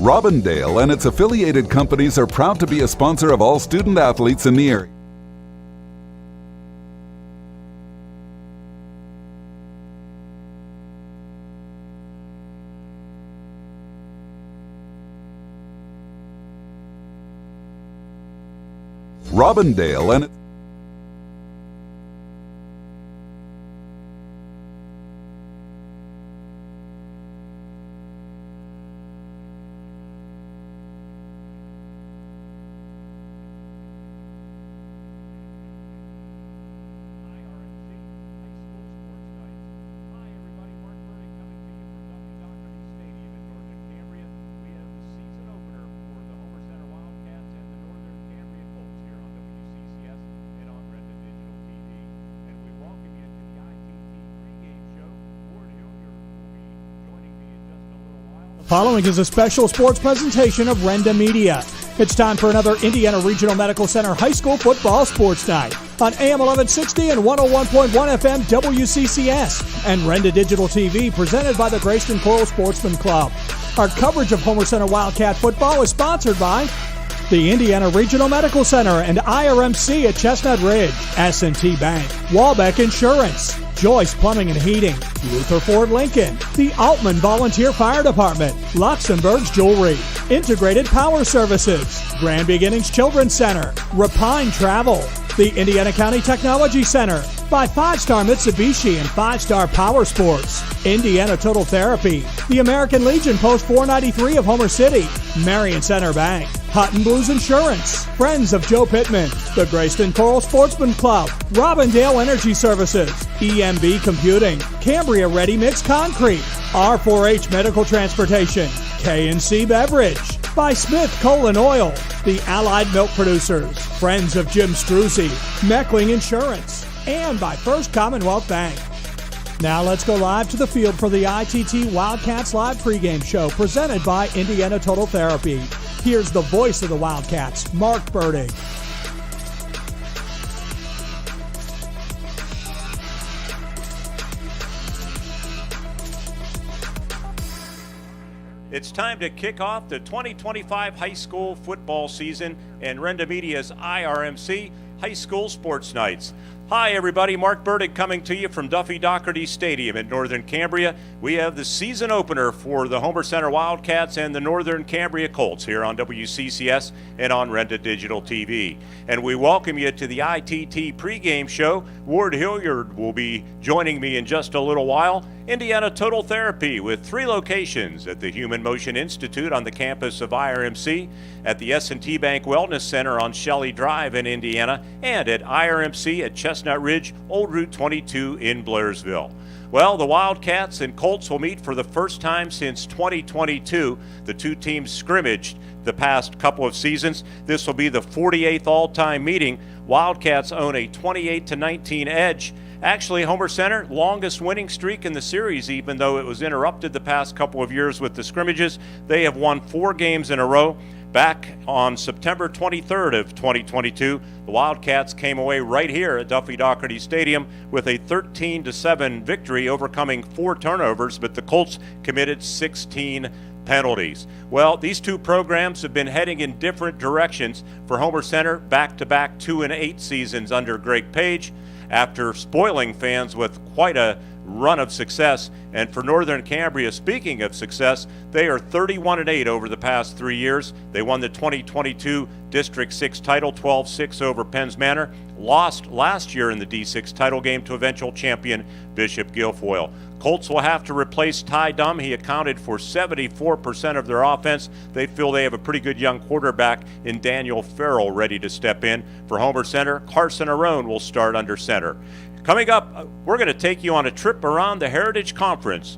Robindale and its affiliated companies are proud to be a sponsor of all student athletes in the area. Robindale and Following is a special sports presentation of Renda Media. It's time for another Indiana Regional Medical Center High School Football Sports Night on AM 1160 and 101.1 FM WCCS and Renda Digital TV, presented by the Grayston Coral Sportsman Club. Our coverage of Homer Center Wildcat football is sponsored by the Indiana Regional Medical Center and IRMC at Chestnut Ridge, S&T Bank, Walbeck Insurance, Joyce Plumbing and Heating, Luther Ford Lincoln, the Altman Volunteer Fire Department, Luxembourg's Jewelry, Integrated Power Services, Grand Beginnings Children's Center, Rapine Travel, the Indiana County Technology Center, by 5-Star Mitsubishi and 5-Star Power Sports, Indiana Total Therapy, the American Legion Post 493 of Homer City, Marion Center Bank, Hutton Blues Insurance, Friends of Joe Pittman, the Grayston Coral Sportsman Club, Robindale Energy Services, EMB Computing, Cambria Ready Mix Concrete, R4H Medical Transportation, K&C Beverage, by Smith Coal and Oil, the Allied Milk Producers, Friends of Jim Struzzi, Meckling Insurance, and by First Commonwealth Bank. Now let's go live to the field for the ITT Wildcats Live pregame show presented by Indiana Total Therapy. Here's the voice of the Wildcats, Mark Burdig. It's time to kick off the 2025 high school football season and Renda Media's IRMC High School Sports Nights. Hi everybody, Mark Burdig coming to you from Duffy Doherty Stadium in Northern Cambria. We have the season opener for the Homer Center Wildcats and the Northern Cambria Colts here on WCCS and on Renda Digital TV. And we welcome you to the ITT pregame show. Ward Hilliard will be joining me in just a little while. Indiana Total Therapy with 3 locations at the Human Motion Institute on the campus of IRMC, at the S&T Bank Wellness Center on Shelley Drive in Indiana, and at IRMC at Chestnut Ridge, Old Route 22 in Blairsville. Well, the Wildcats and Colts will meet for the first time since 2022. The two teams scrimmaged the past couple of seasons. This will be the 48th all-time meeting. Wildcats own a 28-19 edge. Actually, Homer Center, longest winning streak in the series, even though it was interrupted the past couple of years with the scrimmages. They have won 4 games in a row. Back on September 23rd of 2022, the Wildcats came away right here at Duffy Doherty Stadium with a 13-7 victory, overcoming 4 turnovers, but the Colts committed 16 penalties. Well, these two programs have been heading in different directions. For Homer Center, back-to-back 2-8 seasons under Greg Page, after spoiling fans with quite a run of success. And for Northern Cambria, speaking of success, they are 31-8 over the past 3 years. They won the 2022 District 6 title 12-6 over Penns Manor, lost last year in the D6 title game to eventual champion Bishop Guilfoyle. Colts will have to replace Ty Dumm. He accounted for 74% of their offense. They feel they have a pretty good young quarterback in Daniel Farrell ready to step in. For Homer Center, Carson Arone will start under center. Coming up, we're going to take you on a trip around the Heritage Conference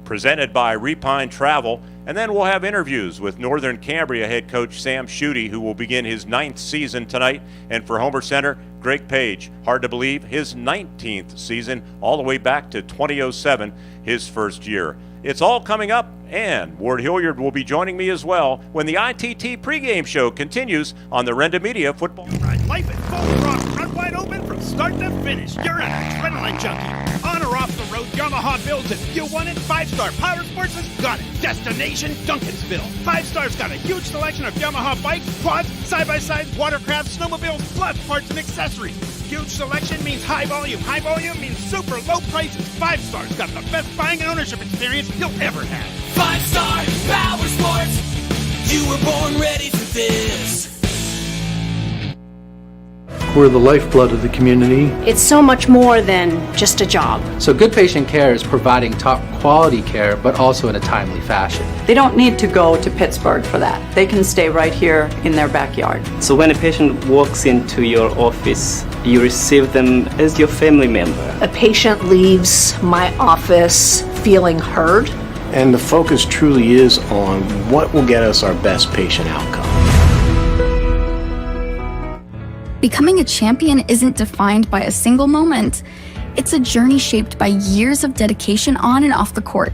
presented by Rapine Travel, and then we'll have interviews with Northern Cambria head coach Sam Schutte, who will begin his 9th season tonight. And for Homer Center, Greg Page, hard to believe, his 19th season, all the way back to 2007, his first year. It's all coming up, and Ward Hilliard will be joining me as well when the ITT pregame show continues on the Renda Media Football. Life Both frogs run wide open from start to finish. You're an adrenaline junkie. On or off the road, Yamaha builds it. You want it? 5-Star Power Sports has got it. Destination Duncansville. 5-Star's got a huge selection of Yamaha bikes, quads, side-by-sides, watercrafts, snowmobiles, plus parts and accessories. Huge selection means high volume. High volume means super low prices. 5-Star's got the best buying and ownership experience you'll ever have. 5-Star Power Sports. You were born ready for this. We're the lifeblood of the community. It's so much more than just a job. So good patient care is providing top quality care, but also in a timely fashion. They don't need to go to Pittsburgh for that. They can stay right here in their backyard. So when a patient walks into your office, you receive them as your family member. A patient leaves my office feeling heard. And the focus truly is on what will get us our best patient outcome. Becoming a champion isn't defined by a single moment. It's a journey shaped by years of dedication on and off the court.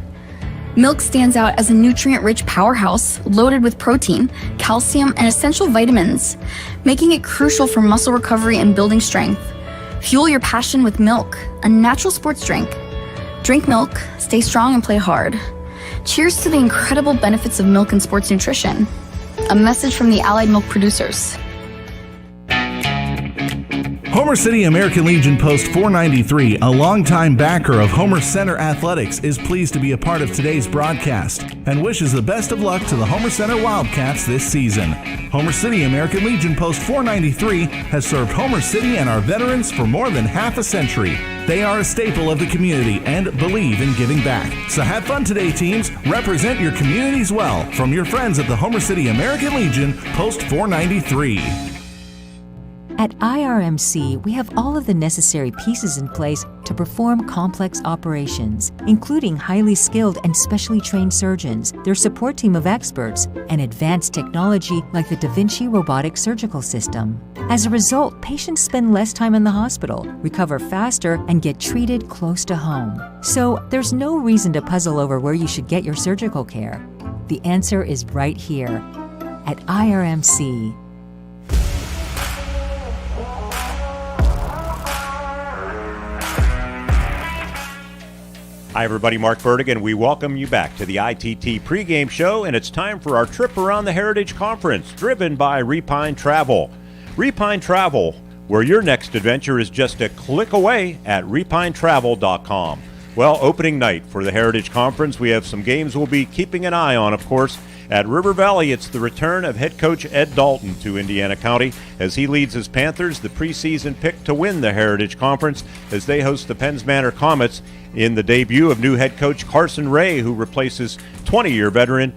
Milk stands out as a nutrient-rich powerhouse loaded with protein, calcium, and essential vitamins, making it crucial for muscle recovery and building strength. Fuel your passion with milk, a natural sports drink. Drink milk, stay strong, and play hard. Cheers to the incredible benefits of milk and sports nutrition. A message from the Allied Milk producers. Homer City American Legion Post 493, a longtime backer of Homer Center Athletics, is pleased to be a part of today's broadcast and wishes the best of luck to the Homer Center Wildcats this season. Homer City American Legion Post 493 has served Homer City and our veterans for more than half a century. They are a staple of the community and believe in giving back. So have fun today, teams. Represent your communities well. From your friends at the Homer City American Legion Post 493. At IRMC, we have all of the necessary pieces in place to perform complex operations, including highly skilled and specially trained surgeons, their support team of experts, and advanced technology like the Da Vinci robotic surgical system. As a result, patients spend less time in the hospital, recover faster, and get treated close to home. So there's no reason to puzzle over where you should get your surgical care. The answer is right here at IRMC. Hi, everybody. Mark Bertigan. We welcome you back to the ITT pregame show, and it's time for our trip around the Heritage Conference, driven by Repine Travel. Repine Travel, where your next adventure is just a click away at repinetravel.com. Well, opening night for the Heritage Conference, we have some games we'll be keeping an eye on, of course. At River Valley, it's the return of head coach Ed Dalton to Indiana County as he leads his Panthers, the preseason pick to win the Heritage Conference, as they host the Penns Manor Comets in the debut of new head coach Carson Ray, who replaces 20-year veteran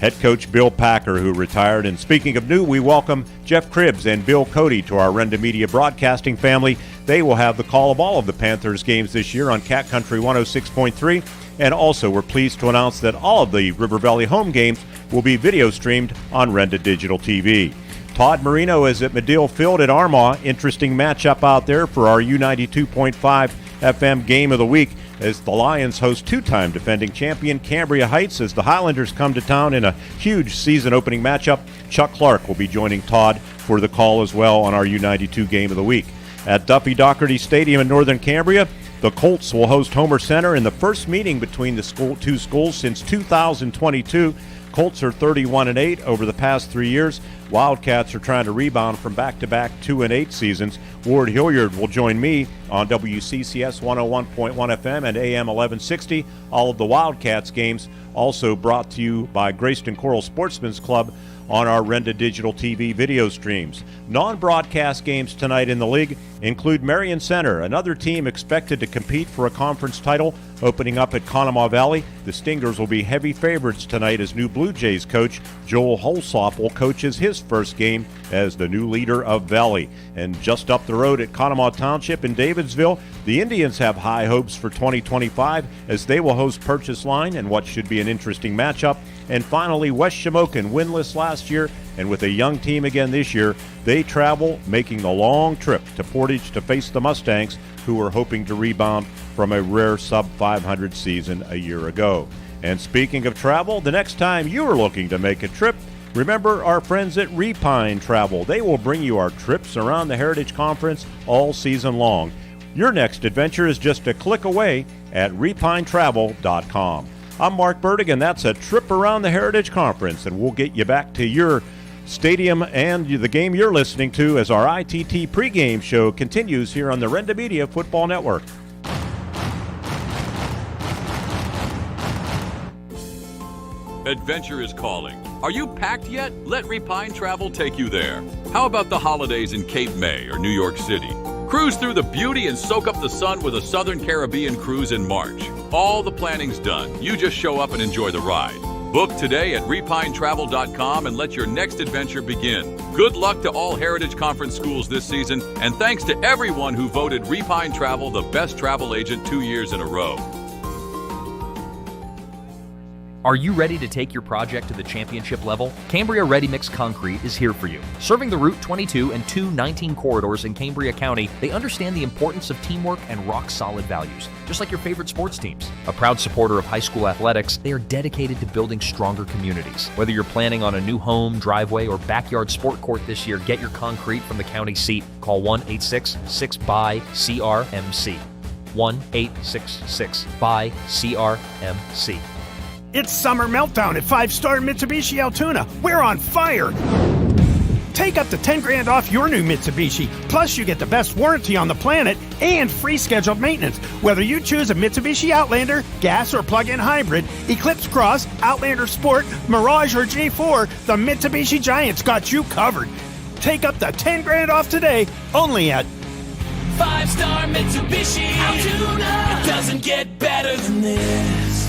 head coach Bill Packer, who retired. And speaking of new, we welcome Jeff Cribbs and Bill Cody to our Renda Media broadcasting family. They will have the call of all of the Panthers games this year on Cat Country 106.3. And also, we're pleased to announce that all of the River Valley home games will be video streamed on Renda Digital TV. Todd Marino is at Medill Field at Armagh. Interesting matchup out there for our U92.5 FM Game of the Week, as the Lions host two-time defending champion Cambria Heights as the Highlanders come to town in a huge season-opening matchup. Chuck Clark will be joining Todd for the call as well on our U92 Game of the Week. At Duffy Doherty Stadium in Northern Cambria, the Colts will host Homer Center in the first meeting between the two schools since 2022. Colts are 31-8 over the past 3 years. Wildcats are trying to rebound from back-to-back 2-8 seasons. Ward Hilliard will join me on WCCS 101.1 FM and AM 1160. All of the Wildcats games also brought to you by Grayston Coral Sportsman's Club on our Renda Digital TV video streams. Non-broadcast games tonight in the league include Marion Center, another team expected to compete for a conference title, opening up at Conemaugh Valley. The Stingers will be heavy favorites tonight as new Blue Jays coach Joel Holsoppel coaches his first game as the new leader of Valley. And just up the road at Conemaugh Township in Davidsville, the Indians have high hopes for 2025 as they will host Purchase Line in what should be an interesting matchup. And finally, West Shamokin, winless last year and with a young team again this year, they travel, making the long trip to Portage to face the Mustangs, who are hoping to rebound from a rare sub-500 season a year ago. And speaking of travel, the next time you are looking to make a trip, Remember our friends at Repine Travel. They will bring you our trips around the Heritage Conference all season long. Your next adventure is just a click away at repinetravel.com. I'm Mark Burdig, and that's a trip around the Heritage Conference, and we'll get you back to your stadium and the game you're listening to as our ITT pregame show continues here on the Renda Media Football Network. Adventure is calling. Are you packed yet? Let Repine Travel take you there. How about the holidays in Cape May or New York City? Cruise through the beauty and soak up the sun with a Southern Caribbean cruise in March. All the planning's done. You just show up and enjoy the ride. Book today at repinetravel.com and let your next adventure begin. Good luck to all Heritage Conference schools this season, and thanks to everyone who voted Repine Travel the best travel agent 2 years in a row. Are you ready to take your project to the championship level? Cambria Ready Mix Concrete is here for you. Serving the Route 22 and 219 corridors in Cambria County, they understand the importance of teamwork and rock-solid values, just like your favorite sports teams. A proud supporter of high school athletics, they are dedicated to building stronger communities. Whether you're planning on a new home, driveway, or backyard sport court this year, get your concrete from the county seat. Call 1-866-BUY-CRMC. 1-866-BUY-CRMC. It's Summer Meltdown at 5-Star Mitsubishi Altoona. We're on fire! Take up to $10,000 off your new Mitsubishi. Plus, you get the best warranty on the planet and free scheduled maintenance. Whether you choose a Mitsubishi Outlander, gas or plug-in hybrid, Eclipse Cross, Outlander Sport, Mirage or G4, the Mitsubishi Giant's got you covered. Take up to $10,000 off today, only at 5-Star Mitsubishi Altoona. It doesn't get better than this.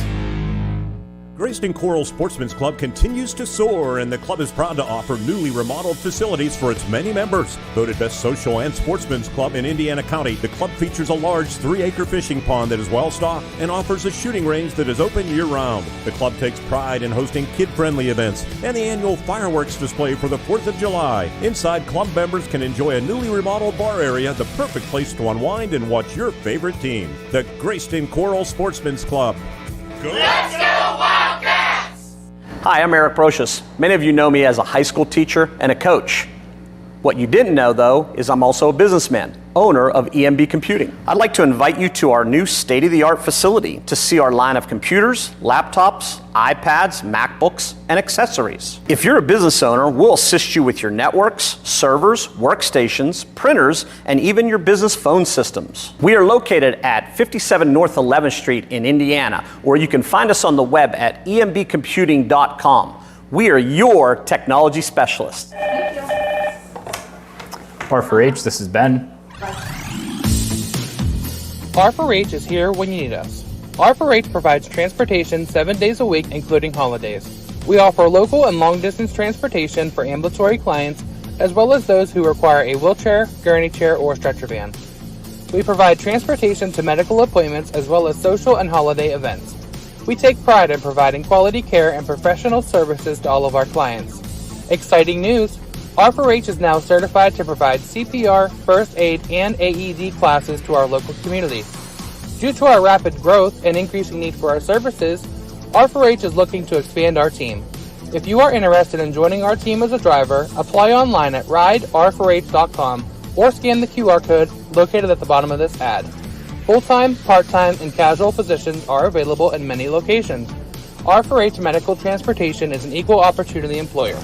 Grayston Coral Sportsman's Club continues to soar, and the club is proud to offer newly remodeled facilities for its many members. Voted best social and sportsman's club in Indiana County, the club features a large 3-acre fishing pond that is well-stocked and offers a shooting range that is open year-round. The club takes pride in hosting kid-friendly events and the annual fireworks display for the 4th of July. Inside, club members can enjoy a newly remodeled bar area, the perfect place to unwind and watch your favorite team. The Grayston Coral Sportsman's Club. Let's go Wildcats! Hi, I'm Eric Brocious. Many of you know me as a high school teacher and a coach. What you didn't know, though, is I'm also a businessman, owner of EMB Computing. I'd like to invite you to our new state-of-the-art facility to see our line of computers, laptops, iPads, MacBooks, and accessories. If you're a business owner, we'll assist you with your networks, servers, workstations, printers, and even your business phone systems. We are located at 57 North 11th Street in Indiana, where you can find us on the web at embcomputing.com. We are your technology specialists. R4H, this is Ben. R4H is here when you need us. R4H provides transportation 7 days a week, including holidays. We offer local and long-distance transportation for ambulatory clients, as well as those who require a wheelchair, gurney chair, or stretcher van. We provide transportation to medical appointments, as well as social and holiday events. We take pride in providing quality care and professional services to all of our clients. Exciting news! R4H is now certified to provide CPR, first aid, and AED classes to our local community. Due to our rapid growth and increasing need for our services, R4H is looking to expand our team. If you are interested in joining our team as a driver, apply online at rider4h.com or scan the QR code located at the bottom of this ad. Full-time, part-time, and casual positions are available in many locations. R4H Medical Transportation is an equal opportunity employer.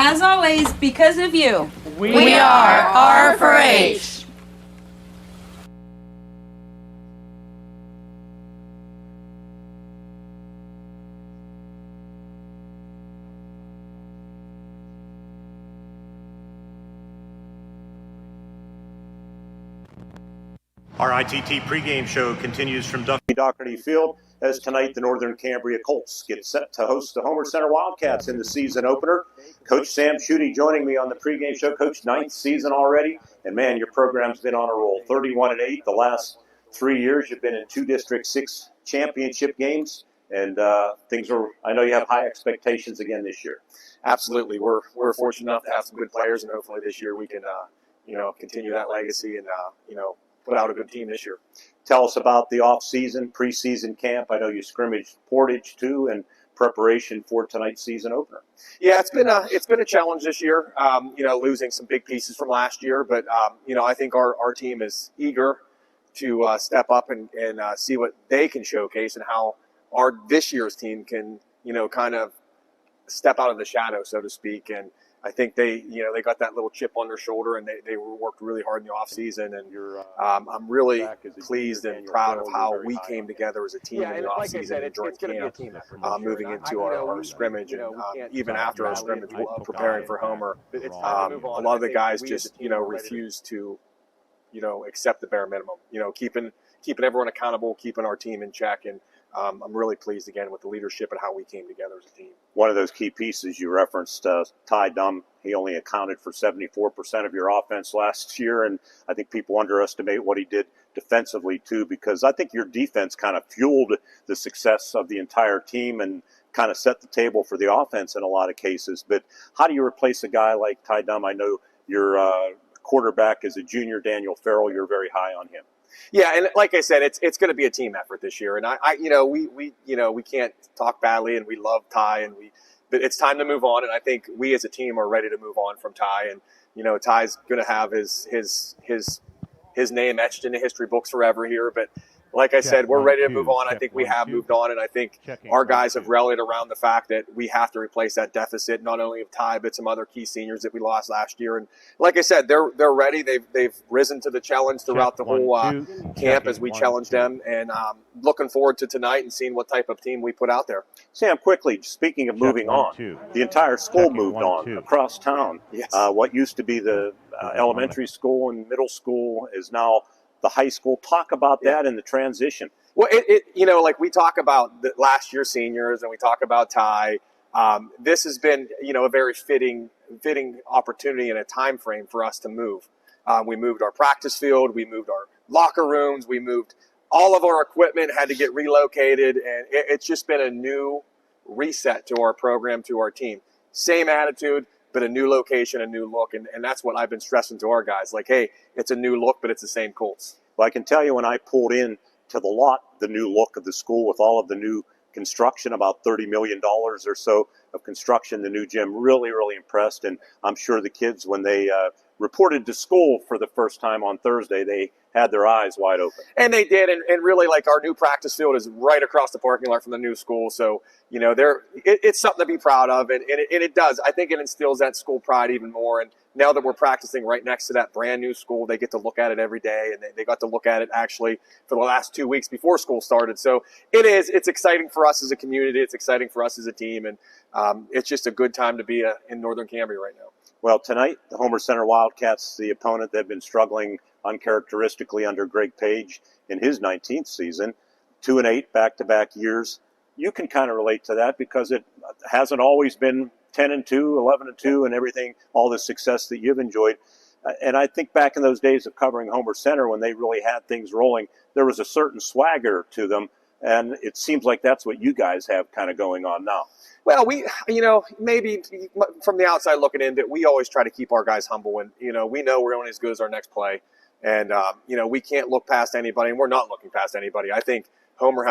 As always, because of you, we are R4H. Our ITT pregame show continues from Duffy Doherty Field as tonight the Northern Cambria Colts get set to host the Homer Center Wildcats in the season opener. Coach Sam Schutte joining me on the pregame show. Coach, 9th season already, and man, your program's been on a roll. 31-8 the last 3 years. You've been in 2 District 6 championship games, and things are. I know you have high expectations again this year. Absolutely, we're fortunate enough to have some good players, and hopefully this year we can continue that legacy and put out a good team this year. Tell us about the off-season, preseason camp. I know you scrimmaged Portage too, and preparation for tonight's season opener? Yeah, it's been a challenge this year. Losing some big pieces from last year, but I think our team is eager to step up and see what they can showcase and how this year's team can kind of step out of the shadow, so to speak. And I think they got that little chip on their shoulder, and they worked really hard in the off season. And I'm really pleased and proud of how we came together as a team in the off season and during camp, moving into our scrimmage, and even after our scrimmage, preparing for Homer. A lot of the guys just refused to accept the bare minimum. Keeping everyone accountable, keeping our team in check, and I'm really pleased again with the leadership and how we came together as a team. One of those key pieces you referenced, Ty Dunn, he only accounted for 74% of your offense last year, and I think people underestimate what he did defensively too, because I think your defense kind of fueled the success of the entire team and kind of set the table for the offense in a lot of cases. But how do you replace a guy like Ty Dunn? I know your quarterback is a junior, Daniel Farrell. You're very high on him. Yeah, and like I said, it's going to be a team effort this year, and we can't talk badly, and we love Ty, but it's time to move on, and I think we as a team are ready to move on from Ty, and Ty's going to have his name etched in the history books forever here, but like I said, we're ready to move on. I think we have moved on, and I think our guys have rallied around the fact that we have to replace that deficit, not only of Ty, but some other key seniors that we lost last year. And like I said, they're ready. They've risen to the challenge throughout the whole camp as we challenge them, and looking forward to tonight and seeing what type of team we put out there. Sam, quickly, speaking of moving on, the entire school moved on across town. Yes. What used to be the elementary school and middle school is now the high school. Talk about that and the transition. Well, like we talk about the last year's seniors and we talk about Ty. This has been, a very fitting opportunity and a time frame for us to move. We moved our practice field, we moved our locker rooms, we moved all of our equipment, had to get relocated, and it's just been a new reset to our program, to our team. Same attitude, but a new location, a new look, and that's what I've been stressing to our guys. Like, hey, it's a new look, but it's the same Colts. Well, I can tell you when I pulled in to the lot, the new look of the school with all of the new construction, about $30 million or so of construction, the new gym, really, really impressed. And I'm sure the kids, when they reported to school for the first time on Thursday, they had their eyes wide open. And they did, and really, like, our new practice field is right across the parking lot from the new school. So, it's something to be proud of, and it does. I think it instills that school pride even more. And now that we're practicing right next to that brand new school, they get to look at it every day, and they got to look at it actually for the last 2 weeks before school started. So it's exciting for us as a community. It's exciting for us as a team, and it's just a good time to be in Northern Cambria right now. Well, tonight, the Homer Center Wildcats, the opponent, they've been struggling uncharacteristically under Greg Page in his 19th season, 2-8 back-to-back years. You can kind of relate to that because it hasn't always been 10-2, 11-2, and everything, all the success that you've enjoyed. And I think back in those days of covering Homer Center when they really had things rolling, there was a certain swagger to them, and it seems like that's what you guys have kind of going on now. Well, we, maybe from the outside looking in, that we always try to keep our guys humble, and, we know we're only as good as our next play. And, we can't look past anybody, and we're not looking past anybody. I think Homer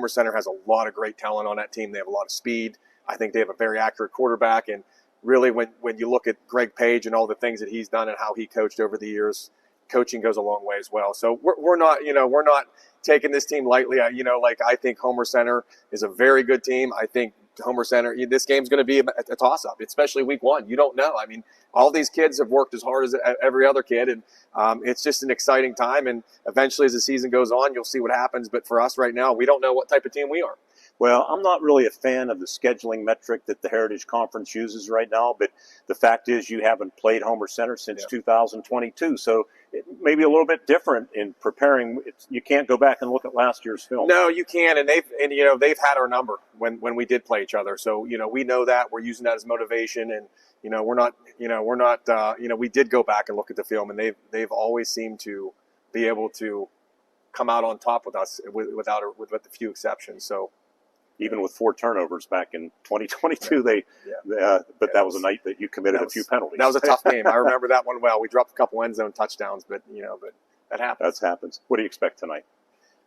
Center has a lot of great talent on that team. They have a lot of speed. I think they have a very accurate quarterback. And really, when you look at Greg Page and all the things that he's done and how he coached over the years, coaching goes a long way as well. So we're not taking this team lightly. I think Homer Center is a very good team. I think Homer Center, this game's going to be a toss-up, especially week one. You don't know. I mean, all these kids have worked as hard as every other kid, and it's just an exciting time. And eventually, as the season goes on, you'll see what happens. But for us right now, we don't know what type of team we are. Well, I'm not really a fan of the scheduling metric that the Heritage Conference uses right now, but the fact is you haven't played Homer Center since 2022, so it may be a little bit different in preparing. You can't go back and look at last year's film. No, you can, and they've had our number when we did play each other, so we know that. We're using that as motivation, and we did go back and look at the film, and they've always seemed to be able to come out on top with us with a few exceptions. So. Even with 4 turnovers back in 2022, but that was a night that you committed a few penalties. That was a tough game. I remember that one well. We dropped a couple end zone touchdowns, but that happens. That happens. What do you expect tonight?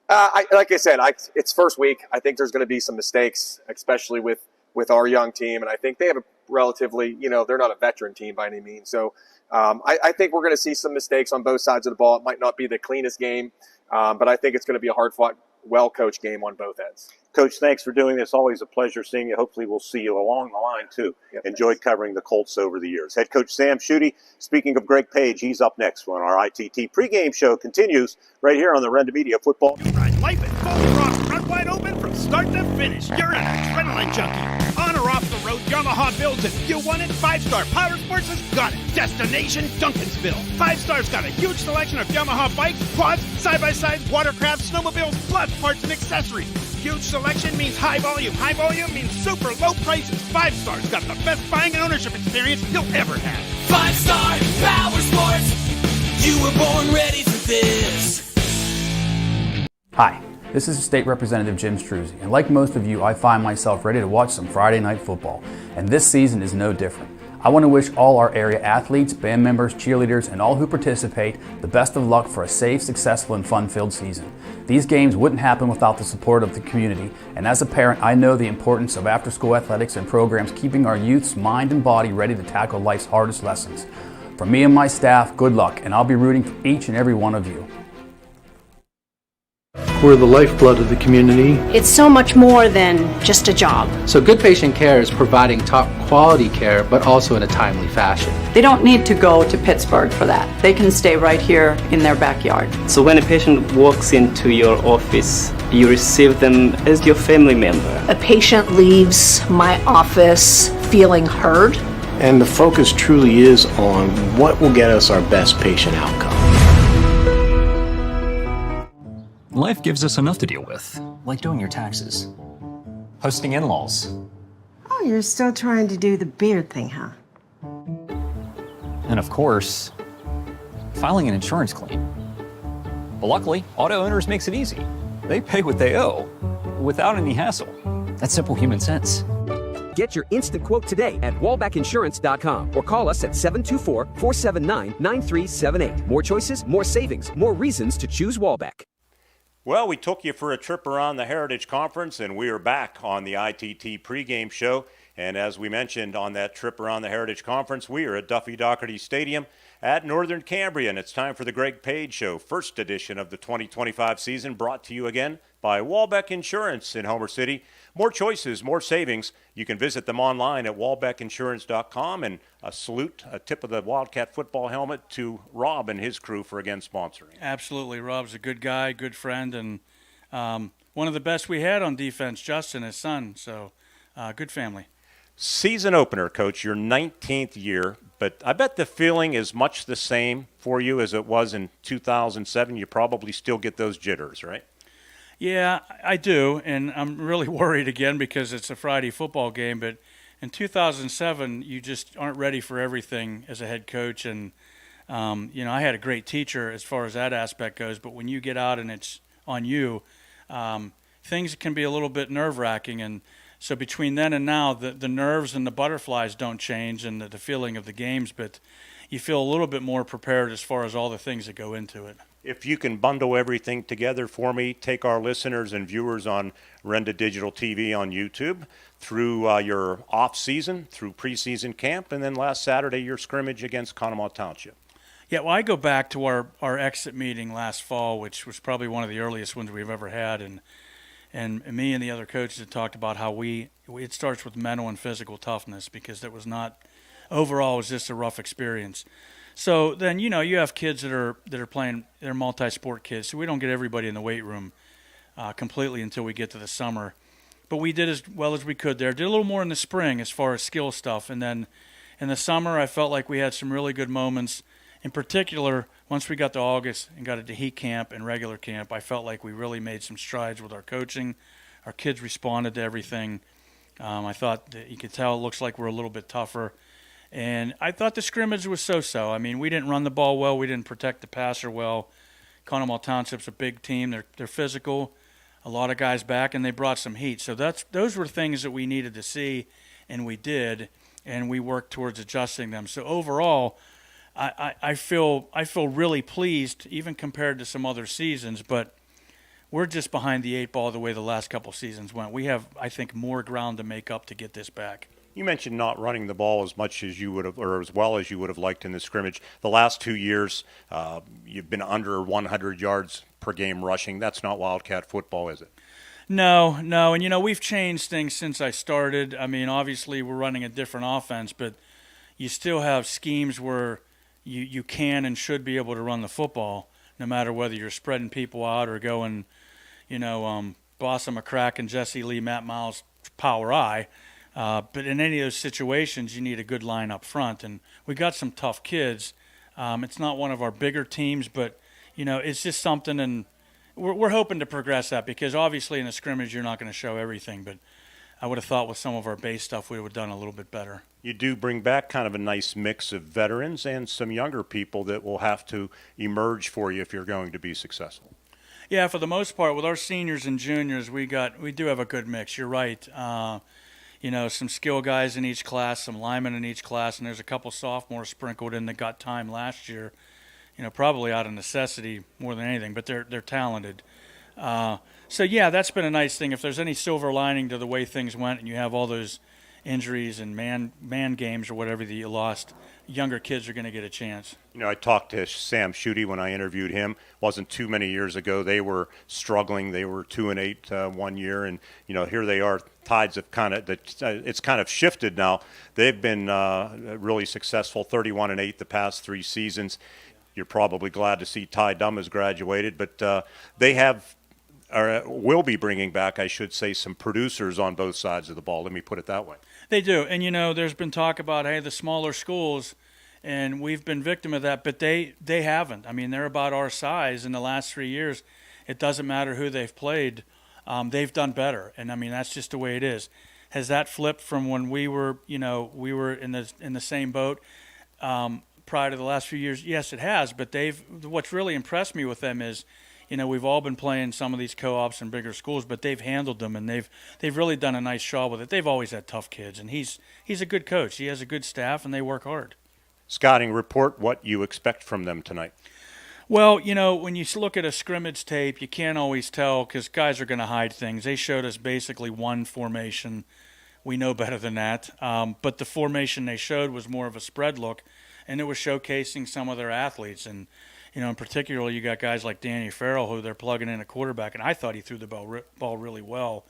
Like I said, it's first week. I think there's going to be some mistakes, especially with our young team. And I think they have a relatively, they're not a veteran team by any means. So I think we're going to see some mistakes on both sides of the ball. It might not be the cleanest game, but I think it's going to be a hard-fought, well-coached game on both ends. Coach, thanks for doing this. Always a pleasure seeing you. Hopefully we'll see you along the line, too. Yep, Enjoyed covering the Colts over the years. Head coach Sam Schutte. Speaking of Greg Page, he's up next when our ITT pregame show continues right here on the Renda Media Football. Life in full throttle, run wide open from start to finish. You're an adrenaline junkie. On or off the road, Yamaha builds it. You want it? 5-Star Power Sports has got it. Destination Duncansville. 5-Star's got a huge selection of Yamaha bikes, quads, side-by-sides, watercrafts, snowmobiles, plus parts and accessories. Huge selection means high volume. High volume means super low prices. 5-Star's got the best buying and ownership experience you'll ever have. 5-Star Power Sports. You were born ready for this. Hi, this is State Representative Jim Struzzi, and like most of you, I find myself ready to watch some Friday night football, and this season is no different. I want to wish all our area athletes, band members, cheerleaders, and all who participate the best of luck for a safe, successful, and fun-filled season. These games wouldn't happen without the support of the community, and as a parent, I know the importance of after-school athletics and programs keeping our youth's mind and body ready to tackle life's hardest lessons. From me and my staff, good luck, and I'll be rooting for each and every one of you. We're the lifeblood of the community. It's so much more than just a job. So good patient care is providing top quality care, but also in a timely fashion. They don't need to go to Pittsburgh for that. They can stay right here in their backyard. So when a patient walks into your office, you receive them as your family member. A patient leaves my office feeling heard. And the focus truly is on what will get us our best patient outcome. Life gives us enough to deal with, like doing your taxes, hosting in-laws. Oh, you're still trying to do the beard thing, huh? And of course, filing an insurance claim. But luckily, Auto Owners makes it easy. They pay what they owe, without any hassle. That's simple human sense. Get your instant quote today at wallbackinsurance.com or call us at 724-479-9378. More choices, more savings, more reasons to choose Wallback. Well, we took you for a trip around the Heritage Conference, and we are back on the ITT pregame show. And as we mentioned on that trip around the Heritage Conference, we are at Duffy Doherty Stadium at Northern Cambria, and it's time for the Greg Page Show, first edition of the 2025 season, brought to you again by Wallbeck Insurance in Homer City. More choices, more savings. You can visit them online at wallbeckinsurance.com. And a tip of the Wildcat football helmet to Rob and his crew for again sponsoring. Absolutely. Rob's a good guy, good friend, and one of the best we had on defense, Justin, his son. So good family. Season opener, Coach, your 19th year, but I bet the feeling is much the same for you as it was in 2007. You probably still get those jitters, right? Yeah, I do, and I'm really worried again because it's a Friday football game. But in 2007, you just aren't ready for everything as a head coach. And, I had a great teacher as far as that aspect goes. But when you get out and it's on you, things can be a little bit nerve-wracking. And so between then and now, the nerves and the butterflies don't change and the feeling of the games. But you feel a little bit more prepared as far as all the things that go into it. If you can bundle everything together for me, take our listeners and viewers on Renda Digital TV on YouTube through your off-season, through preseason camp, and then last Saturday your scrimmage against Conemaugh Township. Yeah, well, I go back to our exit meeting last fall, which was probably one of the earliest ones we've ever had, and me and the other coaches had talked about how it starts with mental and physical toughness because it was not – overall it was just a rough experience. So then, you have kids that are playing, they're multi-sport kids, so we don't get everybody in the weight room completely until we get to the summer. But we did as well as we could there. Did a little more in the spring as far as skill stuff. And then in the summer, I felt like we had some really good moments. In particular, once we got to August and got into heat camp and regular camp, I felt like we really made some strides with our coaching. Our kids responded to everything. I thought that you could tell it looks like we're a little bit tougher. And I thought the scrimmage was so-so. I mean, we didn't run the ball well. We didn't protect the passer well. Conemaugh Township's a big team. They're physical, a lot of guys back, and they brought some heat. So those were things that we needed to see, and we did, and we worked towards adjusting them. So overall, I feel really pleased, even compared to some other seasons. But we're just behind the 8 ball the way the last couple seasons went. We have, I think, more ground to make up to get this back. You mentioned not running the ball as much as you would have, or as well as you would have liked in the scrimmage. The last 2 years, you've been under 100 yards per game rushing. That's not Wildcat football, is it? No. And, we've changed things since I started. I mean, obviously we're running a different offense, but you still have schemes where you can and should be able to run the football, no matter whether you're spreading people out or going, Bossa McCracken, Jesse Lee, Matt Miles, Power I. But in any of those situations, you need a good line up front. And we got some tough kids. It's not one of our bigger teams, but, it's just something. And we're hoping to progress that, because obviously in a scrimmage you're not going to show everything. But I would have thought with some of our base stuff we would have done a little bit better. You do bring back kind of a nice mix of veterans and some younger people that will have to emerge for you if you're going to be successful. Yeah, for the most part, with our seniors and juniors, we do have a good mix. You're right. Some skill guys in each class, some linemen in each class, and there's a couple sophomores sprinkled in that got time last year, probably out of necessity more than anything, but they're talented. So, yeah, that's been a nice thing. If there's any silver lining to the way things went and you have all those injuries and man games or whatever that you lost, younger kids are going to get a chance. I talked to Sam Schutte when I interviewed him. Wasn't too many years ago. They were struggling. They were 2-8 one year, and here they are. Tides have it's kind of shifted now. They've been really successful, 31-8 the past 3 seasons. You're probably glad to see Ty Dumm has graduated, but they have. Will be bringing back, I should say, some producers on both sides of the ball. Let me put it that way. They do. And, there's been talk about, the smaller schools, and we've been victim of that, but they haven't. I mean, they're about our size in the last 3 years. It doesn't matter who they've played. They've done better. And, I mean, that's just the way it is. Has that flipped from when we were, we were in the same boat prior to the last few years? Yes, it has. But what's really impressed me with them is, we've all been playing some of these co-ops in bigger schools, but they've handled them, and they've really done a nice job with it. They've always had tough kids, and he's a good coach. He has a good staff, and they work hard. Scouting report, what you expect from them tonight? Well, when you look at a scrimmage tape, you can't always tell because guys are going to hide things. They showed us basically one formation. We know better than that. But the formation they showed was more of a spread look, and it was showcasing some of their athletes. And in particular, you got guys like Danny Farrell, who they're plugging in a quarterback, and I thought he threw the ball really well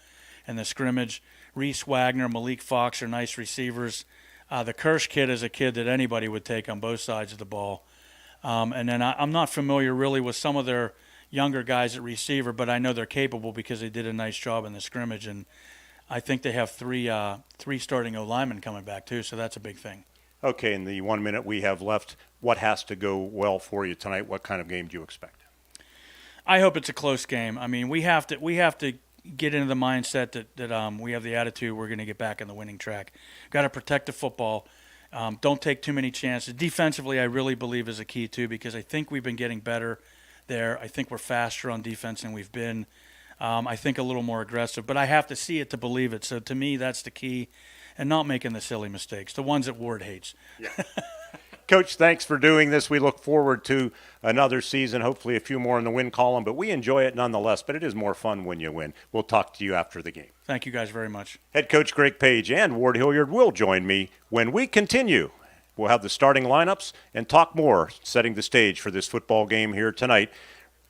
in the scrimmage. Reese Wagner, Malik Fox are nice receivers. The Kirsch kid is a kid that anybody would take on both sides of the ball. And then I'm not familiar really with some of their younger guys at receiver, but I know they're capable because they did a nice job in the scrimmage. And I think they have three starting O-linemen coming back too, so that's a big thing. Okay, in the 1 minute we have left, what has to go well for you tonight? What kind of game do you expect? I hope it's a close game. I mean, we have to get into the mindset that we have the attitude we're going to get back on the winning track. Got to protect the football. Don't take too many chances. Defensively, I really believe is a key too, because I think we've been getting better there. I think we're faster on defense than we've been. I think a little more aggressive, but I have to see it to believe it. So to me, that's the key. And not making the silly mistakes, the ones that Ward hates. Yeah. Coach, thanks for doing this. We look forward to another season, hopefully a few more in the win column, but we enjoy it nonetheless. But it is more fun when you win. We'll talk to you after the game. Thank you guys very much. Head coach Greg Page and Ward Hilliard will join me when we continue. We'll have the starting lineups and talk more, setting the stage for this football game here tonight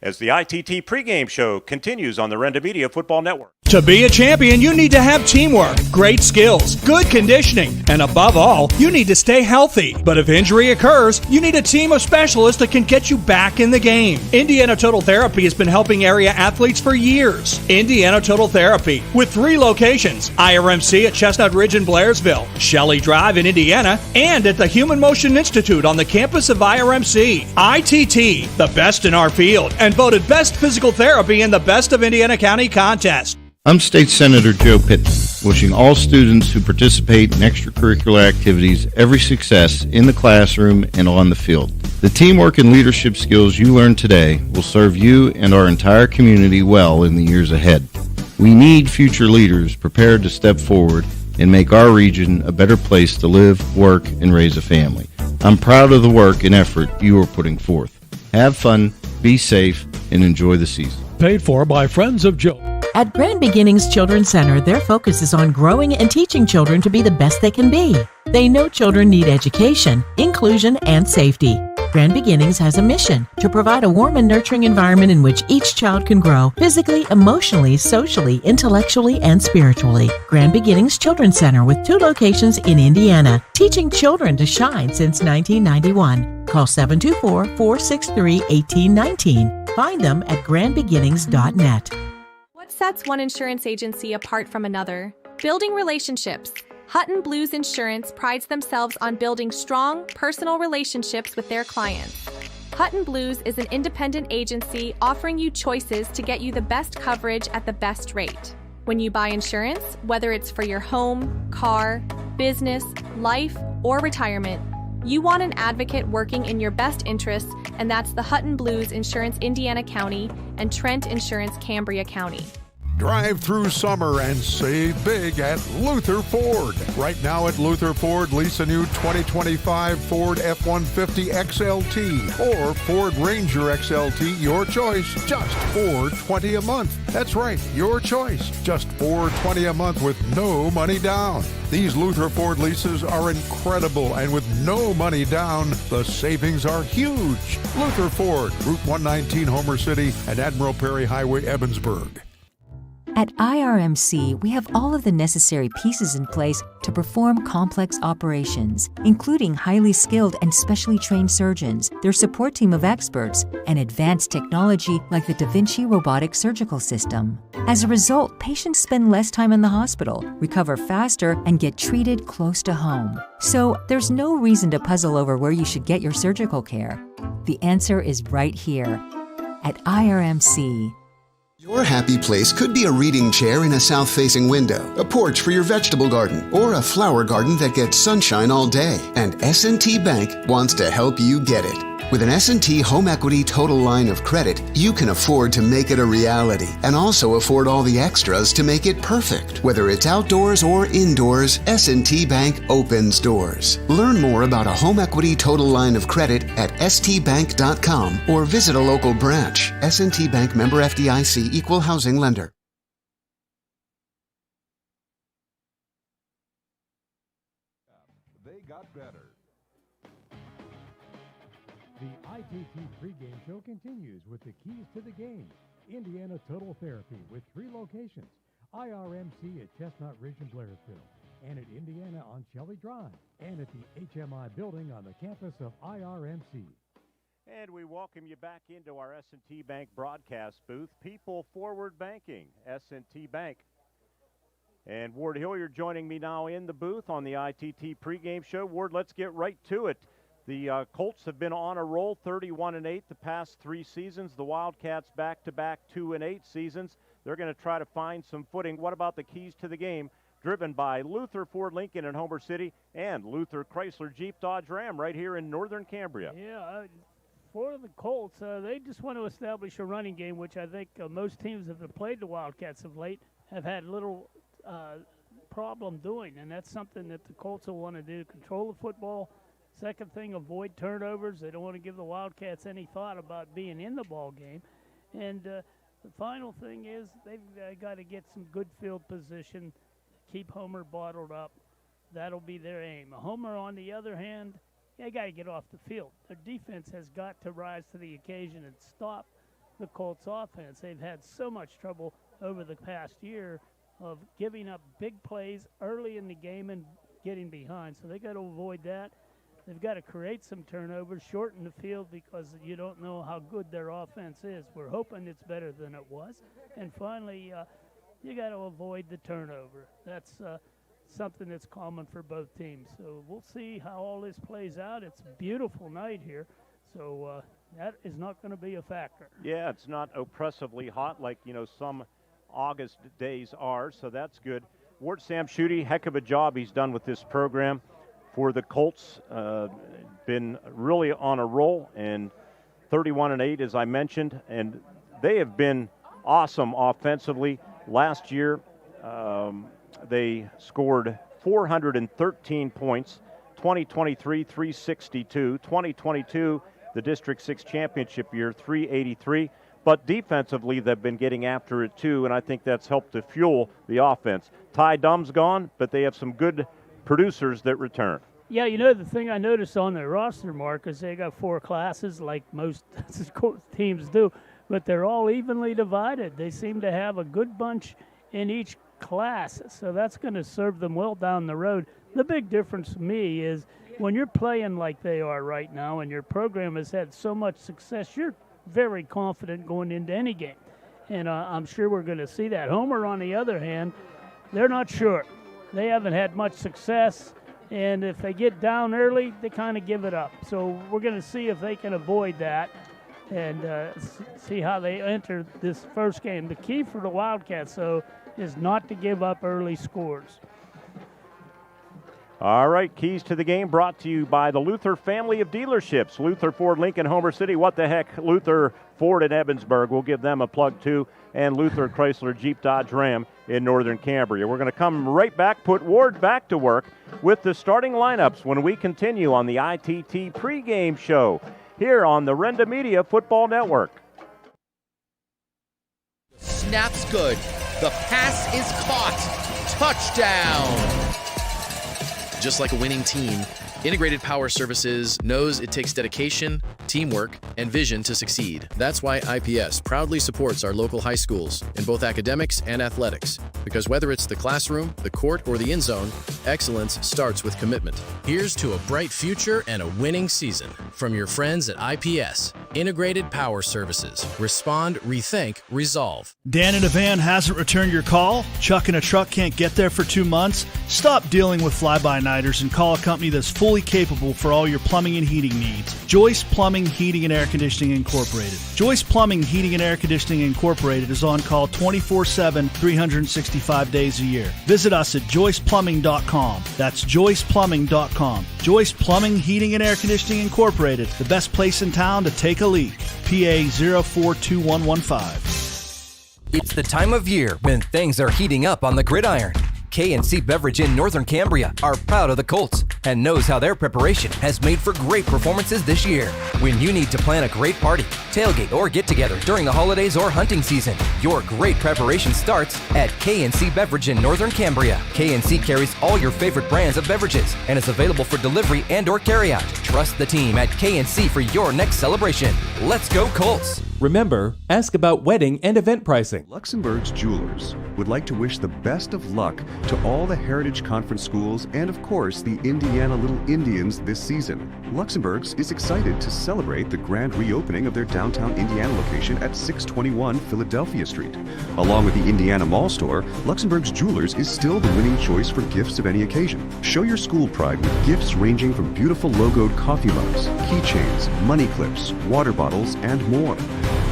as the ITT pregame show continues on the Renda Media Football Network. To be a champion, you need to have teamwork, great skills, good conditioning, and above all, you need to stay healthy. But if injury occurs, you need a team of specialists that can get you back in the game. Indiana Total Therapy has been helping area athletes for years. Indiana Total Therapy, with 3 locations, IRMC at Chestnut Ridge in Blairsville, Shelley Drive in Indiana, and at the Human Motion Institute on the campus of IRMC. ITT, the best in our field, and voted Best Physical Therapy in the Best of Indiana County contest. I'm State Senator Joe Pittman, wishing all students who participate in extracurricular activities every success in the classroom and on the field. The teamwork and leadership skills you learn today will serve you and our entire community well in the years ahead. We need future leaders prepared to step forward and make our region a better place to live, work, and raise a family. I'm proud of the work and effort you are putting forth. Have fun, be safe, and enjoy the season. paid for by Friends of Joe. At Grand Beginnings Children's Center, their focus is on growing and teaching children to be the best they can be. They know children need education, inclusion, and safety. Grand Beginnings has a mission to provide a warm and nurturing environment in which each child can grow physically, emotionally, socially, intellectually, and spiritually. Grand Beginnings Children's Center with 2 locations in Indiana, teaching children to shine since 1991. Call 724-463-1819. Find them at grandbeginnings.net. What sets one insurance agency apart from another? Building relationships. Hutton Blues Insurance prides themselves on building strong, personal relationships with their clients. Hutton Blues is an independent agency offering you choices to get you the best coverage at the best rate. When you buy insurance, whether it's for your home, car, business, life, or retirement, you want an advocate working in your best interests, and that's the Hutton Blues Insurance Indiana County and Trent Insurance Cambria County. Drive through summer and save big at Luther Ford. Right now at Luther Ford, lease a new 2025 Ford F-150 XLT or Ford Ranger XLT, your choice, just $420 a month. That's right, your choice, just $420 a month with no money down. These Luther Ford leases are incredible, and with no money down, the savings are huge. Luther Ford, Route 119, Homer City, and Admiral Perry Highway, Evansburg. At IRMC, we have all of the necessary pieces in place to perform complex operations, including highly skilled and specially trained surgeons, their support team of experts, and advanced technology like the Da Vinci robotic surgical system. As a result, patients spend less time in the hospital, recover faster, and get treated close to home. So there's no reason to puzzle over where you should get your surgical care. The answer is right here at IRMC. Your happy place could be a reading chair in a south-facing window, a porch for your vegetable garden, or a flower garden that gets sunshine all day. And S&T Bank wants to help you get it. With an S&T Home Equity Total Line of Credit, you can afford to make it a reality and also afford all the extras to make it perfect. Whether it's outdoors or indoors, S&T Bank opens doors. Learn more about a Home Equity Total Line of Credit at stbank.com or visit a local branch. S&T Bank, member FDIC, equal housing lender. They got better. The ITT pregame show continues with the keys to the game. Indiana Total Therapy with 3 locations. IRMC at Chestnut Ridge and Blairsville, and at Indiana on Shelley Drive, and at the HMI building on the campus of IRMC. And we welcome you back into our S&T Bank broadcast booth. People Forward Banking, S&T Bank. And Ward Hilliard joining me now in the booth on the ITT pregame show. Ward, let's get right to it. The Colts have been on a roll, 31-8 the past 3 seasons. The Wildcats back-to-back 2-8 seasons. They're going to try to find some footing. What about the keys to the game? Driven by Luther Ford Lincoln in Homer City and Luther Chrysler Jeep Dodge Ram right here in Northern Cambria. Yeah, for the Colts, they just want to establish a running game, which I think most teams that have played the Wildcats of late have had little problem doing, and that's something that the Colts will want to do, control the football. Second thing, avoid turnovers. They don't want to give the Wildcats any thought about being in the ball game. And the final thing is they've got to get some good field position, keep Homer bottled up. That'll be their aim. Homer, on the other hand, they got to get off the field. Their defense has got to rise to the occasion and stop the Colts offense. They've had so much trouble over the past year of giving up big plays early in the game and getting behind. So they got to avoid that. They've got to create some turnovers, shorten the field because you don't know how good their offense is. We're hoping it's better than it was. And finally, you got to avoid the turnover. That's something that's common for both teams. So we'll see how all this plays out. It's a beautiful night here, so that is not going to be a factor. Yeah, it's not oppressively hot like, some August days are, so that's good. Ward Sam Schutte, heck of a job he's done with this program. For the Colts, been really on a roll, and 31-8, as I mentioned, and they have been awesome offensively. Last year, they scored 413 points, 2023, 362, 2022, the District 6 championship year, 383. but defensively they've been getting after it too, and I think that's helped to fuel the offense. Ty Dumm's gone, but they have some good producers that return. Yeah, you know, the thing I noticed on their roster, Mark, is they got 4 classes like most teams do, but they're all evenly divided. They seem to have a good bunch in each class, so that's going to serve them well down the road. The big difference to me is when you're playing like they are right now and your program has had so much success, you're very confident going into any game. And I'm sure we're going to see that. Homer, on the other hand, they're not sure. They haven't had much success, and if they get down early, they kind of give it up. So we're going to see if they can avoid that and see how they enter this first game. The key for the Wildcats, though, is not to give up early scores. All right, keys to the game brought to you by the Luther family of dealerships. Luther, Ford, Lincoln, Homer City. What the heck? Luther, Ford, and Evansburg. We'll give them a plug too. And Luther, Chrysler, Jeep, Dodge, Ram in Northern Cambria. We're going to come right back, put Ward back to work with the starting lineups when we continue on the ITT pregame show here on the Renda Media Football Network. Snap's good. The pass is caught. Touchdown. Just like a winning team, Integrated Power Services knows it takes dedication, teamwork, and vision to succeed. That's why IPS proudly supports our local high schools in both academics and athletics. Because whether it's the classroom, the court, or the end zone, excellence starts with commitment. Here's to a bright future and a winning season from your friends at IPS. Integrated Power Services. Respond, rethink, resolve. Dan in a van hasn't returned your call? Chuck in a truck can't get there for 2 months? Stop dealing with fly-by-nighters and call a company that's fully capable for all your plumbing and heating needs. Joyce Plumbing, Heating, and Air Conditioning Incorporated. Joyce Plumbing, Heating, and Air Conditioning Incorporated is on call 24/7, 365 days a year. Visit us at joyceplumbing.com. That's joyceplumbing.com. Joyce Plumbing, Heating, and Air Conditioning Incorporated, the best place in town to take a leak. PA 042115. It's the time of year when things are heating up on the gridiron. K&C Beverage in Northern Cambria are proud of the Colts and knows how their preparation has made for great performances this year. When you need to plan a great party, tailgate, or get-together during the holidays or hunting season, your great preparation starts at K&C Beverage in Northern Cambria. K&C carries all your favorite brands of beverages and is available for delivery and or carryout. Trust the team at K&C for your next celebration. Let's go Colts! Remember, ask about wedding and event pricing. Luxembourg's Jewelers would like to wish the best of luck to all the Heritage Conference schools and, of course, the Indiana Little Indians this season. Luxembourg's is excited to celebrate the grand reopening of their downtown Indiana location at 621 Philadelphia Street. Along with the Indiana Mall store, Luxembourg's Jewelers is still the winning choice for gifts of any occasion. Show your school pride with gifts ranging from beautiful logoed coffee mugs, keychains, money clips, water bottles, and more.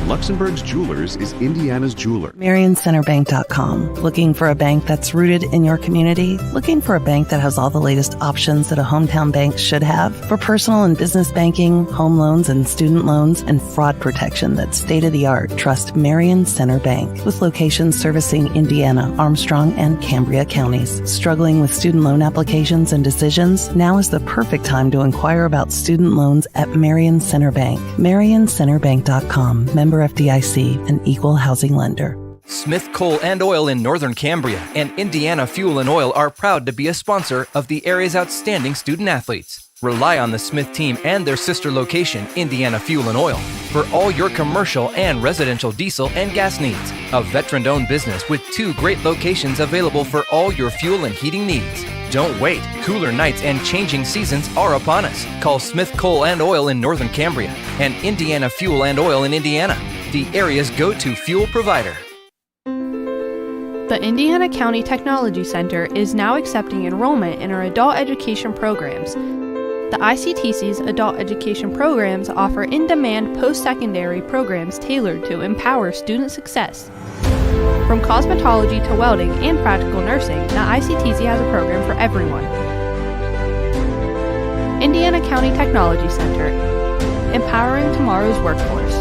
Luxembourg's Jewelers is Indiana's jeweler. MarionCenterBank.com. Looking for a bank that's rooted in your community? Looking for a bank that has all the latest options that a hometown bank should have? For personal and business banking, home loans and student loans, and fraud protection that's state-of-the-art, trust Marion Center Bank. With locations servicing Indiana, Armstrong, and Cambria counties. Struggling with student loan applications and decisions? Now is the perfect time to inquire about student loans at Marion Center Bank. MarionCenterBank.com. Member FDIC, an equal housing lender. Smith Coal and Oil in Northern Cambria and Indiana Fuel and Oil are proud to be a sponsor of the area's outstanding student athletes. Rely on the Smith team and their sister location, Indiana Fuel and Oil, for all your commercial and residential diesel and gas needs. A veteran-owned business with 2 great locations available for all your fuel and heating needs. Don't wait. Cooler nights and changing seasons are upon us. Call Smith Coal and Oil in Northern Cambria and Indiana Fuel and Oil in Indiana, the area's go-to fuel provider. The Indiana County Technology Center is now accepting enrollment in our adult education programs. The ICTC's adult education programs offer in-demand post-secondary programs tailored to empower student success. From cosmetology to welding and practical nursing, the ICTC has a program for everyone. Indiana County Technology Center, empowering tomorrow's workforce.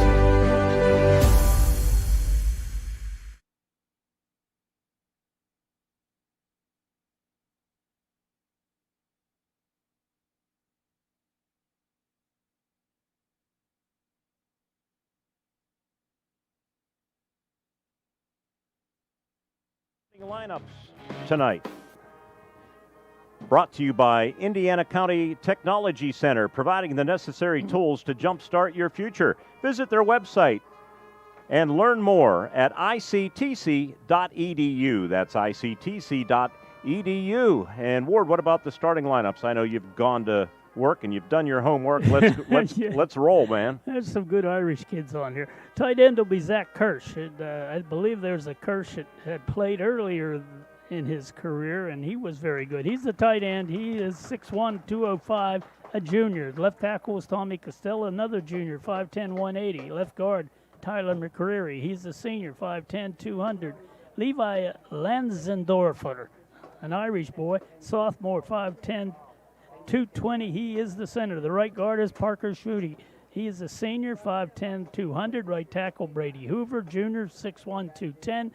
Lineups tonight. Brought to you by Indiana County Technology Center, providing the necessary tools to jumpstart your future. Visit their website and learn more at ictc.edu. That's ictc.edu. And Ward, what about the starting lineups? I know you've gone to work and you've done your homework. Let's roll, man. There's some good Irish kids on here. Tight end will be Zach Kirsch. And, I believe there's a Kirsch that had played earlier in his career, and he was very good. He's the tight end. He is 6'1", 205, a junior. Left tackle is Tommy Costello, another junior, 5'10", 180. Left guard, Tyler McCreary. He's a senior, 5'10", 200. Levi Lanzendorfer, an Irish boy, sophomore, 5'10", 220. He is the center. The right guard is Parker Schutte. He is a senior, 5'10", 200. Right tackle, Brady Hoover, junior, 6'1", 210.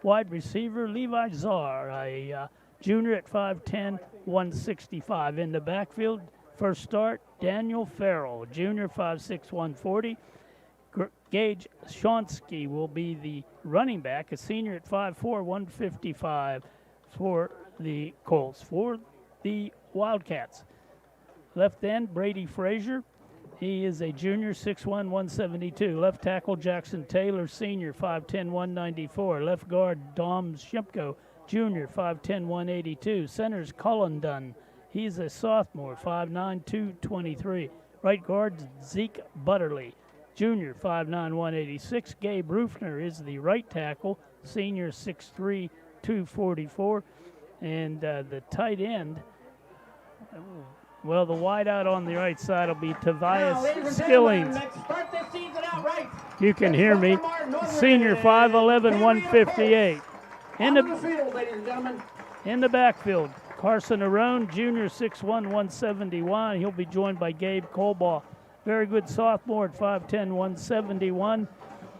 Wide receiver, Levi Czar, a junior at 5'10", 165. In the backfield, first start, Daniel Farrell, junior, 5'6", 140. Gage Shonsky will be the running back, a senior at 5'4", 155 for the Colts. For the Wildcats, left end, Brady Frazier. He is a junior, 6'1", 172. Left tackle, Jackson Taylor, senior, 5'10", 194. Left guard, Dom Shimko, junior, 5'10", 182. Center's Cullen Dunn. He's a sophomore, 5'9", 223. Right guard, Zeke Butterly, junior, 5'9", 186. Gabe Rufner is the right tackle, senior, 6'3", 244. And the tight end, well, the wideout on the right side will be Tobias Skillings. You can hear me. Senior, 5'11", 158. In the backfield, Carson Arone, junior, 6'1", 171. He'll be joined by Gabe Colbaugh. Very good sophomore at 5'10", 171.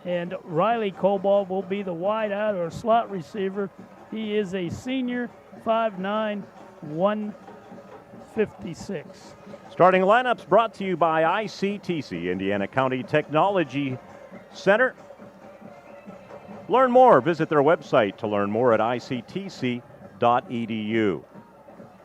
And Riley Colbaugh will be the wideout or slot receiver. He is a senior, 5'9", 156. Starting lineups brought to you by ICTC, Indiana County Technology Center. Learn more. Visit their website to learn more at ictc.edu.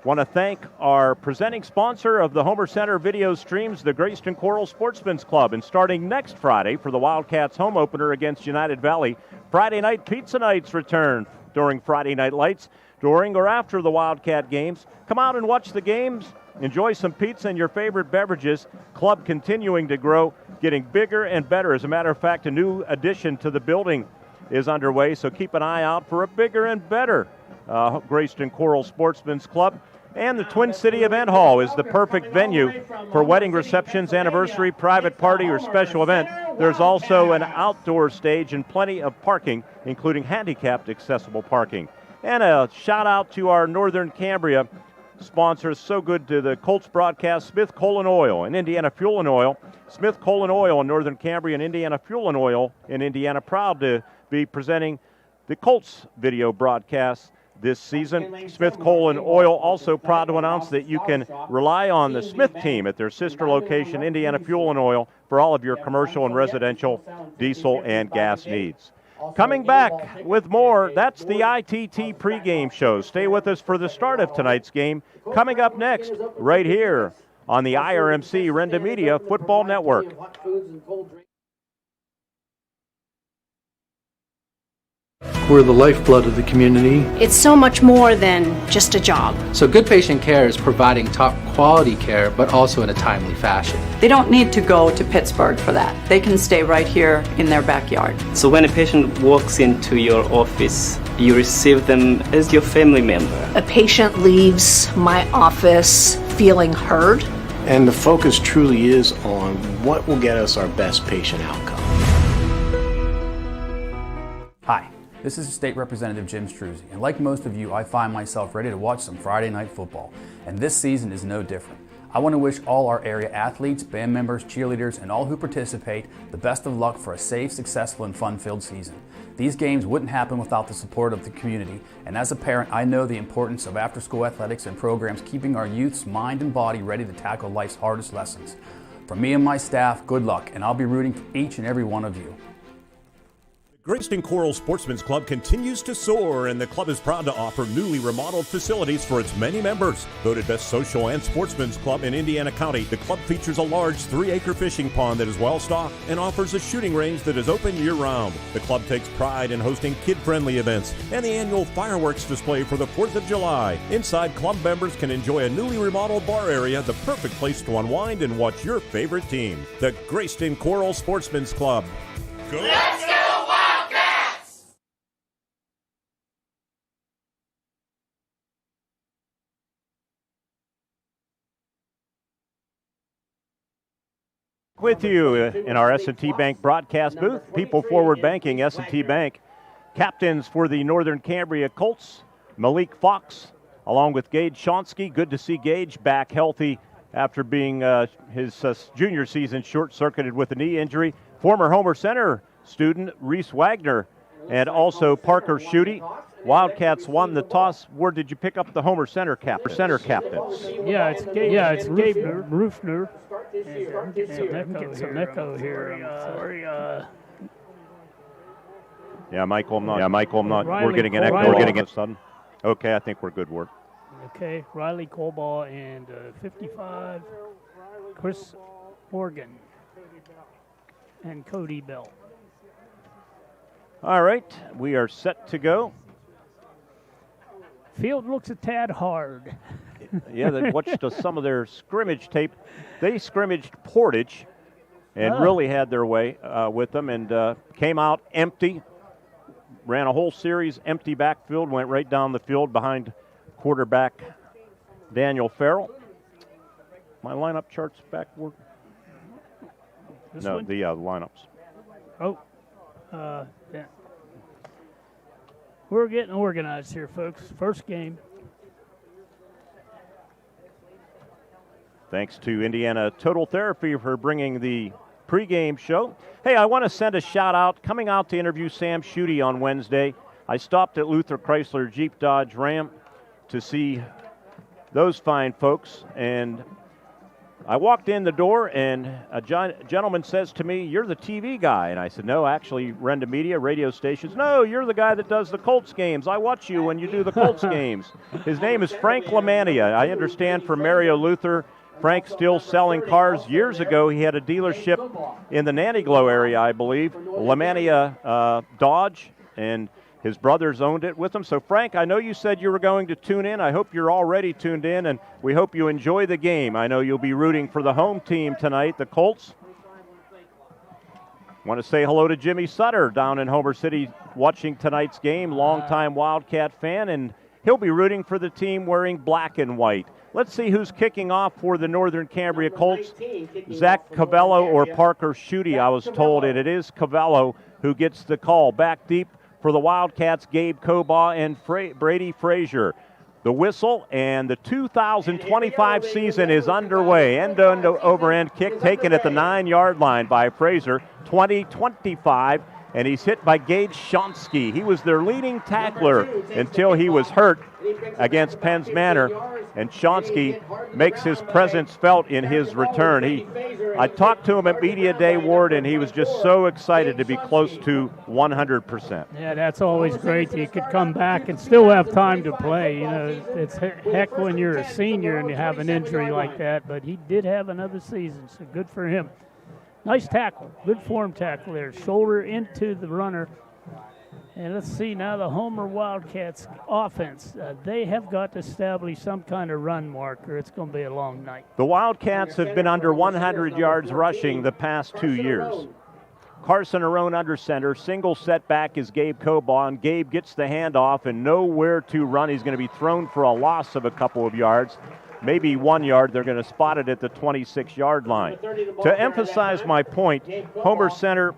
Want to thank our presenting sponsor of the Homer Center video streams, the Greyston Coral Sportsman's Club. And starting next Friday for the Wildcats home opener against United Valley, Friday night pizza nights return during Friday Night Lights. During or after the Wildcat games, come out and watch the games. Enjoy some pizza and your favorite beverages. Club continuing to grow, getting bigger and better. As a matter of fact, a new addition to the building is underway, so keep an eye out for a bigger and better Greyston Coral Sportsman's Club. And the Twin City Event Hall is the perfect venue for wedding receptions, anniversary, private party, or special event. There's also an outdoor stage and plenty of parking, including handicapped accessible parking. And a shout out to our Northern Cambria sponsors, so good to the Colts broadcast, Smith Coal and Oil and Indiana Fuel and Oil. Smith Coal and Oil in Northern Cambria and Indiana Fuel and Oil in Indiana, proud to be presenting the Colts video broadcast this season. Smith Coal and Oil also proud to announce that you can rely on the Smith team at their sister location, Indiana Fuel and Oil, for all of your commercial and residential diesel and gas needs. Coming back with more, that's the ITT pregame show. Stay with us for the start of tonight's game. Coming up next, right here on the IRMC Renda Media Football Network. We're the lifeblood of the community. It's so much more than just a job. So good patient care is providing top quality care, but also in a timely fashion. They don't need to go to Pittsburgh for that. They can stay right here in their backyard. So when a patient walks into your office, you receive them as your family member. A patient leaves my office feeling heard. And the focus truly is on what will get us our best patient outcome. Hi. This is State Representative Jim Struzzi, and like most of you, I find myself ready to watch some Friday night football, and this season is no different. I want to wish all our area athletes, band members, cheerleaders, and all who participate the best of luck for a safe, successful, and fun-filled season. These games wouldn't happen without the support of the community, and as a parent, I know the importance of after-school athletics and programs keeping our youth's mind and body ready to tackle life's hardest lessons. From me and my staff, good luck, and I'll be rooting for each and every one of you. Greyston Coral Sportsman's Club continues to soar, and the club is proud to offer newly remodeled facilities for its many members. Voted best social and sportsman's club in Indiana County, the club features a large 3-acre fishing pond that is well-stocked and offers a shooting range that is open year-round. The club takes pride in hosting kid-friendly events and the annual fireworks display for the 4th of July. Inside, club members can enjoy a newly remodeled bar area, the perfect place to unwind and watch your favorite team. The Greyston Coral Sportsman's Club. Go! Let's go! With you in our S&T Bank broadcast booth, People Forward Banking, S&T Bank. Captains for the Northern Cambria Colts, Malik Fox, along with Gage Shonsky. Good to see Gage back healthy after being his junior season short-circuited with a knee injury. Former Homer Center student Reese Wagner, and also Parker Schutte. Wildcats won the toss. Where did you pick up the Homer Center captains? Yeah, it's Gabe Roofner. Get some echo here. Sorry. Yeah, Michael, I'm not. Riley, we're getting an echo. We're getting it sudden. Okay, I think we're good work. Okay, Riley Colbaugh and 55, Chris Morgan and Cody Bell. All right, we are set to go. Field looks a tad hard. Yeah, they watched some of their scrimmage tape. They scrimmaged Portage and really had their way with them, and came out empty. Ran a whole series, empty backfield, went right down the field behind quarterback Daniel Farrell. My lineup charts back work? No, the lineups. Oh, yeah. We're getting organized here, folks. First game. Thanks to Indiana Total Therapy for bringing the pregame show. Hey, I want to send a shout out. Coming out to interview Sam Schutte on Wednesday, I stopped at Luther Chrysler Jeep Dodge Ram to see those fine folks, and I walked in the door, and a gentleman says to me, "You're the TV guy." And I said, "No, actually, Renda Media, radio stations." "No, you're the guy that does the Colts games. I watch you when you do the Colts games." His name is Frank Lamania. I understand from Mario Luther, Frank's still selling cars. Years ago, he had a dealership in the Nantyglo area, I believe, Lamania Dodge, and his brothers owned it with him. So, Frank, I know you said you were going to tune in. I hope you're already tuned in, and we hope you enjoy the game. I know you'll be rooting for the home team tonight, the Colts. Want to say hello to Jimmy Sutter down in Homer City watching tonight's game, longtime Wildcat fan, and he'll be rooting for the team wearing black and white. Let's see who's kicking off for the Northern Cambria Colts. Zach Cavello or Parker Schutte, I was told, and it is Cavello who gets the call. Back deep for the Wildcats, Gabe Cobaugh and Brady Frazier. The whistle, and the 2025 season is underway. End-over end kick taken at the 9-yard line by Frazier, 20-25, and he's hit by Gage Shonsky. He was their leading tackler until he was hurt against Penns Manor, and Shonsky makes his presence felt in his return. I talked to him at Media Day, Ward, and he was just so excited to be close to 100%. Yeah, that's always great. You could come back and still have time to play. You know, it's heck when you're a senior and you have an injury like that, but he did have another season, so good for him. Nice tackle, good form tackle there. Shoulder into the runner. And let's see now the Homer Wildcats offense. They have got to establish some kind of run marker. It's going to be a long night. The Wildcats have been under 100 yards rushing the past 2 years. Carson Arone under center. Single setback is Gabe Cobaugh, and Gabe gets the handoff and nowhere to run. He's going to be thrown for a loss of a couple of yards. Maybe 1 yard. They're going to spot it at the 26-yard line. To emphasize my point, Homer Center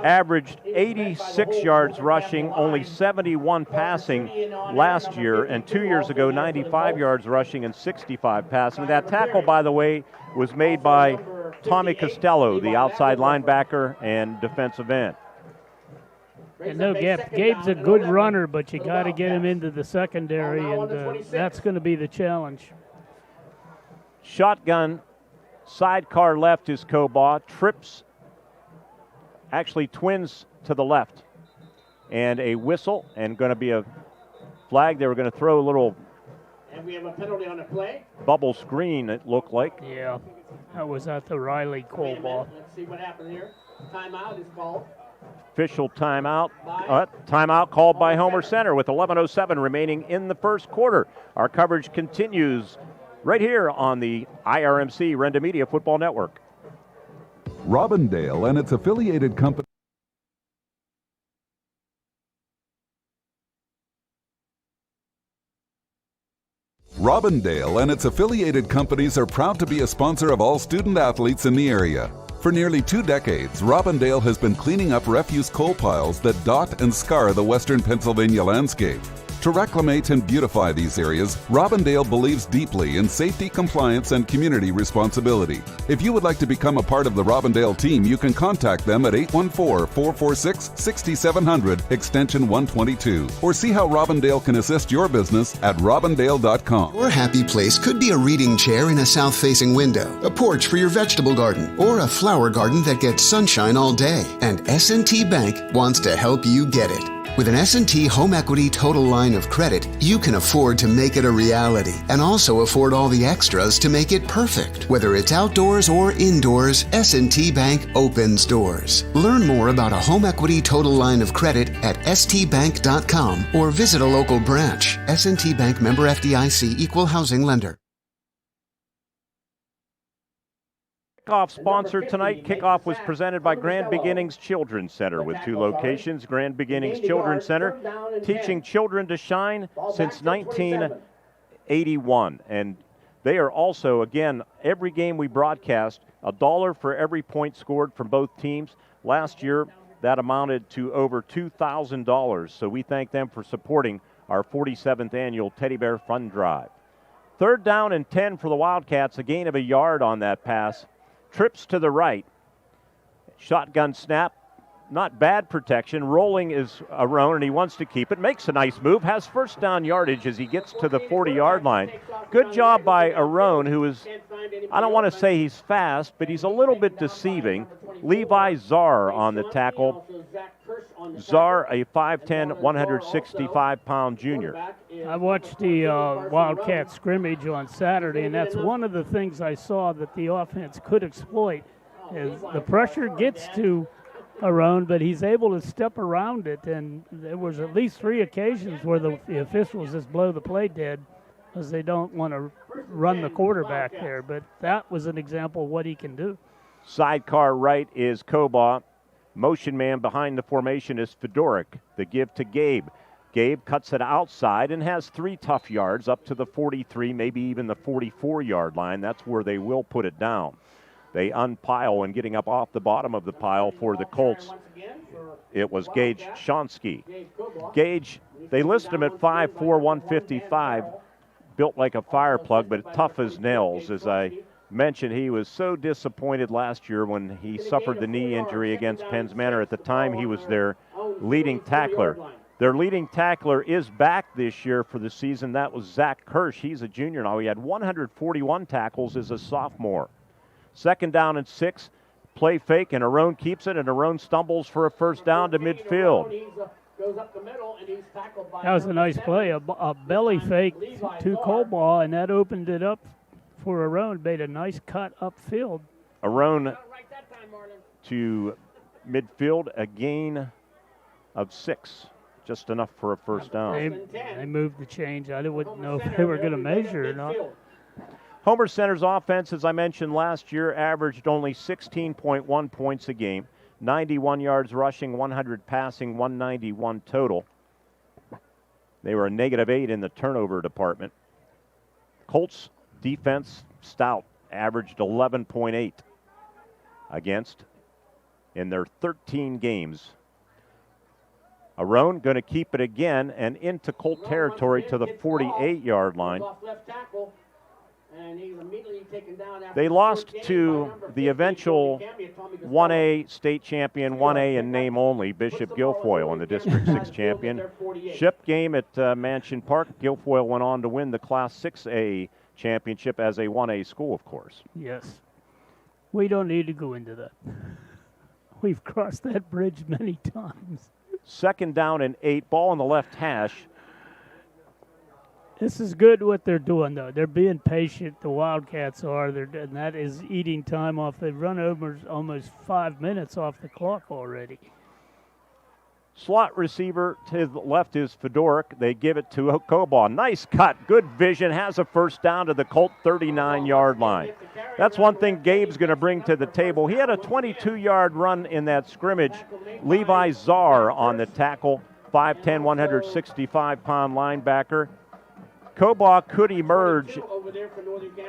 averaged 86 yards rushing, only 71 passing last year, and 2 years ago, 95 yards rushing and 65 passing. That tackle, by the way, was made by Tommy Costello, the outside linebacker and defensive end. And no, Gabe's a good runner, but you got to get him into the secondary, and that's going to be the challenge. Shotgun, sidecar left is Cobaugh, trips actually twins to the left. And a whistle, and going to be a flag. They were going to throw a little. And we have a penalty on the play. Bubble screen, it looked like. Yeah, that was at the Riley Cole ball. Let's see what happened here. Timeout is called. Official timeout. Timeout called by Homer Center with 11:07 remaining in the first quarter. Our coverage continues right here on the IRMC Renda Media Football Network. Robindale and its affiliated company. Robindale and its affiliated companies are proud to be a sponsor of all student athletes in the area. For nearly 2 decades, Robindale has been cleaning up refuse coal piles that dot and scar the western Pennsylvania landscape. To reclimate and beautify these areas, Robindale believes deeply in safety, compliance, and community responsibility. If you would like to become a part of the Robindale team, you can contact them at 814-446-6700, extension 122, or see how Robindale can assist your business at robindale.com. Your happy place could be a reading chair in a south-facing window, a porch for your vegetable garden, or a flower garden that gets sunshine all day. And S&T Bank wants to help you get it. With an S&T Home Equity Total Line of Credit, you can afford to make it a reality and also afford all the extras to make it perfect. Whether it's outdoors or indoors, S&T Bank opens doors. Learn more about a Home Equity Total Line of Credit at stbank.com or visit a local branch. S&T Bank, member FDIC, equal housing lender. Kickoff sponsor tonight. Kickoff was presented by Grand Beginnings Children's Center with 2 locations. Grand Beginnings Children's Center teaching children to shine since 1981. And they are also, again, every game we broadcast, $1 for every point scored from both teams. Last year, that amounted to over $2,000. So we thank them for supporting our 47th annual Teddy Bear Fund Drive. 3rd down and 10 for the Wildcats, a gain of 1 yard on that pass. Trips to the right. Shotgun snap. Not bad protection. Rolling is Arone, and he wants to keep it. Makes a nice move. Has first down yardage as he gets to the 40-yard line. Good job by Arone, who is, I don't want to say he's fast, but he's a little bit deceiving. Levi Czar on the tackle. Czar, a 5'10", 165-pound junior. I watched the Wildcat scrimmage on Saturday, and that's one of the things I saw that the offense could exploit. Is the pressure gets to Arone, but he's able to step around it, and there was at least 3 occasions where the officials just blow the play dead because they don't want to run the quarterback there. But that was an example of what he can do. Sidecar right is Kobaugh. Motion man behind the formation is Fedoric. The give to Gabe. Gabe cuts it outside and has 3 tough yards up to the 43, maybe even the 44-yard line. That's where they will put it down. They unpile, and getting up off the bottom of the pile for the Colts, it was Gage Shonsky. Gage, they list him at 5'4", 155, built like a fire plug, but tough as nails. As I mentioned, he was so disappointed last year when he suffered the knee injury against Penns Manor. At the time, he was their leading tackler. Their leading tackler is back this year for the season. That was Zach Kirsch. He's a junior now. He had 141 tackles as a sophomore. 2nd down and 6. Play fake, and Arone keeps it, and Arone stumbles for a first down to midfield. That was a nice play, a belly fake to Kobaugh, and that opened it up for Arone. Made a nice cut upfield. Arone to midfield, a gain of 6. Just enough for a first down. They moved the change. I wouldn't know if they were going to measure or not. Homer Center's offense, as I mentioned last year, averaged only 16.1 points a game, 91 yards rushing, 100 passing, 191 total. They were a -8 in the turnover department. Colts defense stout, averaged 11.8 against in their 13 games. Arone going to keep it again and into Colt territory to the 48-yard line. They lost to the eventual 1A state champion, 1A in name only, Bishop Guilfoyle in the District 6 championship game at Mansion Park. Guilfoyle went on to win the Class 6A championship as a 1A school, of course. Yes. We don't need to go into that. We've crossed that bridge many times. 2nd down and 8, ball on the left hash. This is good what they're doing, though. They're being patient. The Wildcats are. And that is eating time off. They've run over almost 5 minutes off the clock already. Slot receiver to his left is Fedoruk. They give it to Kobaugh. Nice cut. Good vision. Has a first down to the Colt 39-yard line. That's one thing Gabe's going to bring to the table. He had a 22-yard run in that scrimmage. Levi Czar on the tackle. 5'10", 165-pound linebacker. Kobaugh could emerge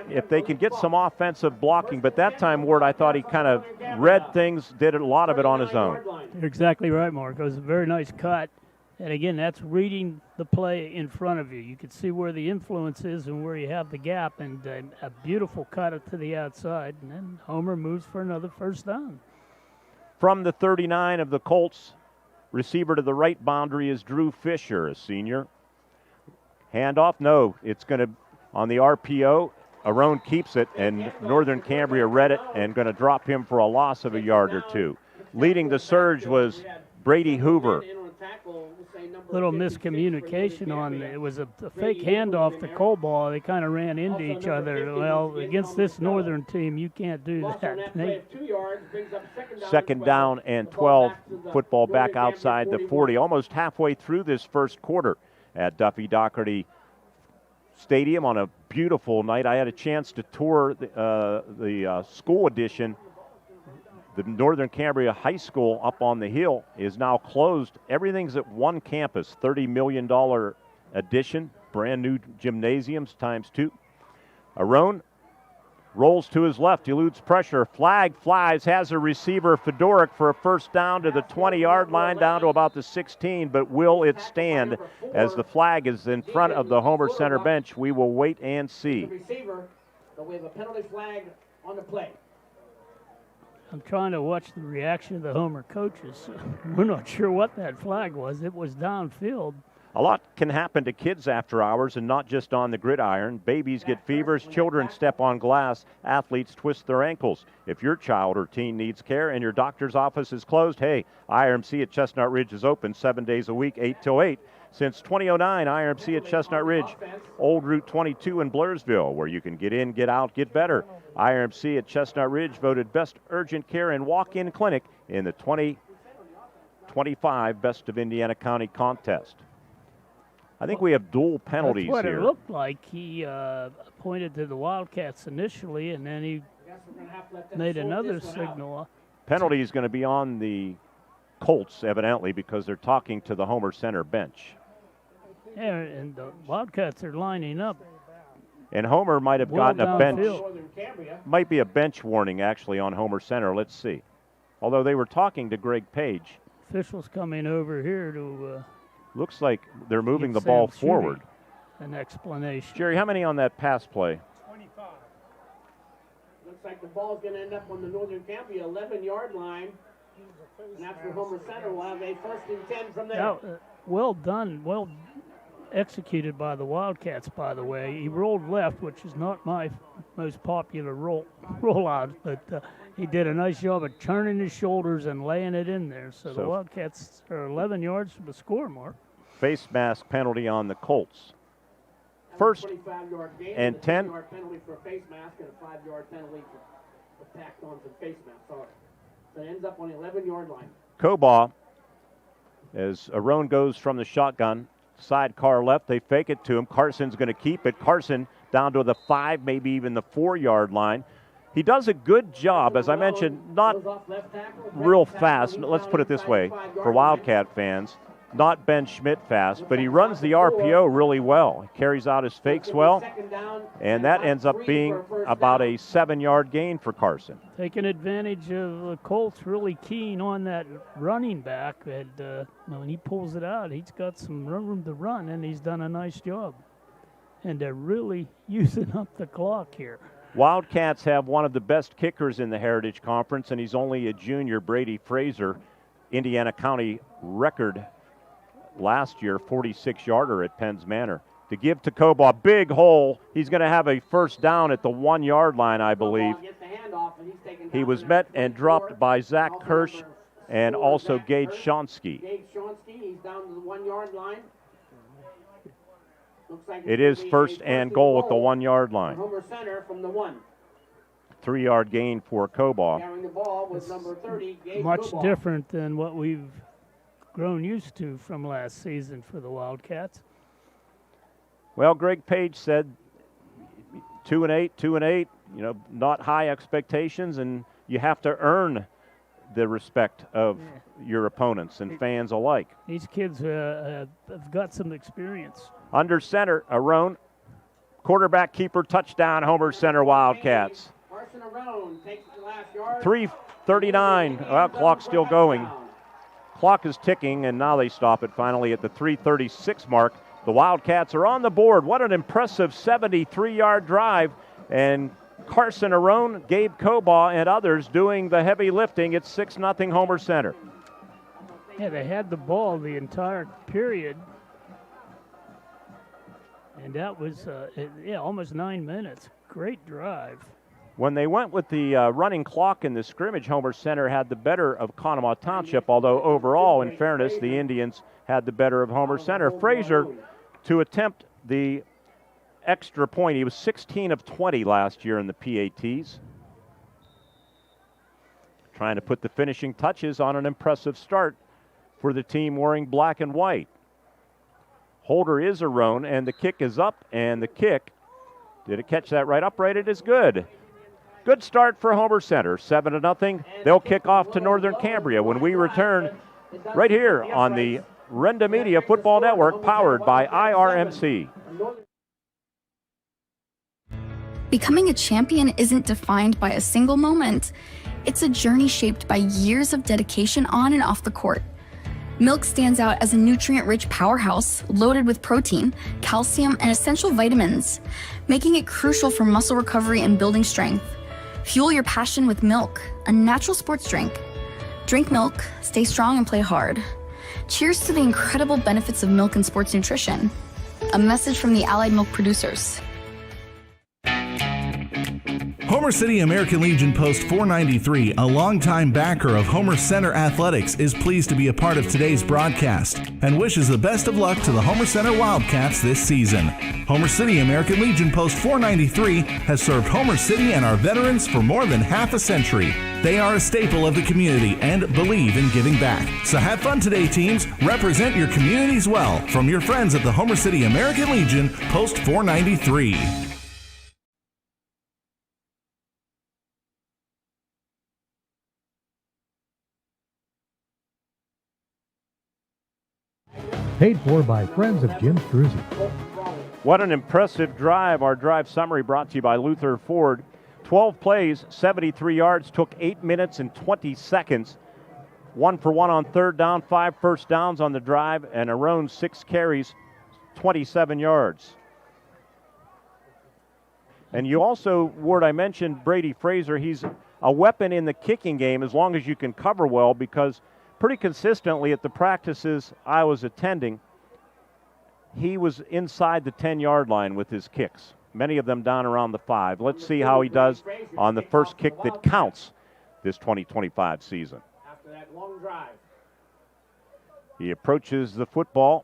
if they can get some offensive blocking, but that time, Ward, I thought he kind of read things, did a lot of it on his own. You're exactly right, Mark. It was a very nice cut. And again, that's reading the play in front of you. You can see where the influence is and where you have the gap, and a beautiful cut to the outside. And then Homer moves for another first down. From the 39 of the Colts, receiver to the right boundary is Drew Fisher, a senior. Handoff, no, it's going to, on the RPO, Arone keeps it, and Northern Cambria read it and going to drop him for a loss of a yard or two. Leading the surge was Brady Hoover. Little miscommunication on it. Was a fake handoff to Kobaugh. They kind of ran into each other. Well, against this Northern team, you can't do that. 2nd down and 12, football back outside the 40, almost halfway through this first quarter at Duffy Doherty Stadium on a beautiful night. I had a chance to tour the school edition. The Northern Cambria High School up on the hill is now closed. Everything's at one campus, $30 million addition, brand new gymnasiums ×2. Arone rolls to his left, eludes pressure, flag flies, has a receiver, Fedoruk, for a first down to the 20-yard line, down to about the 16, but will it stand as the flag is in front of the Homer Center bench? We will wait and see. Receiver, but we have a penalty flag on the play. I'm trying to watch the reaction of the Homer coaches. We're not sure what that flag was. It was downfield. A lot can happen to kids after hours and not just on the gridiron. Babies get fevers, children step on glass, athletes twist their ankles. If your child or teen needs care and your doctor's office is closed, hey, IRMC at Chestnut Ridge is open 7 days a week, 8 till 8. Since 2009, IRMC at Chestnut Ridge, Old Route 22 in Blairsville, where you can get in, get out, get better. IRMC at Chestnut Ridge voted Best Urgent Care and Walk-In Clinic in the 2025 Best of Indiana County contest. I think we have dual penalties here. That's what here. It looked like. He pointed to the Wildcats initially, and then he made another signal. Penalty is going to be on the Colts, evidently, because they're talking to the Homer Center bench. Yeah, and the Wildcats are lining up. And Homer might have gotten a bench. Field. Might be a bench warning, actually, on Homer Center. Let's see. Although they were talking to Greg Page. Officials coming over here to... Looks like they're moving the ball forward. An explanation. Jerry, how many on that pass play? 25. Looks like the ball's going to end up on the Northern Cambria 11-yard line. And that's where Homer Center will have a 1st and 10 from there. Now, well done, well executed by the Wildcats, by the way. He rolled left, which is not my most popular rollout, but he did a nice job of turning his shoulders and laying it in there. So the Wildcats are 11 yards from the score mark. Face mask penalty on the Colts. 1st and 10. 10-yard penalty for a face mask and a 5-yard penalty for tacked on some face mask. Sorry. So it ends up on the 11-yard line. Kobaugh, as Arone goes from the shotgun, sidecar left, they fake it to him. Carson's going to keep it. Carson down to the 5, maybe even the 4-yard line. He does a good job, as I mentioned, not real fast. Let's put it this way, for Wildcat fans, not Ben Schmidt fast, but he runs the RPO really well. He carries out his fakes well, and that ends up being about a 7-yard gain for Carson. Taking advantage of the Colts, really keen on that running back. And when he pulls it out, he's got some room to run, and he's done a nice job. And they're really using up the clock here. Wildcats have one of the best kickers in the Heritage Conference, and he's only a junior, Brady Fraser, Indiana County record last year, 46-yarder at Penn's Manor. To give to Kobaugh, big hole. He's going to have a first down at the 1-yard line, I believe. He was met and dropped by Zach Kirsch and also Gage Shonsky. Gage Shonsky, he's down to the 1 yard line. Looks like It is first and goal at the 1 yard line. Homer Center from the 1. 3 yard gain for Cobaugh. Carrying the ball was number 30, Gage Much Cobaugh. different than what we've grown used to from last season for the Wildcats. Well, Greg Page said 2-8, 2-8, not high expectations, and you have to earn the respect of your opponents and fans alike. These kids have got some experience. Under center, Arone, quarterback keeper, touchdown, Homer Center Wildcats. 3:39, well, clock's still going. Clock is ticking, and now they stop it finally at the 3:36 mark. The Wildcats are on the board. What an impressive 73-yard drive. And Carson Arone, Gabe Cobaugh, and others doing the heavy lifting. It's 6-0 Homer Center. Yeah, they had the ball the entire period. And that was, almost 9 minutes. Great drive. When they went with the running clock in the scrimmage, Homer Center had the better of Conemaugh Township, although overall, in fairness, the Indians had the better of Homer Center. Fraser, to attempt the extra point, he was 16 of 20 last year in the PATs. Trying to put the finishing touches on an impressive start for the team wearing black and white. Holder is Arone, and the kick is up, and the kick, did it catch that right upright? It is good. Good start for Homer Center, 7-0. They'll kick off to Northern Cambria when we return right here on the Renda Media Football Network, powered by IRMC. Becoming a champion isn't defined by a single moment. It's a journey shaped by years of dedication on and off the court. Milk stands out as a nutrient-rich powerhouse loaded with protein, calcium, and essential vitamins, making it crucial for muscle recovery and building strength. Fuel your passion with milk, a natural sports drink. Drink milk, stay strong, and play hard. Cheers to the incredible benefits of milk and sports nutrition. A message from the Allied Milk Producers. Homer City American Legion Post 493, a longtime backer of Homer Center Athletics, is pleased to be a part of today's broadcast and wishes the best of luck to the Homer Center Wildcats this season. Homer City American Legion Post 493 has served Homer City and our veterans for more than half a century. They are a staple of the community and believe in giving back. So have fun today, teams. Represent your communities well from your friends at the Homer City American Legion Post 493. Paid for by Friends of Jim Struzzi. What an impressive drive. Our drive summary brought to you by Luther Ford. 12 plays, 73 yards, took 8 minutes and 20 seconds. 1 for 1 on third down, 5 first downs on the drive, and Arone 6 carries, 27 yards. And you also, Ward, I mentioned Brady Fraser. He's a weapon in the kicking game as long as you can cover well, because pretty consistently at the practices I was attending, he was inside the 10-yard line with his kicks, many of them down around the 5. Let's see how he does on the first kick that counts this 2025 season. After that long drive. He approaches the football,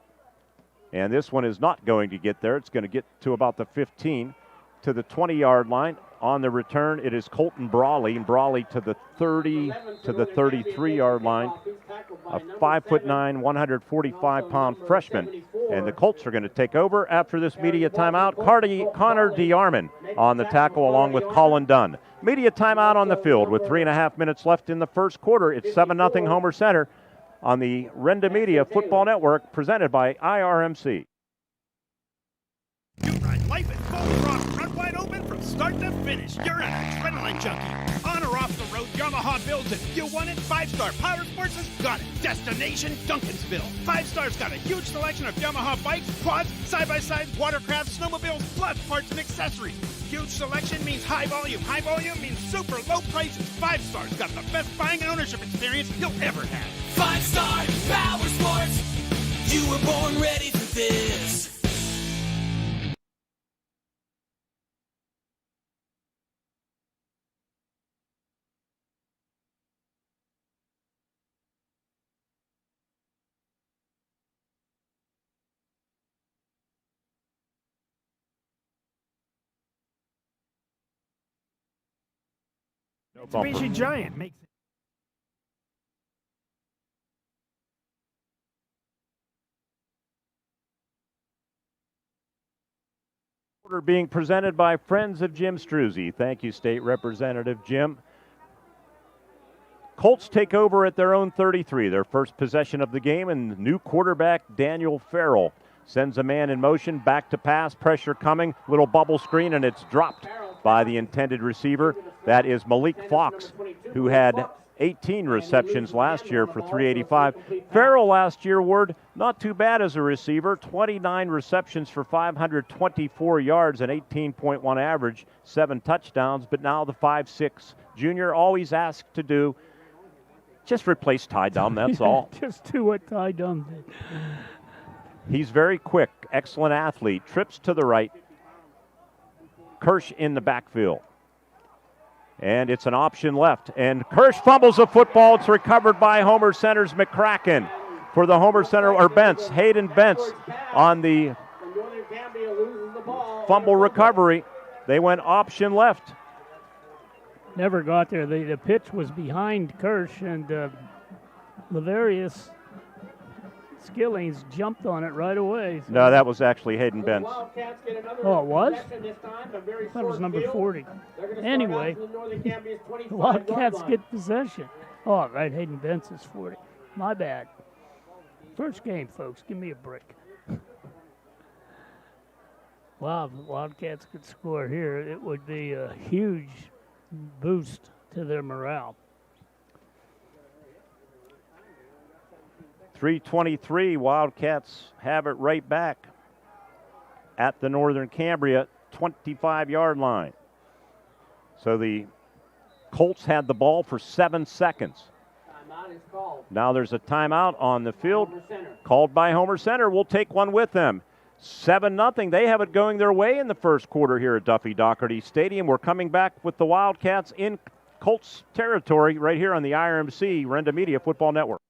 and this one is not going to get there. It's going to get to about the 15, to the 20-yard line. On the return, it is Colton Brawley, and Brawley to the 30, to the 33-yard line. A 5'9", 145-pound freshman. And the Colts are going to take over after this media timeout. Connor DeArmond on the tackle along with Colin Dunn. Media timeout on the field with 3.5 minutes left in the first quarter. It's 7-0 Homer Center on the Renda Media Football Network, presented by IRMC. Life is full throttle, run wide open from start to finish. You're an adrenaline junkie. On or off the road, Yamaha builds it. You want it? 5-Star Power Sports has got it. Destination Duncansville. 5-Star's got a huge selection of Yamaha bikes, quads, side-by-sides, watercraft, snowmobiles, plus parts and accessories. Huge selection means high volume. High volume means super low prices. 5-Star's got the best buying and ownership experience you'll ever have. 5-Star Power Sports. You were born ready for this. Mitsubishi Giant makes it. Order being presented by Friends of Jim Struzzi. Thank you, State Representative Jim. Colts take over at their own 33, their first possession of the game, and new quarterback Daniel Farrell sends a man in motion, back to pass, pressure coming, little bubble screen, and it's dropped by the intended receiver. That is Malik Fox, who had 18 receptions last year for 385. Farrell last year, Ward, not too bad as a receiver, 29 receptions for 524 yards and 18.1 average, 7 touchdowns, but now the 5'6" junior, always asked to do, just replace Ty Dum, that's all. Just do what Ty Dum did. He's very quick, excellent athlete, trips to the right. Kirsch in the backfield. And it's an option left. And Kirsch fumbles the football. It's recovered by Homer Center's McCracken for the Homer Center, or Bentz, Hayden Bentz on the fumble recovery. They went option left. Never got there. The pitch was behind Kirsch, and Laverius Skillings jumped on it right away. So. No, that was actually Hayden Bentz. Oh, it was? I thought it was number 40. Anyway, the Wildcats get possession. Oh, right, Hayden Bentz is 40. My bad. First game, folks. Give me a break. Wow, if the Wildcats could score here, it would be a huge boost to their morale. 3:23, Wildcats have it right back at the Northern Cambria 25-yard line. So the Colts had the ball for 7 seconds. Now there's a timeout on the field called by Homer Center. We'll take one with them. 7-0. They have it going their way in the first quarter here at Duffy Doherty Stadium. We're coming back with the Wildcats in Colts territory right here on the IRMC Renda Media Football Network.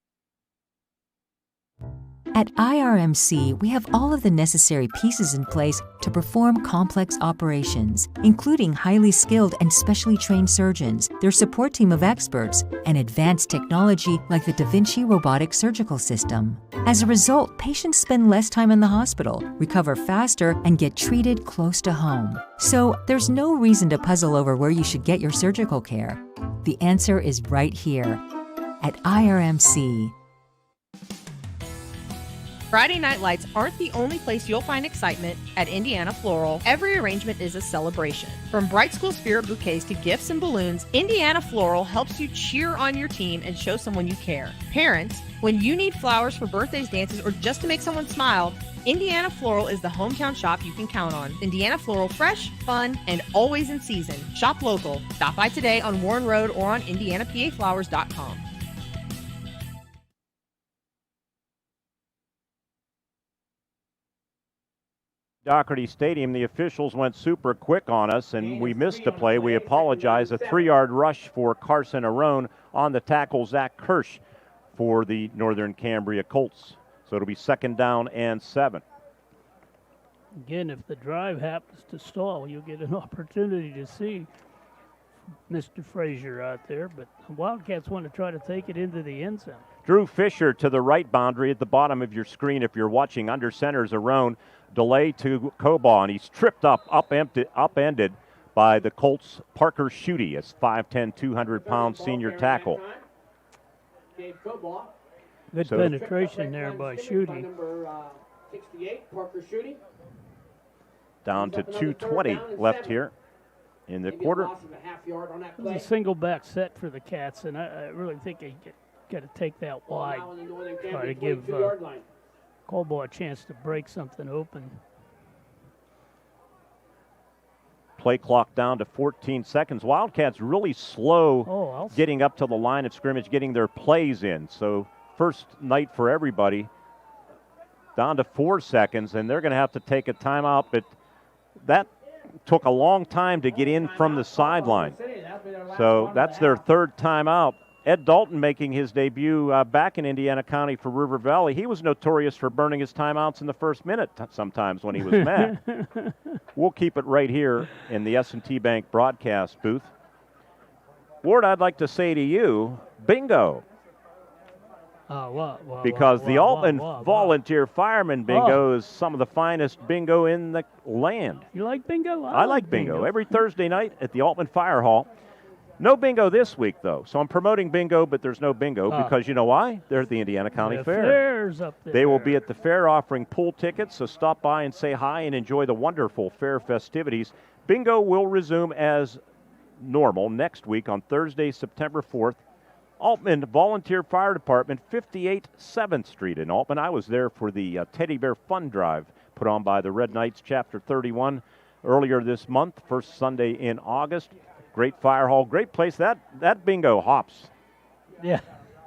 At IRMC, we have all of the necessary pieces in place to perform complex operations, including highly skilled and specially trained surgeons, their support team of experts, and advanced technology like the Da Vinci robotic surgical system. As a result, patients spend less time in the hospital, recover faster, and get treated close to home. So there's no reason to puzzle over where you should get your surgical care. The answer is right here at IRMC. Friday Night Lights aren't the only place you'll find excitement at Indiana Floral. Every arrangement is a celebration. From Bright School Spirit bouquets to gifts and balloons, Indiana Floral helps you cheer on your team and show someone you care. Parents, when you need flowers for birthdays, dances, or just to make someone smile, Indiana Floral is the hometown shop you can count on. Indiana Floral, fresh, fun, and always in season. Shop local. Stop by today on Warren Road or on IndianaPAFlowers.com. Doherty Stadium, the officials went super quick on us, and we missed a play. We apologize. A 3-yard rush for Carson Arone on the tackle, Zach Kirsch, for the Northern Cambria Colts. So it'll be 2nd down and 7. Again, if the drive happens to stall, you'll get an opportunity to see Mr. Frazier out there, but the Wildcats want to try to take it into the end zone. Drew Fisher to the right boundary at the bottom of your screen if you're watching. Under center's Arone. Delay to Cobaugh, and he's tripped upended by the Colts' Parker Schutte, as 5'10", 200-pound senior tackle. Good penetration there by Schutte. Down to 2:20 left here in the quarter. It was a single back set for the Cats, and I really think they got to take that wide, try to give Cobaugh a chance to break something open. Play clock down to 14 seconds. Wildcats really slow getting up to the line of scrimmage, getting their plays in. So first night for everybody, down to 4 seconds, and they're going to have to take a timeout. But that took a long time to get in from the sideline. So that's their 3rd timeout. Ed Dalton making his debut back in Indiana County for River Valley. He was notorious for burning his timeouts in the first minute sometimes when he was mad. We'll keep it right here in the S&T Bank broadcast booth. Ward, I'd like to say to you, bingo. Because the Altman Volunteer Fireman Bingo is some of the finest bingo in the land. You like bingo? I like bingo. Every Thursday night at the Altman Fire Hall. No bingo this week, though. So I'm promoting bingo, but there's no bingo because you know why? They're at the Indiana County Fair. Fair's up there. They will be at the fair offering pool tickets, so stop by and say hi and enjoy the wonderful fair festivities. Bingo will resume as normal next week on Thursday, September 4th. Altman Volunteer Fire Department, 58 7th Street in Altman. I was there for the Teddy Bear Fun Drive put on by the Red Knights, Chapter 31, earlier this month, first Sunday in August. Great fire hall, great place. That bingo hops. Yeah.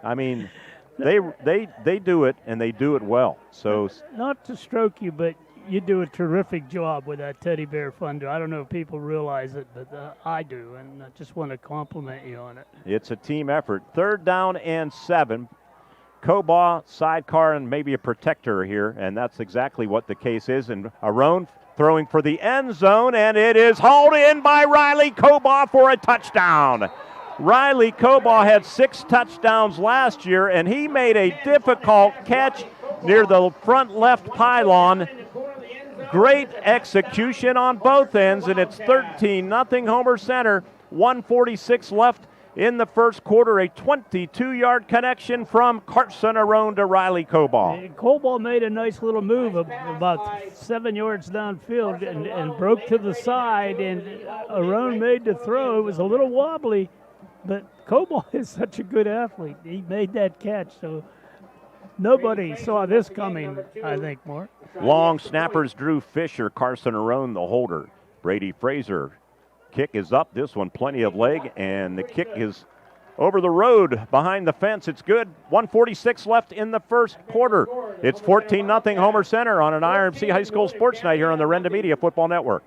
I mean, they do it, and they do it well. So not to stroke you, but you do a terrific job with that Teddy Bear Fun Drive. I don't know if people realize it, but I do, and I just want to compliment you on it. It's a team effort. 3rd down and 7. Cobaugh, sidecar, and maybe a protector here, and that's exactly what the case is. And Arone throwing for the end zone, and it is hauled in by Riley Cobaugh for a touchdown. Riley Cobaugh had 6 touchdowns last year, and he made a difficult catch near the front left pylon. Great execution on both ends, and it's 13-0 Homer Center. 1:46 left in the first quarter. A 22-yard connection from Carson Arone to Riley Cobaugh. Cobaugh made a nice little move about 7 yards downfield and broke to the side, and Arone made the throw. It was a little wobbly, but Cobaugh is such a good athlete. He made that catch, so nobody saw this coming, I think, Mark. Long snappers, Drew Fisher, Carson Arone, the holder. Brady Fraser, kick is up. This one, plenty of leg, and the kick is over the road behind the fence. It's good. 1:46 left in the first quarter. It's 14-0 Homer Center on an IRMC High School Sports Night here on the Renda Media Football Network.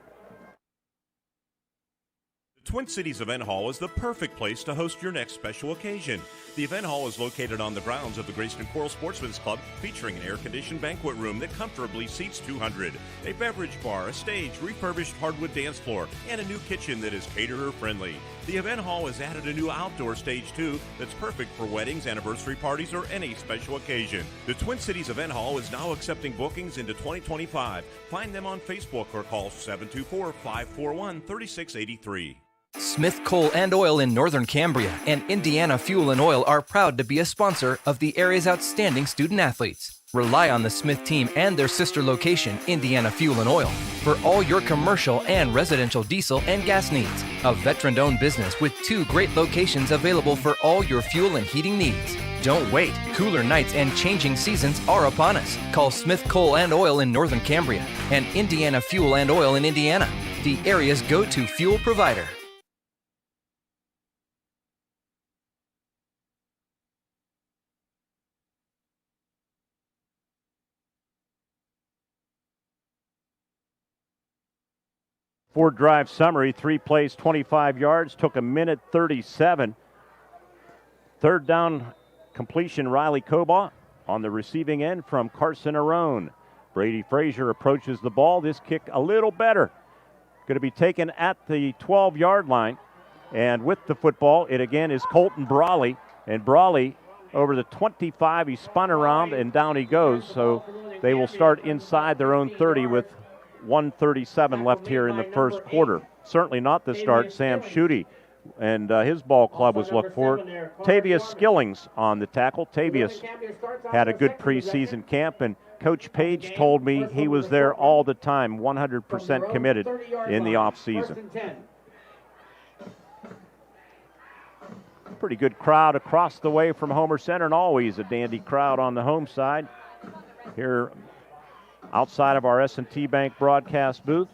Twin Cities Event Hall is the perfect place to host your next special occasion. The event hall is located on the grounds of the Grayston Coral Sportsman's Club, featuring an air-conditioned banquet room that comfortably seats 200, a beverage bar, a stage, refurbished hardwood dance floor, and a new kitchen that is caterer-friendly. The event hall has added a new outdoor stage, too, that's perfect for weddings, anniversary parties, or any special occasion. The Twin Cities Event Hall is now accepting bookings into 2025. Find them on Facebook or call 724-541-3683. Smith Coal and Oil in Northern Cambria and Indiana Fuel and Oil are proud to be a sponsor of the area's outstanding student athletes. Rely on the Smith team and their sister location, Indiana Fuel and Oil, for all your commercial and residential diesel and gas needs. A veteran-owned business with 2 great locations available for all your fuel and heating needs. Don't wait. Cooler nights and changing seasons are upon us. Call Smith Coal and Oil in Northern Cambria and Indiana Fuel and Oil in Indiana, the area's go-to fuel provider. Ford drive summary, 3 plays, 25 yards, took 1:37. 3rd down completion, Riley Cobaugh on the receiving end from Carson Arone. Brady Frazier approaches the ball. This kick a little better. Going to be taken at the 12-yard line. And with the football, it again is Colton Brawley. And Brawley over the 25, he spun around and down he goes. So they will start inside their own 30 with 1:37 left here in the first quarter. Certainly not the start. Sam Schutte and his ball club was looked for. Tavius Skillings on the tackle. Tavius had a good preseason camp, and Coach Page told me he was there all the time, 100% committed in the offseason. Pretty good crowd across the way from Homer Center, and always a dandy crowd on the home side. Here outside of our S&T Bank broadcast booth.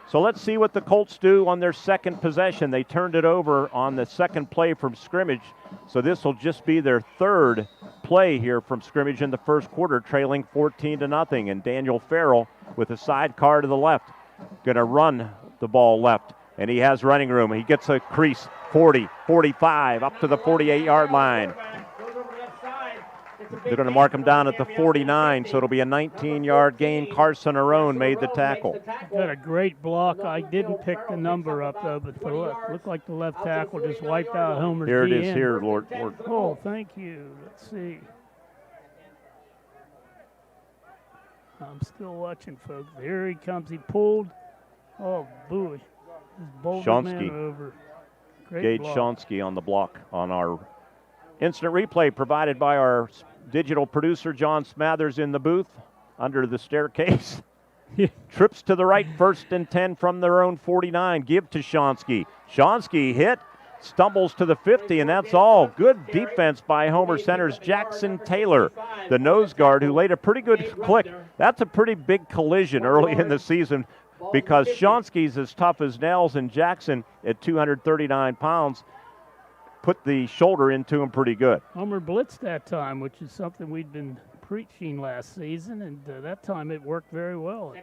So let's see what the Colts do on their second possession. They turned it over on the second play from scrimmage, so this will just be their 3rd play here from scrimmage in the first quarter, trailing 14-0. And Daniel Farrell with a sidecar to the left, going to run the ball left, and he has running room. He gets a crease, 40, 45, up to the 48-yard line. They're going to mark him down at the 49, so it'll be a 19-yard gain. Carson Arone made the tackle. Got a great block. I didn't pick the number up, though, but looked like the left tackle just wiped out Homer's Here it DN. is here, Lord. Oh, thank you. Let's see. I'm still watching, folks. Here he comes. He pulled. Oh, boy. Just bowled the man over. Great Gage block. Shonsky on the block on our instant replay provided by our digital producer, John Smathers, in the booth under the staircase. Trips to the right, 1st and 10 from their own 49. Give to Shonsky. Shonsky hit, stumbles to the 50, and that's all. Good defense by Homer Center's Jackson Taylor, the nose guard, who laid a pretty good click. That's a pretty big collision early in the season because Shonsky's as tough as nails, and Jackson, at 239 pounds, put the shoulder into him pretty good. Homer blitzed that time, which is something we'd been preaching last season, and that time it worked very well.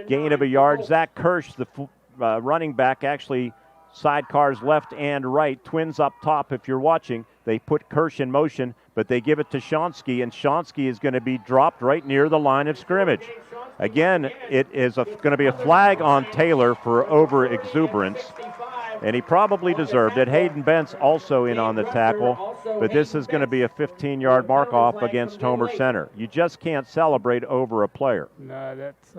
Gain of a yard. Zach Kirsch, the running back, actually sidecars left and right, twins up top. If you're watching, they put Kirsch in motion, but they give it to Shonsky, and Shonsky is going to be dropped right near the line of scrimmage. Again, it is going to be a flag on Taylor for over-exuberance, and he probably deserved it. Hayden Bent's also in on the tackle, but this is going to be a 15-yard mark-off against Homer Center. You just can't celebrate over a player. No, that's...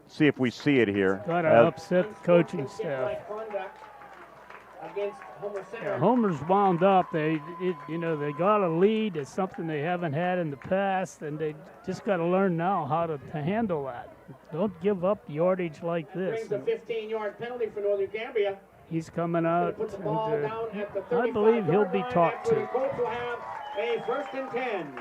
See if we see it here. Got to upset the coaching staff. Yeah, Homer's wound up. They got a lead. It's something they haven't had in the past, and they just got to learn now how to handle that. Don't give up yardage like this. Brings a 15-yard penalty for Northern Cambria. He's coming out, and I believe he'll be taught to. The Colts will have a 1st and 10.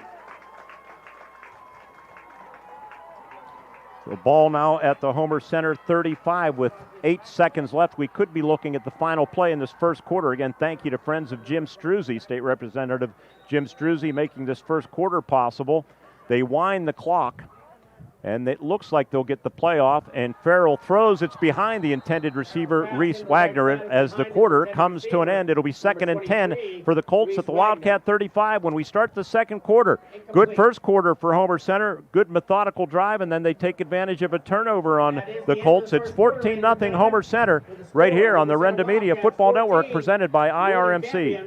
The ball now at the Homer Center 35 with 8 seconds left. We could be looking at the final play in this first quarter. Again, thank you to friends of Jim Struzzi, State Representative Jim Struzzi, making this first quarter possible. They wind the clock, and it looks like they'll get the playoff, and Farrell throws. It's behind the intended receiver, Reese Wagner, as the quarter comes to an end. It'll be 2nd and 10 for the Colts at the Wildcat 35 when we start the second quarter. Good first quarter for Homer Center, good methodical drive, and then they take advantage of a turnover on the Colts. It's 14-0 Homer Center right here on the Renda Media Football Network, presented by IRMC.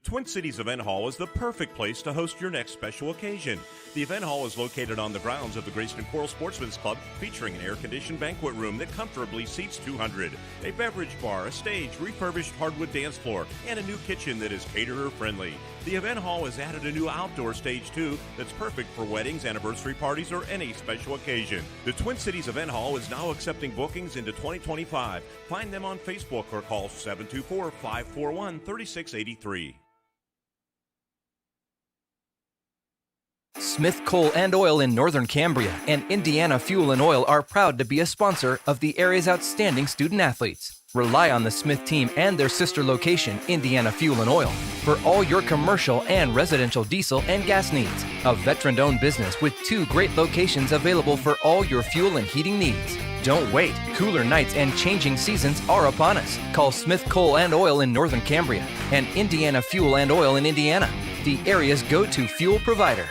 The Twin Cities Event Hall is the perfect place to host your next special occasion. The event hall is located on the grounds of the Grayston Coral Sportsman's Club, featuring an air-conditioned banquet room that comfortably seats 200, a beverage bar, a stage, refurbished hardwood dance floor, and a new kitchen that is caterer-friendly. The event hall has added a new outdoor stage, too, that's perfect for weddings, anniversary parties, or any special occasion. The Twin Cities Event Hall is now accepting bookings into 2025. Find them on Facebook or call 724-541-3683. Smith Coal and Oil in Northern Cambria and Indiana Fuel and Oil are proud to be a sponsor of the area's outstanding student athletes. Rely on the Smith team and their sister location, Indiana Fuel and Oil, for all your commercial and residential diesel and gas needs. A veteran-owned business with 2 great locations available for all your fuel and heating needs. Don't wait. Cooler nights and changing seasons are upon us. Call Smith Coal and Oil in Northern Cambria and Indiana Fuel and Oil in Indiana, the area's go-to fuel provider.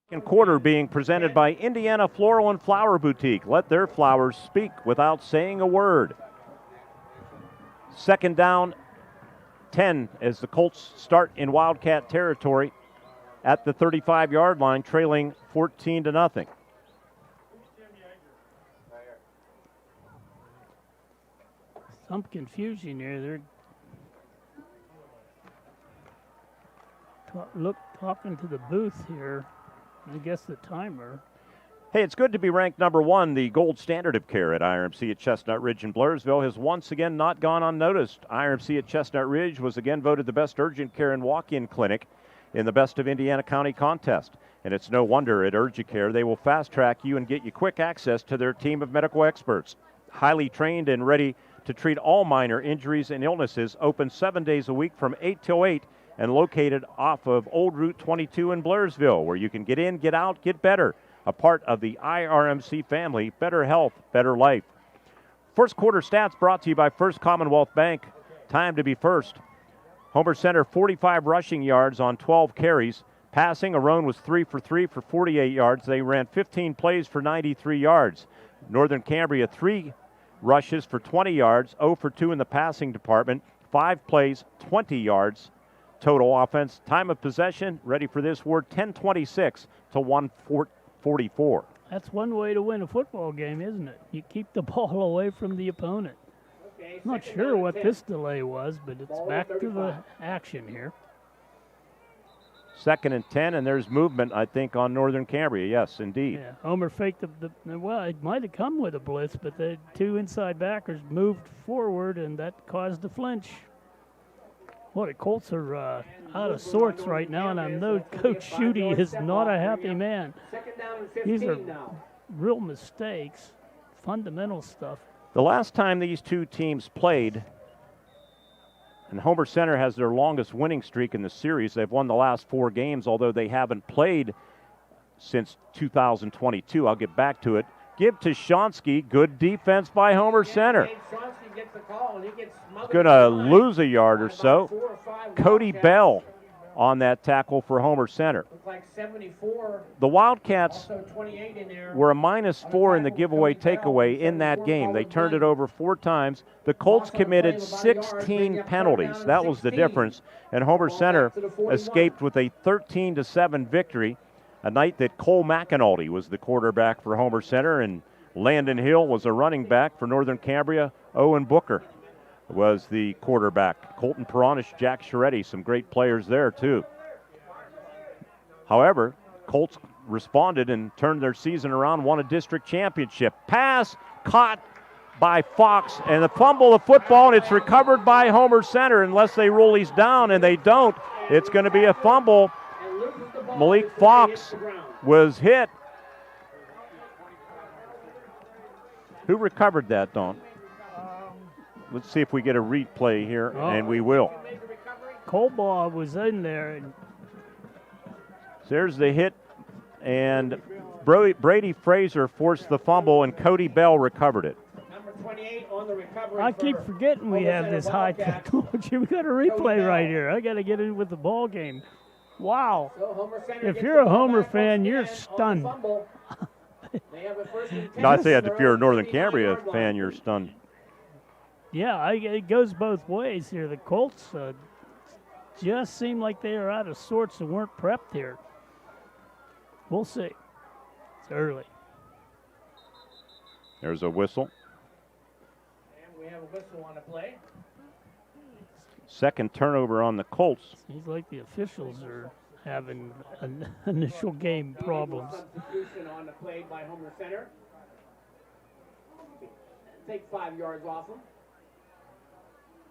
Second quarter being presented by Indiana Floral and Flower Boutique. Let their flowers speak without saying a word. 2nd down, 10 as the Colts start in Wildcat territory at the 35-yard line, trailing 14-0. Some confusion here. They're talking to the booth here. I guess the timer. Hey, it's good to be ranked number 1, the gold standard of care at IRMC at Chestnut Ridge in Blairsville has once again not gone unnoticed. IRMC at Chestnut Ridge was again voted the best urgent care and walk-in clinic in the Best of Indiana County contest. And it's no wonder at UrgiCare they will fast-track you and get you quick access to their team of medical experts. Highly trained and ready to treat all minor injuries and illnesses, open 7 days a week from 8 till 8, and located off of Old Route 22 in Blairsville, where you can get in, get out, get better. A part of the IRMC family, better health, better life. First quarter stats brought to you by First Commonwealth Bank. Time to be first. Homer Center 45 rushing yards on 12 carries. Passing, Arone was 3 for 3 for 48 yards. They ran 15 plays for 93 yards. Northern Cambria 3 rushes for 20 yards, 0 for 2 in the passing department, 5 plays, 20 yards. Total offense. Time of possession, ready for this word, 10:26 to 1:44. That's one way to win a football game, isn't it? You keep the ball away from the opponent. I'm not sure what this delay was, but it's back to the action here. 2nd and 10, and there's movement, I think, on Northern Cambria. Yes, indeed. Yeah, Homer faked well, it might have come with a blitz, but the two inside backers moved forward, and that caused a flinch. Boy, the Colts are out of sorts right now, and I know Coach Schutte is not a happy man. These are real mistakes, fundamental stuff. The last time these two teams played, and Homer Center has their longest winning streak in the series. They've won the last 4 games, although they haven't played since 2022. I'll get back to it. Give to Shonsky. Good defense by Homer Center. Going to lose a yard or so. Cody Bell on that tackle for Homer Center. The Wildcats were a -4 in the giveaway takeaway in that game. They turned it over 4 times. The Colts committed 16 penalties. That was the difference. And Homer Center escaped with a 13-7 victory. A night that Cole McAnulty was the quarterback for Homer Center, and Landon Hill was a running back for Northern Cambria. Owen Booker was the quarterback. Colton Peronish, Jack Scheretti, some great players there too. However, Colts responded and turned their season around, won a district championship. Pass caught by Fox, and the fumble of football, and it's recovered by Homer Center unless they rule these down, and they don't. It's going to be a fumble. Malik Fox was hit. Who recovered that, Don? Let's see if we get a replay here, and we will. Colbaugh was in there. And there's the hit, and Brady Fraser forced the fumble, and Cody Bell recovered it. I keep forgetting we have this high technology. We got a replay right here. I got to get in with the ball game. Wow. If you're a Homer fan, you're stunned. Not saying if you're a Northern Cambria fan, you're stunned. Yeah, it goes both ways here. The Colts just seem like they are out of sorts and weren't prepped here. We'll see. It's early. There's a whistle. And we have a whistle on the play. Second turnover on the Colts. Seems like the officials are having initial game problems. Substitution on the play by Homer Center. Take 5 yards off them.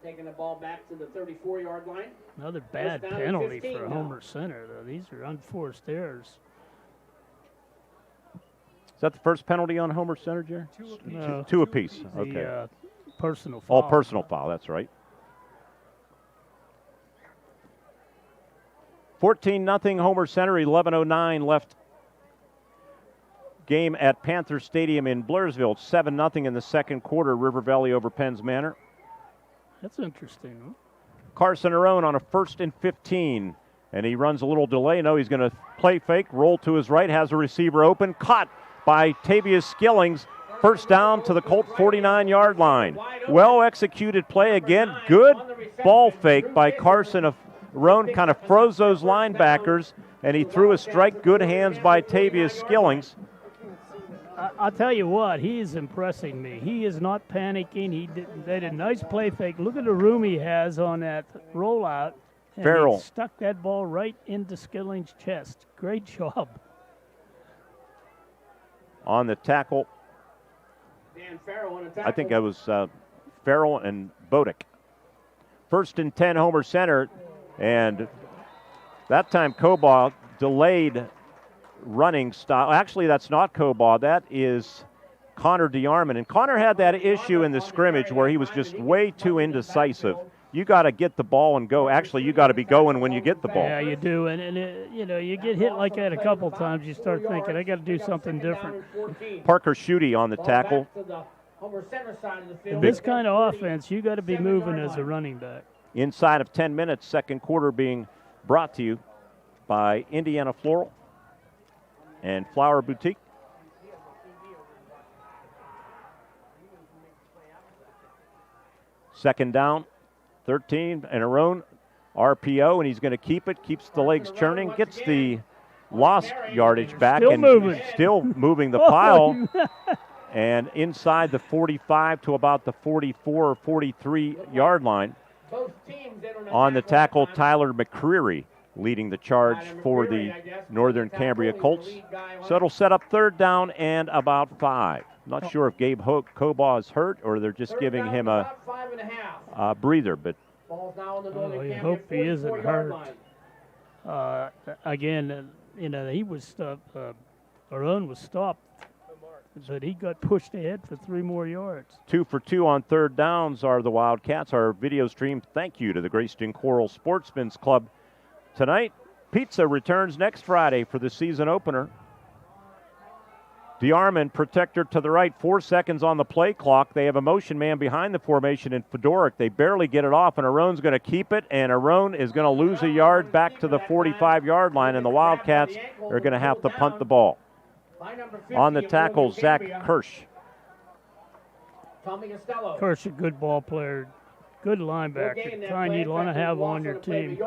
Taking the ball back to the 34-yard line. Another bad penalty for Homer Center, though. These are unforced errors. Is that the first penalty on Homer Center, Jerry? Two apiece. Okay. Personal foul. All personal foul, that's right. 14-0 Homer Center, 11:09 left. Game at Panther Stadium in Blairsville. 7-0 in the second quarter, River Valley over Penns Manor. That's interesting. Huh? Carson Arone on a 1st and 15, and he runs a little delay. No, he's going to play fake, roll to his right, has a receiver open, caught by Tavius Skillings. First down to the Colt 49-yard line. Well-executed play again. Good ball fake by Carson Arone, kind of froze those linebackers, and he threw a strike. Good hands by Tavius Skillings. I'll tell you what, he is impressing me. He is not panicking. They did a nice play fake. Look at the room he has on that rollout. And Farrell he stuck that ball right into Skilling's chest. Great job. On the tackle. Dan Farrell on the tackle. I think that was Farrell and Bodick. 1st and 10 Homer Center, and that time Cobaugh delayed running style. Actually, that's not Cobaugh. That is Connor DeArmond. And Connor had that issue in the scrimmage where he was just way too indecisive. You got to get the ball and go. Actually, you got to be going when you get the ball. Yeah, you do. And you get hit like that a couple times, you start thinking, I got to do something different. Parker Schutte on the tackle. Over center side of the field. This kind of offense, you got to be moving as a running back. Inside of 10 minutes, second quarter being brought to you by Indiana Floral and Flower Boutique. Second down, 13, and Aron, RPO, and he's going to keep it, keeps the legs churning, gets the lost yardage back, still moving the pile. And inside the 45 to about the 44 or 43 yard line. On the tackle, Tyler McCreary leading the charge for the Northern Cambria Colts. So it'll set up third down and about 5. Not sure if Gabe Cobaugh is hurt or they're just giving him a breather. But I hope he isn't hurt. Again, he was stopped. Aron was stopped. But he got pushed ahead for 3 more yards. 2 for 2 on third downs are the Wildcats. Our video stream, thank you to the Greyston Coral Sportsman's Club tonight. Pizza returns next Friday for the season opener. DeArmond, protector to the right, 4 seconds on the play clock. They have a motion man behind the formation in Fedoric. They barely get it off, and Aron's going to keep it, and Aron is going to lose a yard back to the 45-yard line, and the Wildcats are going to have to punt the ball. On the tackle, Zach Kirsch. Kirsch, a good ball player, good linebacker, kind you'd want to have on your team.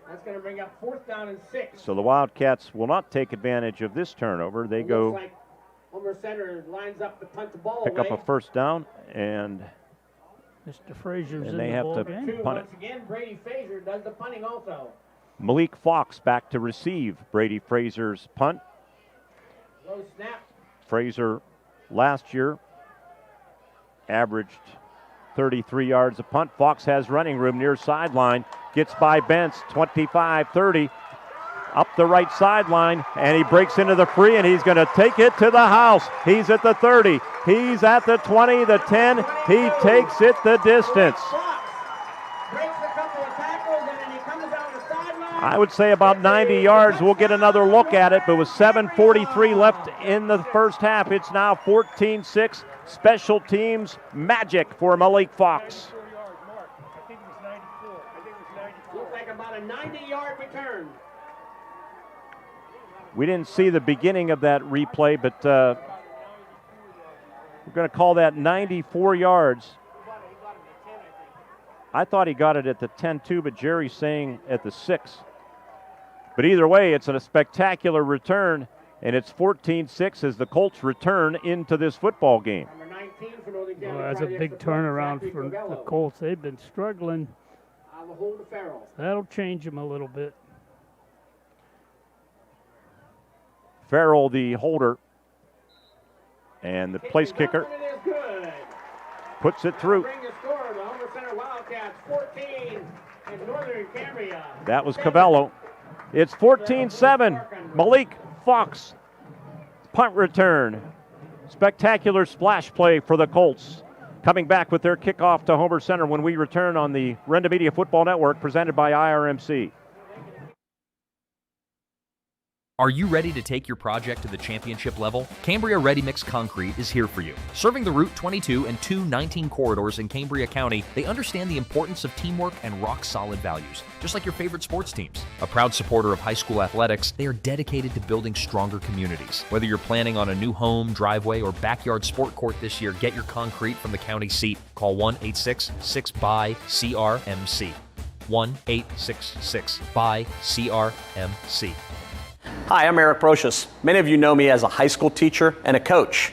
That's going to bring up 4th down and 6. So the Wildcats will not take advantage of this turnover. They go like Homer Center lines up to punt the ball pick up a first down, and Mr. Frazier's they have to punt it. Once again, Brady Frazier does the punting also. Malik Fox back to receive Brady Frazier's punt. Low snap. Frazier last year averaged 33 yards a punt. Fox has running room near sideline. Gets by Bentz, 25-30. Up the right sideline, and he breaks into the free, and he's going to take it to the house. He's at the 30. He's at the 20, the 10. He takes it the distance. I would say about 90 yards. We'll get another look at it, but with 7:43 left in the first half, it's now 14-6. Special teams magic for Malik Fox. Looks like about a 90-yard return. We didn't see the beginning of that replay, but we're going to call that 94 yards. I thought he got it at the 10-2, but Jerry's saying at the 6. But either way, it's a spectacular return, and it's 14-6 as the Colts return into this football game. Well, that's a big turnaround for the Colts. They've been struggling. That'll change them a little bit. Farrell, the holder, and the place kicker, puts it through. That was Cavello. It's 14-7. Malik Fox, punt return. Spectacular splash play for the Colts. Coming back with their kickoff to Homer Center when we return on the Renda Media Football Network presented by IRMC. Are you ready to take your project to the championship level? Cambria Ready Mix Concrete is here for you. Serving the Route 22 and 219 corridors in Cambria County, they understand the importance of teamwork and rock-solid values, just like your favorite sports teams. A proud supporter of high school athletics, they are dedicated to building stronger communities. Whether you're planning on a new home, driveway, or backyard sport court this year, get your concrete from the county seat. Call 1-866-BUY-CRMC. 1-866-BUY-CRMC. Hi, I'm Eric Brocious. Many of you know me as a high school teacher and a coach.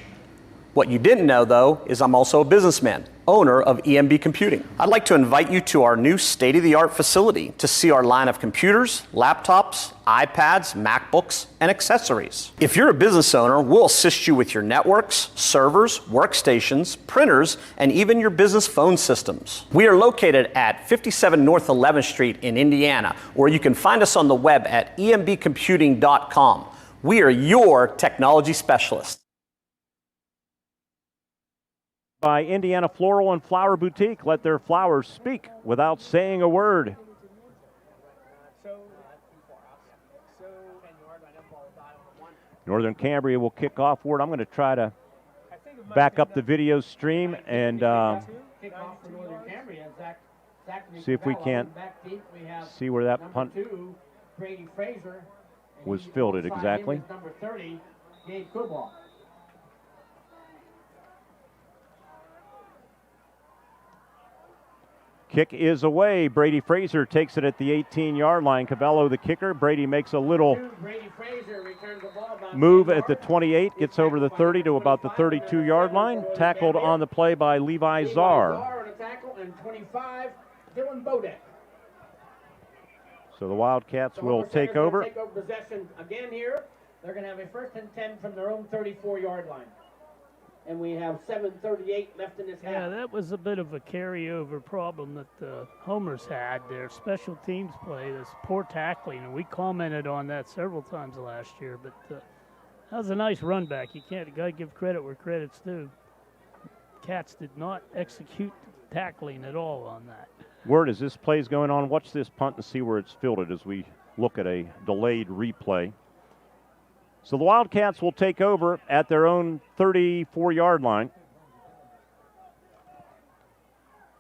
What you didn't know, though, is I'm also a businessman, owner of EMB Computing. I'd like to invite you to our new state-of-the-art facility to see our line of computers, laptops, iPads, MacBooks, and accessories. If you're a business owner, we'll assist you with your networks, servers, workstations, printers, and even your business phone systems. We are located at 57 North 11th Street in Indiana, or you can find us on the web at embcomputing.com. We are your technology specialists. By Indiana Floral and Flower Boutique. Let their flowers speak without saying a word. Northern Cambria will kick off for it. I'm going to try to back up the video stream and see if we can't see where that punt was fielded exactly. Number 30, Gabe Kubal. Kick is away. Brady Fraser takes it at the 18-yard line. Cavello, the kicker. Brady makes a little move at the 28, gets over the 30 to about the 32-yard line. Tackled on the play by Levi Czar. And 25, Dylan Bodek. So the Wildcats will take over. Take over possession again here. They're going to have a 1st and 10 from their own 34-yard line. And we have 7:38 left in this half. Yeah, that was a bit of a carryover problem that the Homers had. Their special teams play, this poor tackling, and we commented on that several times last year. But that was a nice run back. You got to give credit where credit's due. Cats did not execute tackling at all on that. Word as this play's going on, watch this punt and see where it's fielded as we look at a delayed replay. So the Wildcats will take over at their own 34-yard line.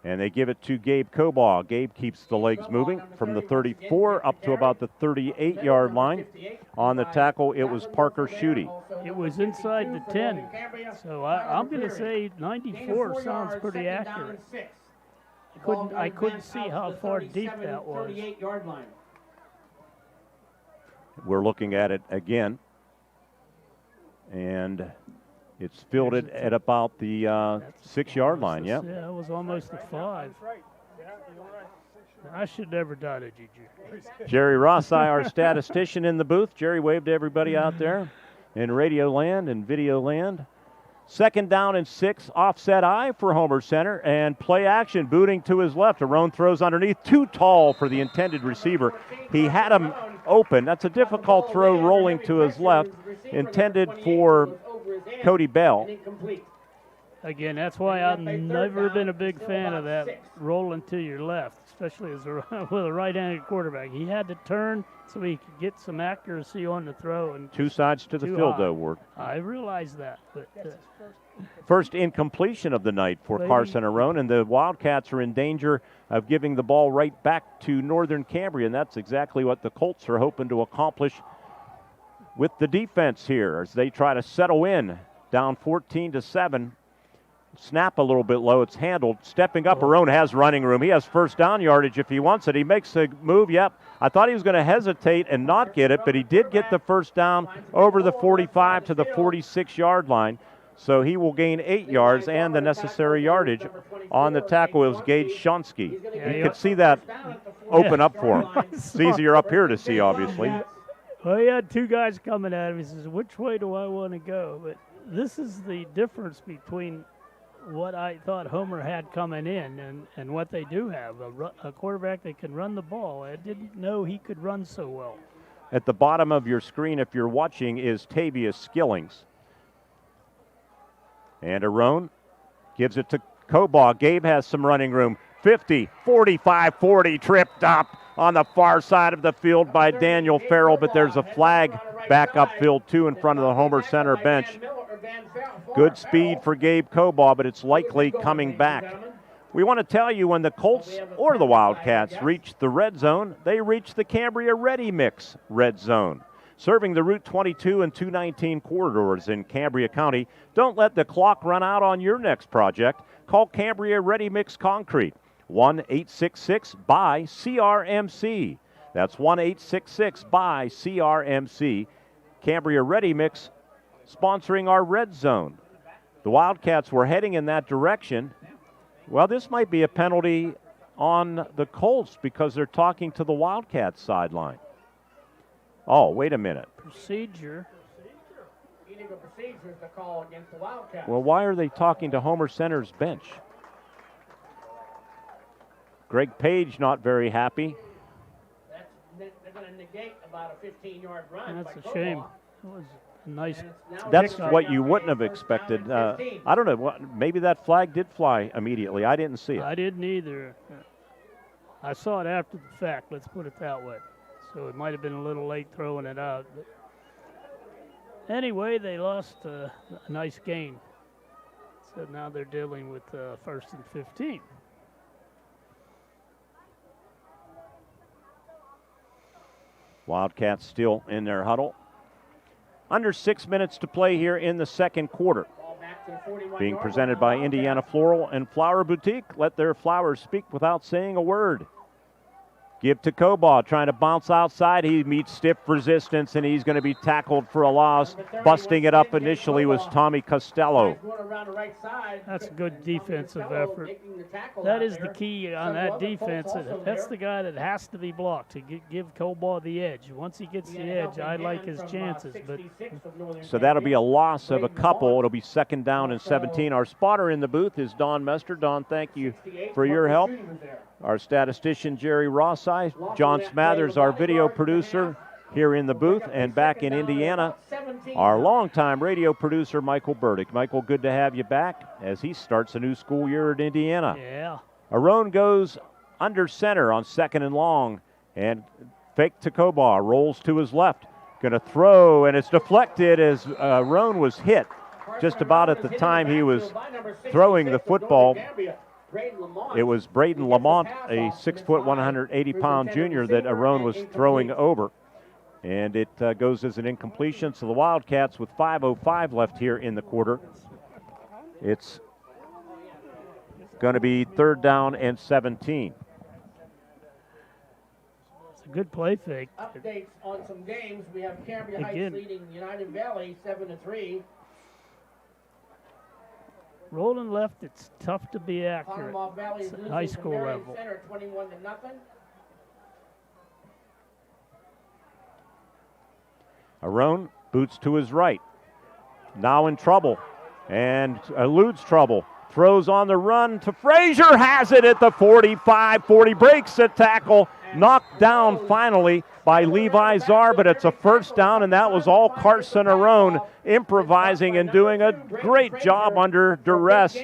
And they give it to Gabe Kobaugh. Gabe keeps the legs moving from the 34 up to about the 38-yard line. On the tackle, it was Parker Schutte. It was inside the 10. So I'm going to say 94 sounds pretty accurate. I couldn't see how far deep that was. We're looking at it again. And it's fielded at about the 6-yard line, yeah. Yeah, it was almost a 5. I should never done it, Juju. Jerry Rossi, our statistician in the booth. Jerry waved to everybody out there in radio land and video land. 2nd down and 6, offset eye for Homer Center, and play action, booting to his left. Arone throws underneath, too tall for the intended receiver. He had him open. That's a difficult throw rolling to his left, intended for Cody Bell. Again, that's why I've never been a big fan of that rolling to your left, especially as with a right-handed quarterback. He had to turn so he could get some accuracy on the throw. And two sides to the field, though, Ward. I realize that. But first incompletion of the night for Carson Arone, and the Wildcats are in danger of giving the ball right back to Northern Cambria, and that's exactly what the Colts are hoping to accomplish with the defense here as they try to settle in, down 14-7. Snap a little bit low. It's handled. Stepping up, Arone has running room. He has 1st down yardage if he wants it. He makes a move. Yep. I thought he was going to hesitate and not get it, but he did get the 1st down over the 45 to the 46-yard line. So he will gain 8 yards and the necessary yardage. On the tackle, it was Gage Shonsky. You could see that open up for him. It's easier up here to see, obviously. Well, he had 2 guys coming at him. He says, which way do I want to go? But this is the difference between what I thought Homer had coming in and what they do have, a quarterback that can run the ball. I didn't know he could run so well. At the bottom of your screen, if you're watching, is Tavius Skillings. And Arone gives it to Kobaugh. Gabe has some running room. 50, 45, 40, tripped up on the far side of the field by Daniel Farrell, but there's a flag back upfield, too, in front of the Homer Center bench. Good speed for Gabe Kobaugh, but it's likely coming back. We want to tell you when the Colts or the Wildcats reach the red zone, they reach the Cambria Ready Mix red zone. Serving the Route 22 and 219 corridors in Cambria County. Don't let the clock run out on your next project. Call Cambria Ready Mix Concrete. 1-866-BUY-CRMC. That's 1-866-BUY-CRMC. Cambria Ready Mix sponsoring our red zone. The Wildcats were heading in that direction. Well, this might be a penalty on the Colts because they're talking to the Wildcats sideline. Oh, wait a minute. Procedure. Illegal procedure is the call against the Wildcats. Well, why are they talking to Homer Center's bench? Greg Page not very happy. They're going to negate about a 15-yard run. That's a shame. It was a nice. That's what you wouldn't have expected. I don't know. Maybe that flag did fly immediately. I didn't see it. I didn't either. I saw it after the fact. Let's put it that way. So it might have been a little late throwing it out. But anyway, they lost a nice gain. So now they're dealing with 1st and 15. Wildcats still in their huddle. Under 6 minutes to play here in the second quarter. Being presented by Indiana Floral and Flower Boutique. Let their flowers speak without saying a word. Give to Kobaugh, trying to bounce outside. He meets stiff resistance, and he's going to be tackled for a loss. Busting it up initially was Tommy Costello. That's a good defensive effort. That is the key on that defense. That's the guy that has to be blocked to give Kobaugh the edge. Once he gets the edge, I like his chances. But so that'll be a loss of a couple. It'll be 2nd down and 17. Our spotter in the booth is Don Mester. Don, thank you for your help. Our statistician, Jerry Rossai. John Smathers, our video producer here in the booth. And back in Indiana, our longtime radio producer, Michael Burdick. Michael, good to have you back as he starts a new school year at Indiana. Yeah. Arone goes under center on 2nd and long. And fake to Kobaugh, rolls to his left. Going to throw, and it's deflected as Arone was hit just about at the time he was throwing the football. It was Braden Lamont, a 6', 180-pound junior that Arone was throwing over. And it goes as an incompletion. So the Wildcats with 5:05 left here in the quarter. It's going to be 3rd down and 17. It's a good play fake. Updates on some games. We have Cambria Heights leading United Valley 7-3. Rolling left, it's tough to be accurate. It's at high school level. Center, 21-0. Arone boots to his right. Now in trouble and eludes trouble. Throws on the run to Frazier. Has it at the 45-40. Breaks a tackle. Knocked down finally by Levi Czar, but it's a 1st down, and that was all Carson Arone improvising and doing a great job under duress.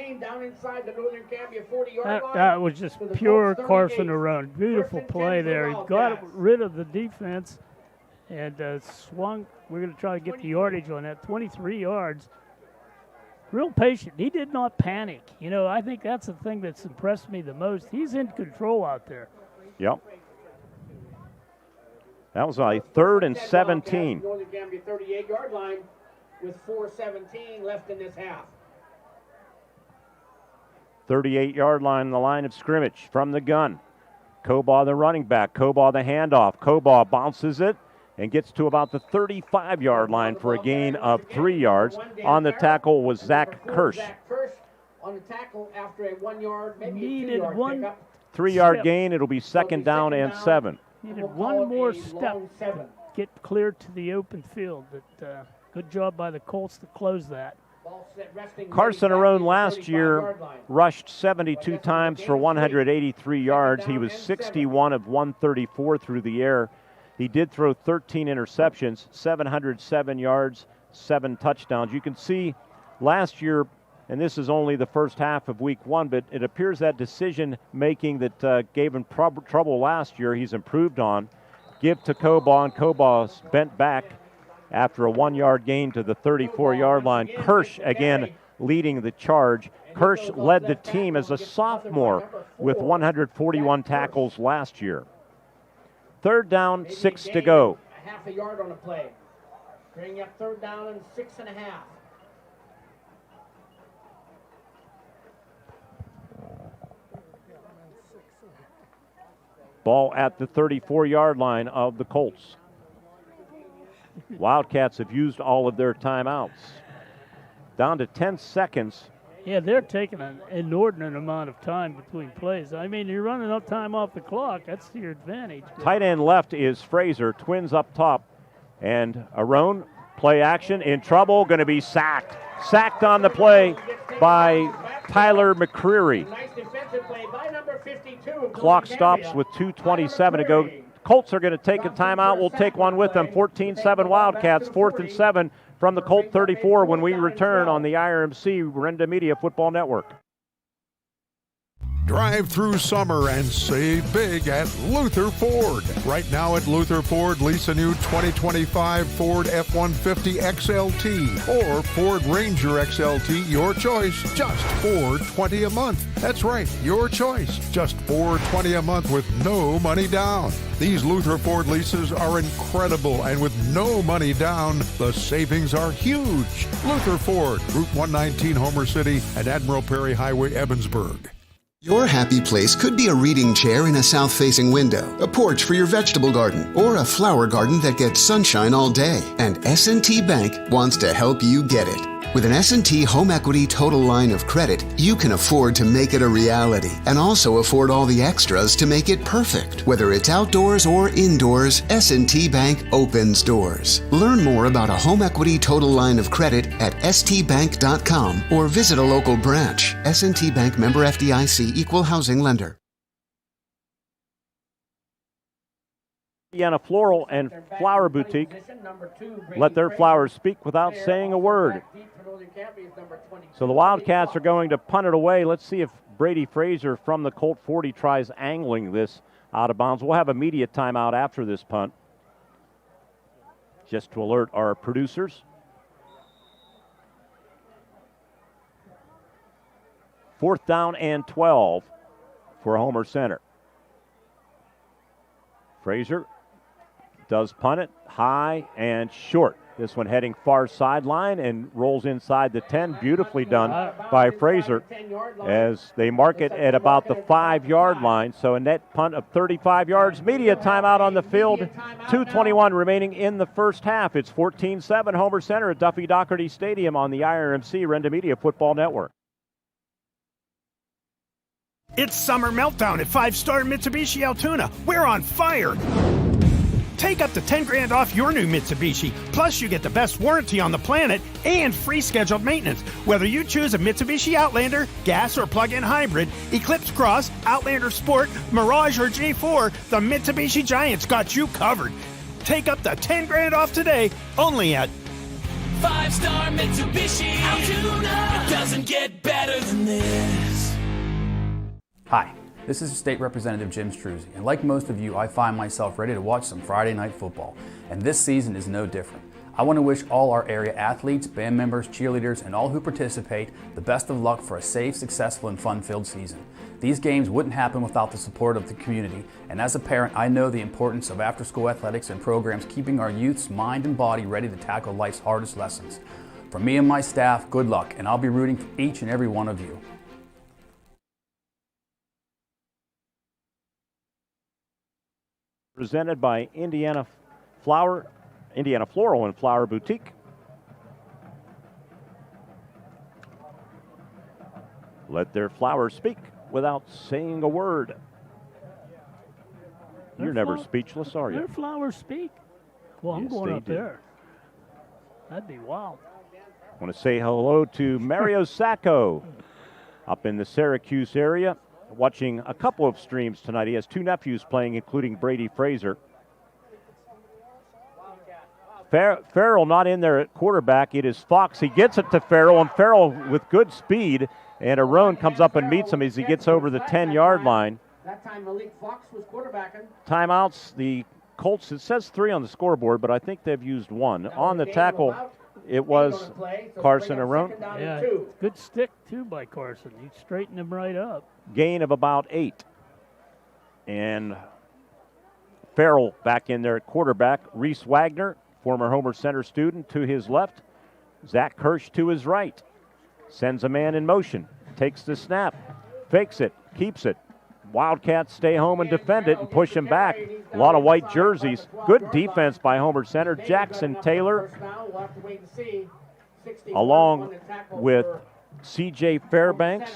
That was just pure Carson Arone. Beautiful play there. He got rid of the defense and swung. We're going to try to get the yardage on that. 23 yards. Real patient. He did not panic. You know, I think that's the thing that's impressed me the most. He's in control out there. Yep. That was a 3rd and 17. Northern Cambria 38-yard line with 4:17 left in this half. 38-yard line, the line of scrimmage from the gun. Kobaugh the running back. Kobaugh the handoff. Kobaugh bounces it and gets to about the 35-yard line for a gain of 3 yards. On the tackle was Zach Kirsch. On the tackle after a 1 yard, maybe needed a 2 yard one pickup. 3-yard gain. It'll be 2nd down and 7. Needed one more step to get clear to the open field. But, good job by the Colts to close that. Carson Arone last year rushed 72 times for 183 yards. He was 61 of 134 through the air. He did throw 13 interceptions, 707 yards, 7 touchdowns. You can see last year, and this is only the first half of week 1, but it appears that decision making that gave him trouble last year, he's improved on. Give to Kobaugh, and Kobaugh's bent back after a 1-yard gain to the 34-yard line. Kirsch again leading the charge. Kirsch led the team as a sophomore with 141 tackles last year. 3rd down, 6 to go. A half a yard on the play. Bring up 3rd down and 6.5. Ball at the 34-yard line of the Colts. Wildcats have used all of their timeouts. Down to 10 seconds. Yeah, they're taking an inordinate amount of time between plays. I mean, you're running up time off the clock. That's to your advantage. Tight end left is Frazier. Twins up top. And Arone, play action, in trouble, going to be sacked. Sacked on the play by Tyler McCreary. Nice defensive play by number 52. Clock stops with 2:27 to go. Colts are going to take a timeout. We'll take one with them. 14-7 Wildcats, 4th and 7 from the Colt 34 when we return on the IRMC Renda Media Football Network. Drive through summer and save big at Luther Ford. Right now at Luther Ford, lease a new 2025 Ford F-150 XLT or Ford Ranger XLT, your choice, just $420 a month. That's right, your choice, just $420 a month with no money down. These Luther Ford leases are incredible, and with no money down, the savings are huge. Luther Ford, Route 119, Homer City, and Admiral Perry Highway, Evansburg. Your happy place could be a reading chair in a south-facing window, a porch for your vegetable garden, or a flower garden that gets sunshine all day. And S&T Bank wants to help you get it. With an S&T Home Equity Total Line of Credit, you can afford to make it a reality and also afford all the extras to make it perfect. Whether it's outdoors or indoors, S&T Bank opens doors. Learn more about a Home Equity Total Line of Credit at stbank.com or visit a local branch. S&T Bank, member FDIC, equal housing lender. Indiana Floral and Flower Boutique let their flowers speak without saying a word. So the Wildcats are going to punt it away. Let's see if Brady Fraser from the Colt 40 tries angling this out of bounds. We'll have a media timeout after this punt, just to alert our producers. Fourth down and 12 for Homer Center. Fraser does punt it high and short. This one heading far sideline and rolls inside the 10. Beautifully done by Fraser as they mark it at about the 5-yard line. So a net punt of 35 yards. Media timeout on the field. 2:21 remaining in the first half. It's 14-7 Homer Center at Duffy Doherty Stadium on the IRMC Renda Media Football Network. It's Summer Meltdown at 5-Star Mitsubishi Altoona. We're on fire! Take up to $10,000 off your new Mitsubishi. Plus, you get the best warranty on the planet and free scheduled maintenance. Whether you choose a Mitsubishi Outlander, gas or plug-in hybrid, Eclipse Cross, Outlander Sport, Mirage or G4, the Mitsubishi Giants got you covered. Take up to $10,000 off today, only at 5-Star Mitsubishi Altoona. It doesn't get better than this. Hi. This is State Representative Jim Struzzi, and like most of you, I find myself ready to watch some Friday night football, and this season is no different. I want to wish all our area athletes, band members, cheerleaders, and all who participate the best of luck for a safe, successful, and fun-filled season. These games wouldn't happen without the support of the community, and as a parent, I know the importance of after-school athletics and programs keeping our youth's mind and body ready to tackle life's hardest lessons. For me and my staff, good luck, and I'll be rooting for each and every one of you. Presented by Indiana Floral and Flower Boutique. Let their flowers speak without saying a word. You're never speechless, are you? Their flowers speak. Well, I'm Yes, going they up do. there. That'd be wild. I want to say hello to Mario Sacco up in the Syracuse area, watching a couple of streams tonight. He has two nephews playing, including Brady Fraser. Farrell not in there at quarterback. It is Fox. He gets it to Farrell, and Farrell with good speed, and Arone comes up and meets him as he gets over the 10-yard line. That time Malik Fox was quarterbacking. Timeouts, the Colts, it says 3 on the scoreboard, but I think they've used 1. On the tackle, it was Carson Arone. Yeah, good stick, too, by Carson. He straightened him right up. Gain of about 8. And Farrell back in there at quarterback. Reese Wagner, former Homer Center student, to his left. Zach Kirsch to his right. Sends a man in motion. Takes the snap. Fakes it. Keeps it. Wildcats stay home and defend it and push him back. A lot of white jerseys. Good defense by Homer Center. Jackson Taylor, along with C.J. Fairbanks.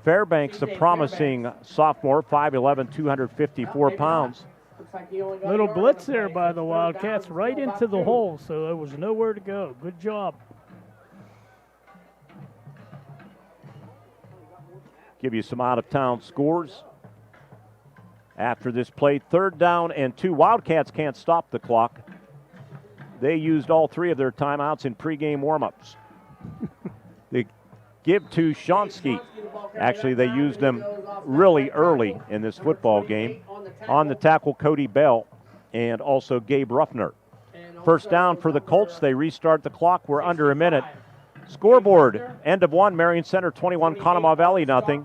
Fairbanks, the promising sophomore, 5'11", 254 pounds. Little blitz there by the Wildcats, right into the hole, so there was nowhere to go. Good job. Give you some out-of-town scores. After this play, 3rd down and 2. Wildcats can't stop the clock. They used all 3 of their timeouts in pregame warm-ups. They give to Shonsky. Actually, they used them really early in this football game. On the tackle, Cody Bell and also Gabe Ruffner. First down for the Colts. They restart the clock. We're under a minute. Scoreboard, end of one, Marion Center 21, Conemaugh Valley nothing.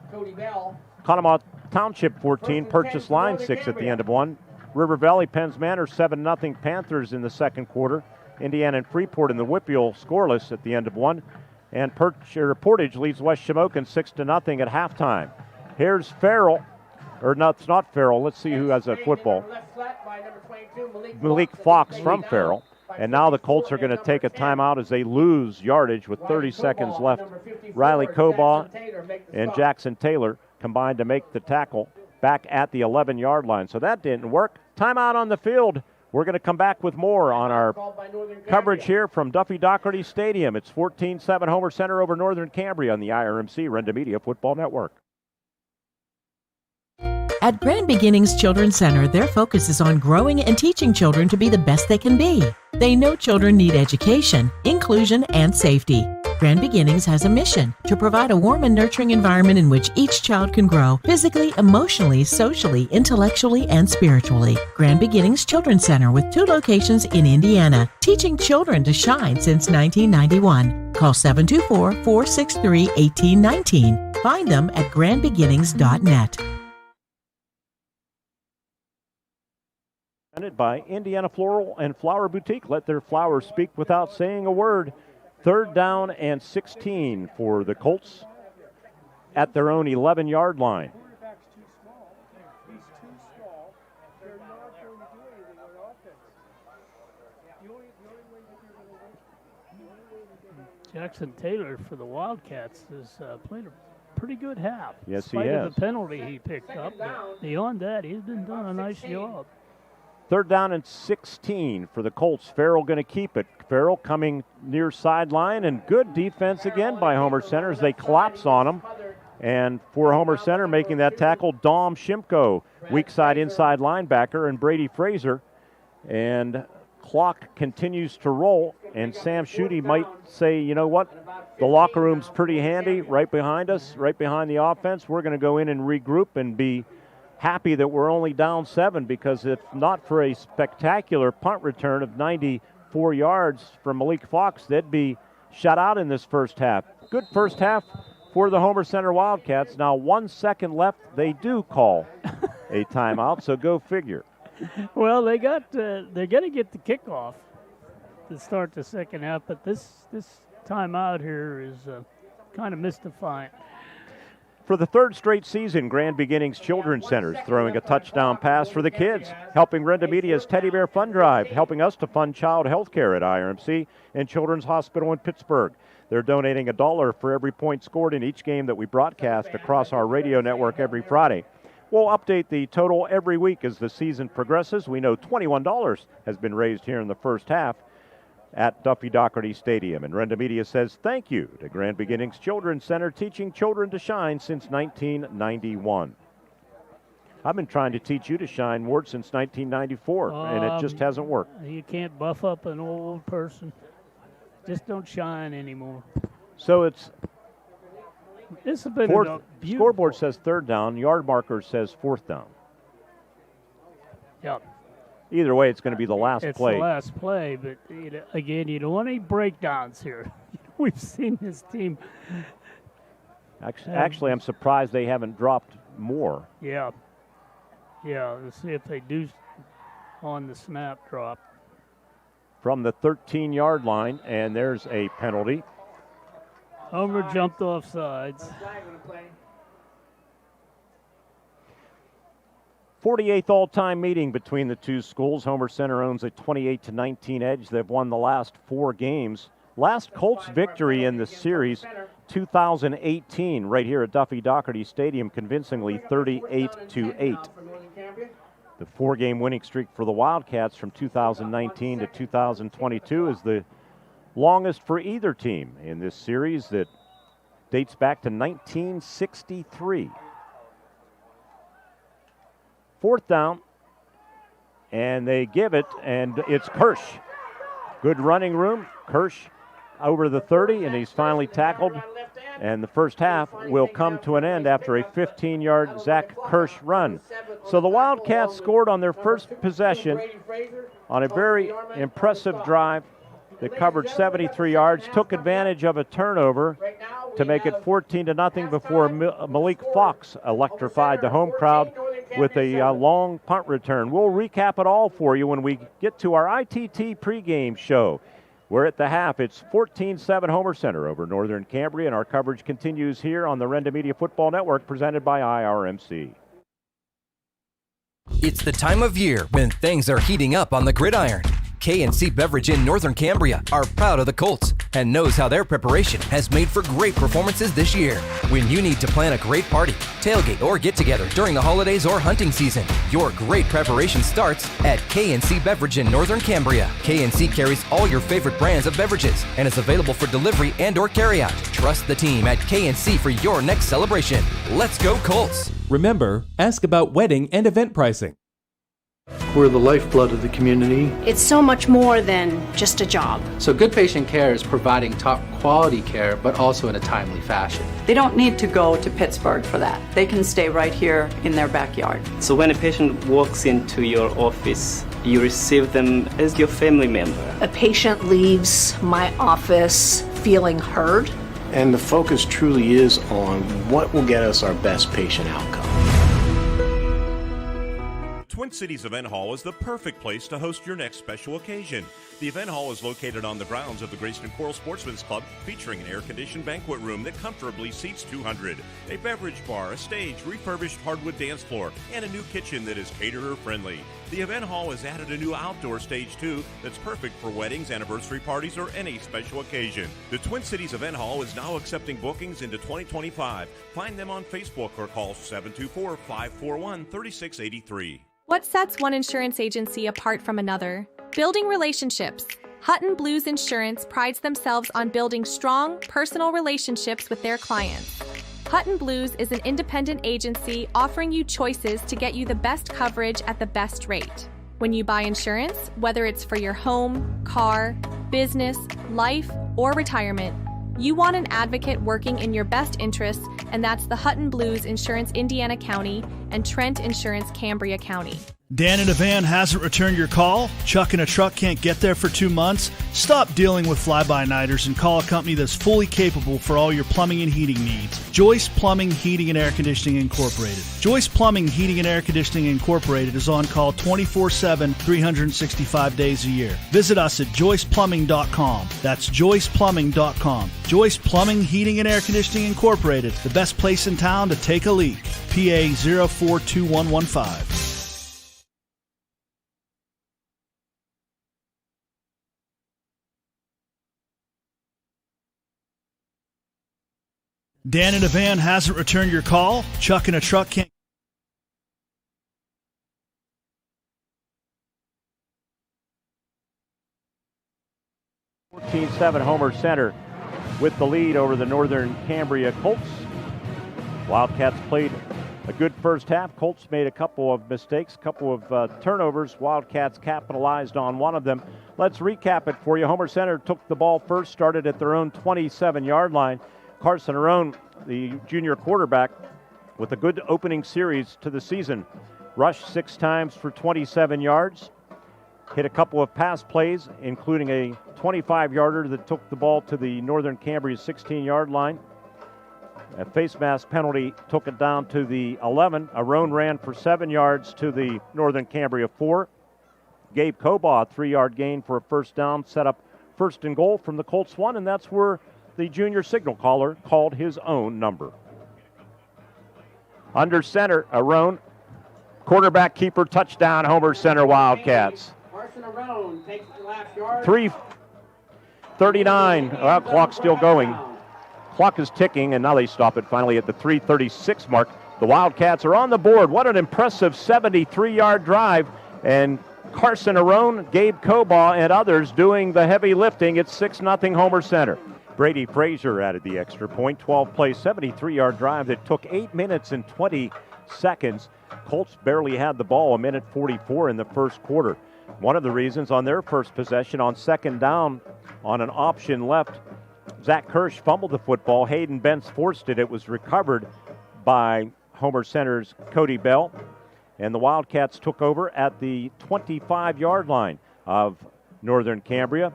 Conemaugh Township 14, Purchase Line 6 at the end of one. River Valley, Penns Manor 7-0 Panthers in the second quarter. Indiana and Freeport in the Whitfield scoreless at the end of one. And Portage leads West Shamokin 6-0 at halftime. Here's Farrell, or no, it's not Farrell. Let's see who has a football. Malik Fox from Farrell. And now the Colts are going to take a timeout as they lose yardage with 30 seconds left. Riley Cobaugh and Jackson Taylor combined to make the tackle back at the 11-yard line. So that didn't work. Timeout on the field. We're going to come back with more on our coverage here from Duffy Doherty Stadium. It's 14-7 Homer Center over Northern Cambria on the IRMC Renda Media Football Network. At Grand Beginnings Children's Center, their focus is on growing and teaching children to be the best they can be. They know children need education, inclusion, and safety. Grand Beginnings has a mission to provide a warm and nurturing environment in which each child can grow physically, emotionally, socially, intellectually, and spiritually. Grand Beginnings Children's Center with 2 locations in Indiana, teaching children to shine since 1991. Call 724-463-1819. Find them at grandbeginnings.net. By Indiana Floral and Flower Boutique. Let their flowers speak without saying a word. 3rd down and 16 for the Colts at their own 11-yard line. Jackson Taylor for the Wildcats has played a pretty good half. Yes, he has. In spite has. of the penalty he picked up, but beyond that, he's been doing a nice job. 3rd down and 16 for the Colts. Farrell going to keep it. Farrell coming near sideline, and good defense again by Homer Center as they collapse on him. And for Homer Center, making that tackle, Dom Shimko, weak side inside linebacker, and Brady Fraser. And clock continues to roll, and Sam Schutte might say, you know what, the locker room's pretty handy right behind us, right behind the offense. We're going to go in and regroup and be happy that we're only down 7, because if not for a spectacular punt return of 94 yards from Malik Fox, they'd be shut out in this first half. Good first half for the Homer Center Wildcats. Now 1 second left. They do call a timeout, so go figure. Well, they're going to get the kickoff to start the second half, but this timeout here is kind of mystifying. For the 3rd straight season, Grand Beginnings Children's Center is throwing a touchdown pass for the kids, helping Renda Media's Teddy Bear Fund Drive, helping us to fund child health care at IRMC and Children's Hospital in Pittsburgh. They're donating $1 for every point scored in each game that we broadcast across our radio network every Friday. We'll update the total every week as the season progresses. We know $21 has been raised here in the first half at Duffy Doherty Stadium. And Renda Media says thank you to Grand Beginnings Children's Center, teaching children to shine since 1991. I've been trying to teach you to shine, Ward, since 1994, and it just hasn't worked. You can't buff up an old person. Just don't shine anymore. So it's this has been fourth, scoreboard says 3rd down, yard marker says 4th down. Yep. Either way, it's going to be the last play. It's the last play, but again, you don't want any breakdowns here. We've seen this team. Actually, I'm surprised they haven't dropped more. Yeah. Yeah, let's see if they do on the snap drop. From the 13-yard line, and there's a penalty. Homer jumped off sides. 48th all-time meeting between the two schools. Homer Center owns a 28-19 edge. They've won the last 4 games. Last Colts victory in the series, 2018, right here at Duffy Doherty Stadium, convincingly 38-8. The 4-game winning streak for the Wildcats from 2019 to 2022 is the longest for either team in this series that dates back to 1963. 4th down, and they give it, and it's Kirsch. Good running room. Kirsch over the 30, and he's finally tackled. And the first half will come to an end after a 15-yard Zach Kirsch run. So the Wildcats scored on their first possession on a very impressive drive that covered 73 yards, took advantage of a turnover to make it 14-0 before Malik Fox electrified the home crowd with a long punt return. We'll recap it all for you when we get to our ITT pregame show. We're at the half. It's 14-7 Homer Center over Northern Cambria, and our coverage continues here on the Renda Media Football Network presented by IRMC. It's the time of year when things are heating up on the gridiron. K&C Beverage in Northern Cambria are proud of the Colts and knows how their preparation has made for great performances this year. When you need to plan a great party, tailgate, or get-together during the holidays or hunting season, your great preparation starts at K&C Beverage in Northern Cambria. K&C carries all your favorite brands of beverages and is available for delivery and or carryout. Trust the team at K&C for your next celebration. Let's go Colts! Remember, ask about wedding and event pricing. We're the lifeblood of the community. It's so much more than just a job. So good patient care is providing top quality care, but also in a timely fashion. They don't need to go to Pittsburgh for that. They can stay right here in their backyard. So when a patient walks into your office, you receive them as your family member. A patient leaves my office feeling heard. And the focus truly is on what will get us our best patient outcome. Twin Cities Event Hall is the perfect place to host your next special occasion. The event hall is located on the grounds of the Grayston Coral Sportsman's Club, featuring an air-conditioned banquet room that comfortably seats 200, a beverage bar, a stage, refurbished hardwood dance floor, and a new kitchen that is caterer-friendly. The event hall has added a new outdoor stage, too, that's perfect for weddings, anniversary parties, or any special occasion. The Twin Cities Event Hall is now accepting bookings into 2025. Find them on Facebook or call 724-541-3683. What sets one insurance agency apart from another? Building relationships. Hutton Blues Insurance prides themselves on building strong, personal relationships with their clients. Hutton Blues is an independent agency offering you choices to get you the best coverage at the best rate. When you buy insurance, whether it's for your home, car, business, life, or retirement, you want an advocate working in your best interests, and that's the Hutton Blues Insurance Indiana County and Trent Insurance Cambria County. Dan in a van hasn't returned your call? Chuck in a truck can't get there for 2 months? Stop dealing with fly-by-nighters and call a company that's fully capable for all your plumbing and heating needs. Joyce Plumbing, Heating, and Air Conditioning Incorporated. Joyce Plumbing, Heating, and Air Conditioning Incorporated is on call 24/7, 365 days a year. Visit us at joyceplumbing.com. That's joyceplumbing.com. Joyce Plumbing, Heating, and Air Conditioning Incorporated, the best place in town to take a leak. PA 042115. Dan in a van hasn't returned your call? Chuck in a truck can't. Homer Center with the lead over the Northern Cambria Colts. Wildcats played a good first half. Colts made a couple of mistakes, a couple of turnovers. Wildcats capitalized on one of them. Let's recap it for you. Homer Center took the ball first, started at their own 27-yard line. Carson Arone, the junior quarterback, with a good opening series to the season. Rushed 6 times for 27 yards. Hit a couple of pass plays, including a 25-yarder that took the ball to the Northern Cambria 16-yard line. A face mask penalty took it down to the 11. Arone ran for 7 yards to the Northern Cambria 4. Gabe Cobaugh, a 3-yard gain for a first down, set up first and goal from the Colts 1, and that's where the junior signal caller called his own number. Under center, Arone, quarterback keeper, touchdown, Homer Center Wildcats. Carson Arone takes the last yard. 3:39. Well, clock's still going. Clock is ticking, and now they stop it finally at the 3:36 mark. The Wildcats are on the board. What an impressive 73-yard drive. And Carson Arone, Gabe Cobaugh, and others doing the heavy lifting. It's 6-0 Homer Center. Brady Frazier added the extra point. 12-play, 73-yard drive that took 8 minutes and 20 seconds. Colts barely had the ball, 1:44 in the first quarter. One of the reasons on their first possession on second down on an option left, Zach Kirsch fumbled the football. Hayden Bentz forced it. It was recovered by Homer Center's Cody Bell. And the Wildcats took over at the 25-yard line of Northern Cambria.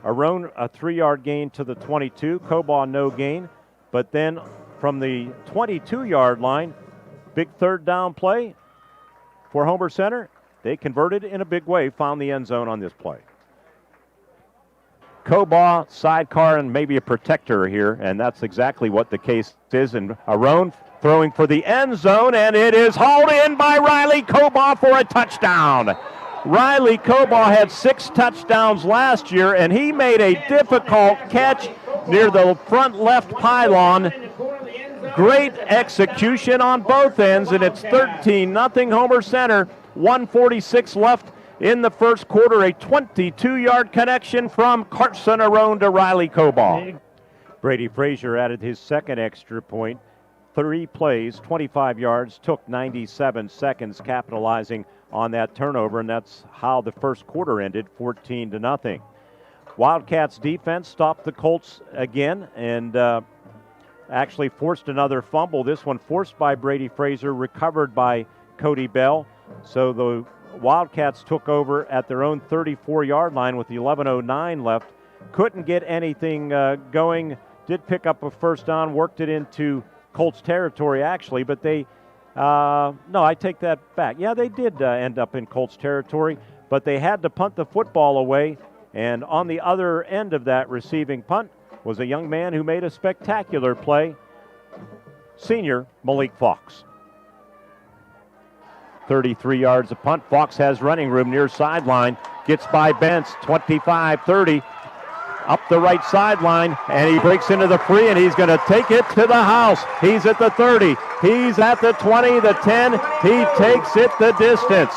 Arone, a 3-yard gain to the 22. Cobaw, no gain. But then from the 22-yard line, big third down play for Homer Center. They converted in a big way, found the end zone on this play. Cobaw, sidecar, and maybe a protector here, and that's exactly what the case is. And Arone throwing for the end zone, and it is hauled in by Riley Cobaw for a touchdown. Riley Cobaw had 6 touchdowns last year, and he made a difficult catch near the front left pylon. Great execution on both ends, and it's 13-0 Homer Center. 1:46 left in the first quarter. A 22-yard connection from Carson Arone to Riley Cobaw. Brady Frazier added his second extra point. 3 plays, 25 yards, took 97 seconds, capitalizing on that turnover, and that's how the first quarter ended, 14-0. Wildcats defense stopped the Colts again and actually forced another fumble. This one forced by Brady Frazier, recovered by Cody Bell. So the Wildcats took over at their own 34-yard line with 11:09 left. Couldn't get anything going. Did pick up a first down, worked it into Colts territory actually, but they, no, I take that back. Yeah, they did end up in Colts territory, but they had to punt the football away. And on the other end of that receiving punt was a young man who made a spectacular play, senior Malik Fox. 33 yards of punt. Fox has running room near sideline. Gets by Bentz, 25-30. Up the right sideline, and he breaks into the free, and he's going to take it to the house. He's at the 30. He's at the 20, the 10. He takes it the distance.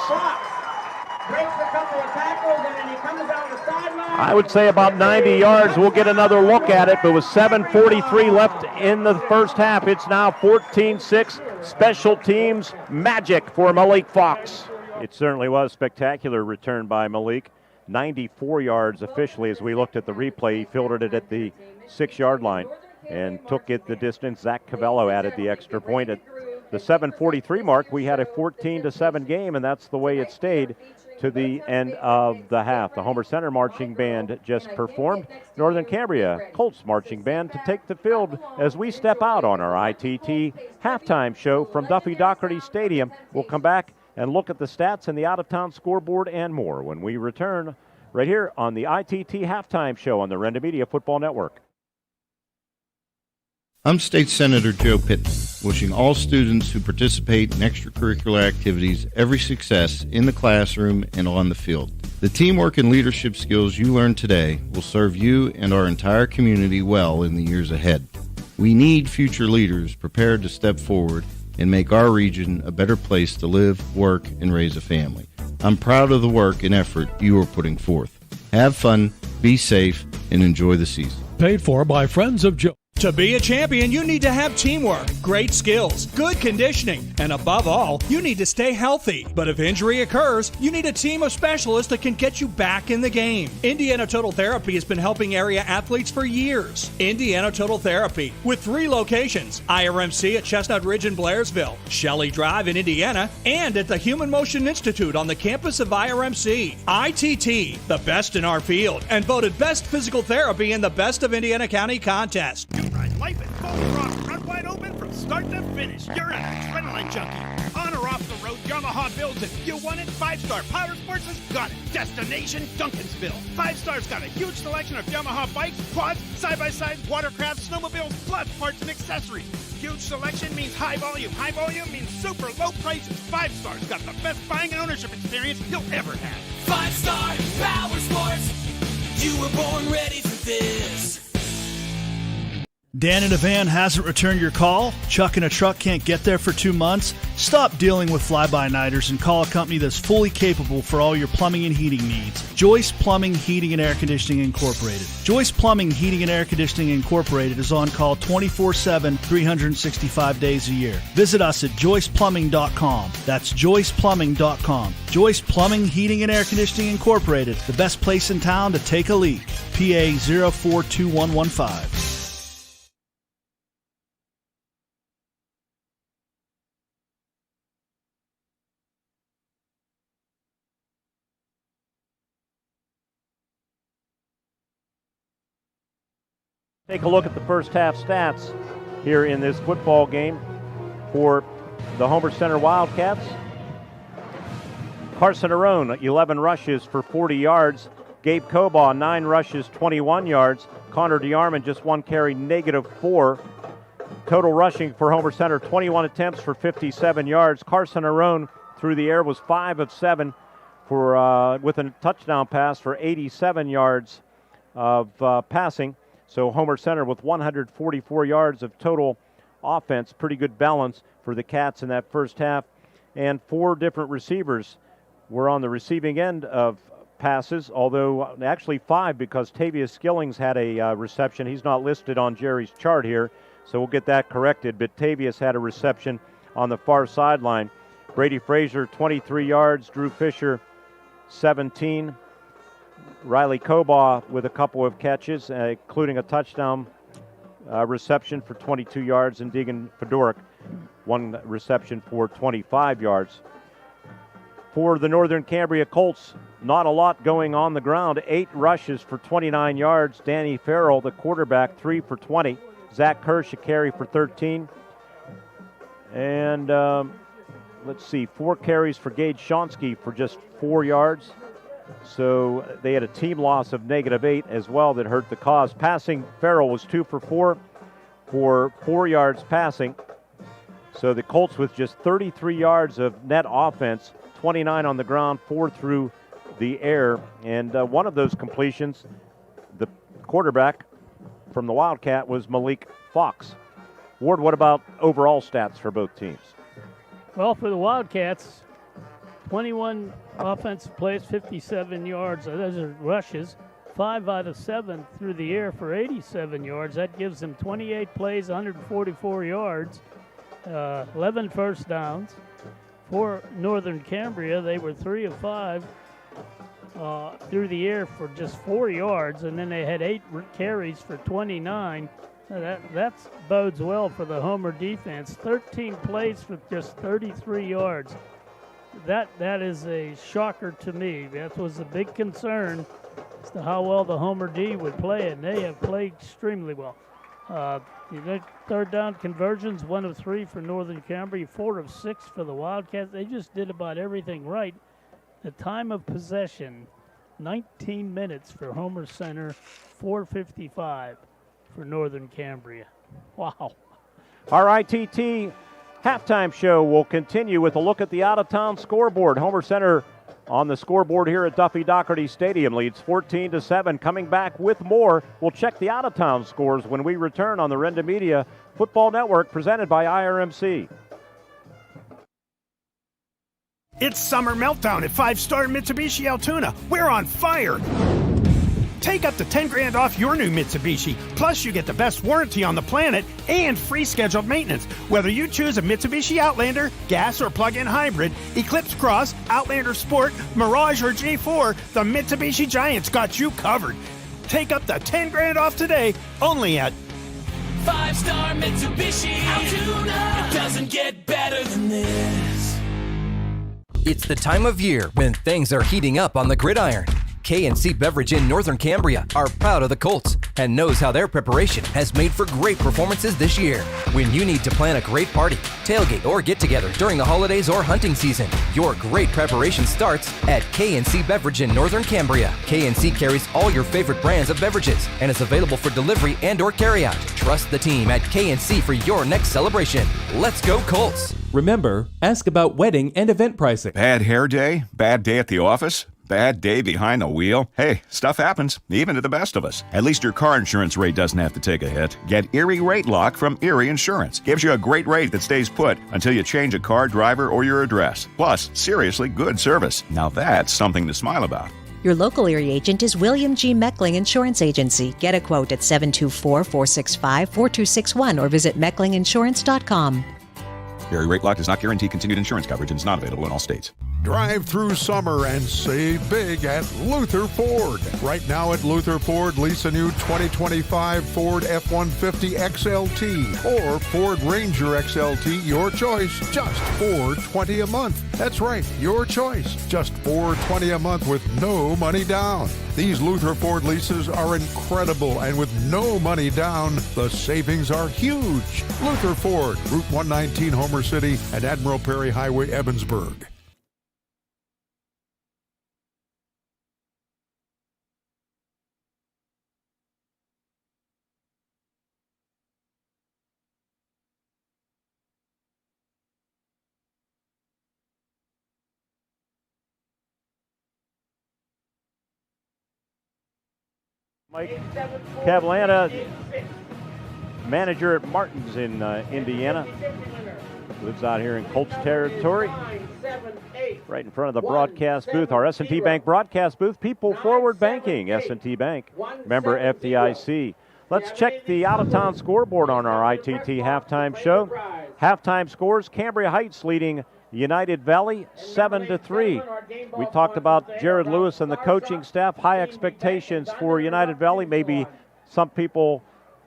I would say about 90 yards. We'll get another look at it, but with 7:43 left in the first half, it's now 14-6. Special teams magic for Malik Fox. It certainly was spectacular return by Malik. 94 yards officially as we looked at the replay. He fielded it at the 6-yard line and took it the distance. Zach Cavello added the extra point. At the 7:43 mark, we had a 14-7 game, and that's the way it stayed to the end of the half. The Homer Center Marching Band just performed. Northern Cambria Colts Marching Band to take the field as we step out on our ITT halftime show from Duffy Doherty Stadium. We'll come back and look at the stats and the out-of-town scoreboard and more when we return right here on the ITT halftime show on the Renda Media Football Network. I'm State Senator Joe Pittman, wishing all students who participate in extracurricular activities every success in the classroom and on the field. The teamwork and leadership skills you learn today will serve you and our entire community well in the years ahead. We need future leaders prepared to step forward and make our region a better place to live, work, and raise a family. I'm proud of the work and effort you are putting forth. Have fun, be safe, and enjoy the season. Paid for by Friends of Joe. To be a champion, you need to have teamwork, great skills, good conditioning, and above all, you need to stay healthy. But if injury occurs, you need a team of specialists that can get you back in the game. Indiana Total Therapy has been helping area athletes for years. Indiana Total Therapy, with 3 locations, IRMC at Chestnut Ridge in Blairsville, Shelley Drive in Indiana, and at the Human Motion Institute on the campus of IRMC. ITT, the best in our field, and voted Best Physical Therapy in the Best of Indiana County contest. Life is full throttle, run wide open from start to finish. You're an adrenaline junkie. On or off the road, Yamaha builds it. You want it? 5-Star Power Sports has got it. Destination Duncansville. 5-Star's got a huge selection of Yamaha bikes, quads, side-by-sides, watercrafts, snowmobiles, plus parts and accessories. Huge selection means high volume. High volume means super low prices. 5-Star's got the best buying and ownership experience you'll ever have. 5-Star Power Sports. You were born ready for this. Dan in a van hasn't returned your call? Chuck in a truck can't get there for 2 months? Stop dealing with fly-by-nighters and call a company that's fully capable for all your plumbing and heating needs. Joyce Plumbing, Heating, and Air Conditioning Incorporated. Joyce Plumbing, Heating, and Air Conditioning Incorporated is on call 24/7, 365 days a year. Visit us at joyceplumbing.com. That's joyceplumbing.com. Joyce Plumbing, Heating, and Air Conditioning Incorporated, the best place in town to take a leak. PA 042115. Take a look at the first half stats here in this football game for the Homer Center Wildcats. Carson Arone, 11 rushes for 40 yards. Gabe Cobaugh, 9 rushes, 21 yards. Connor DeArmond, just 1 carry, -4. Total rushing for Homer Center, 21 attempts for 57 yards. Carson Arone through the air was 5 of 7 with a touchdown pass for 87 yards of passing. So Homer Center with 144 yards of total offense. Pretty good balance for the Cats in that first half. And 4 different receivers were on the receiving end of passes, although actually 5 because Tavius Skillings had a reception. He's not listed on Jerry's chart here, so we'll get that corrected. But Tavius had a reception on the far sideline. Brady Frazier, 23 yards. Drew Fisher, 17. Riley Cobaugh with a couple of catches, including a touchdown reception for 22 yards, and Deegan Fedoric, 1 reception for 25 yards. For the Northern Cambria Colts, not a lot going on the ground. 8 rushes for 29 yards. Danny Farrell, the quarterback, 3 for 20. Zach Kirsch, a carry for 13. And let's see, 4 carries for Gage Shonsky for just 4 yards. So they had a team loss of -8 as well that hurt the cause. Passing, Farrell was 2 for 4 for 4 yards passing. So the Colts with just 33 yards of net offense, 29 on the ground, 4 through the air. And one of those completions, the quarterback from the Wildcat was Malik Fox. Ward, what about overall stats for both teams? Well, for the Wildcats, 21 offensive plays, 57 yards. Those are rushes. 5 out of 7 through the air for 87 yards. That gives them 28 plays, 144 yards, 11 first downs. For Northern Cambria, they were 3 of 5 through the air for just 4 yards, and then they had 8 carries for 29. That bodes well for the Homer defense. 13 plays for just 33 yards. That is a shocker to me. That was a big concern as to how well the Homer D would play, and they have played extremely well. Third down conversions, 1 of 3 for Northern Cambria, 4 of 6 for the Wildcats. They just did about everything right. The time of possession, 19 minutes for Homer Center, 4:55 for Northern Cambria. Wow. RITT halftime show will continue with a look at the out-of-town scoreboard. Homer Center on the scoreboard here at Duffy Doherty Stadium leads 14-7. Coming back with more. We'll check the out-of-town scores when we return on the Renda Media Football Network, presented by IRMC. It's Summer Meltdown at 5-Star Mitsubishi Altoona. We're on fire! Take up to $10,000 off your new Mitsubishi. Plus, you get the best warranty on the planet and free scheduled maintenance. Whether you choose a Mitsubishi Outlander, gas or plug-in hybrid, Eclipse Cross, Outlander Sport, Mirage or J4, the Mitsubishi Giant's got you covered. Take up to $10,000 off today, only at 5-Star Mitsubishi Altoona. It doesn't get better than this. It's the time of year when things are heating up on the gridiron. K&C Beverage in Northern Cambria are proud of the Colts and knows how their preparation has made for great performances this year. When you need to plan a great party, tailgate, or get-together during the holidays or hunting season, your great preparation starts at K&C Beverage in Northern Cambria. K&C carries all your favorite brands of beverages and is available for delivery and or carryout. Trust the team at K&C for your next celebration. Let's go Colts! Remember, ask about wedding and event pricing. Bad hair day? Bad day at the office? Bad day behind the wheel? Hey, stuff happens, even to the best of us. At least your car insurance rate doesn't have to take a hit. Get Erie Rate Lock from Erie Insurance. Gives you a great rate that stays put until you change a car, driver, or your address. Plus, seriously good service. Now that's something to smile about. Your local Erie agent is William G. Meckling Insurance Agency. Get a quote at 724-465-4261 or visit mecklinginsurance.com. Erie Rate Lock does not guarantee continued insurance coverage and is not available in all states. Drive through summer and save big at Luther Ford. Right now at Luther Ford, lease a new 2025 Ford F-150 XLT or Ford Ranger XLT, your choice, just $420 a month. That's right, your choice, just $420 a month with no money down. These Luther Ford leases are incredible, and with no money down, the savings are huge. Luther Ford, Route 119, Homer City, and Admiral Perry Highway, Evansburg. Mike Cavallana, manager at Martin's in Indiana, lives out here in Colts territory, right in front of the broadcast booth, our S&T Bank broadcast booth, People Forward Banking, S&T Bank, member FDIC. Let's check the out-of-town scoreboard on our ITT halftime show. Halftime scores, Cambria Heights leading United Valley 7-3. We talked about Jared Lewis and the coaching staff. High expectations for United Valley. Maybe some people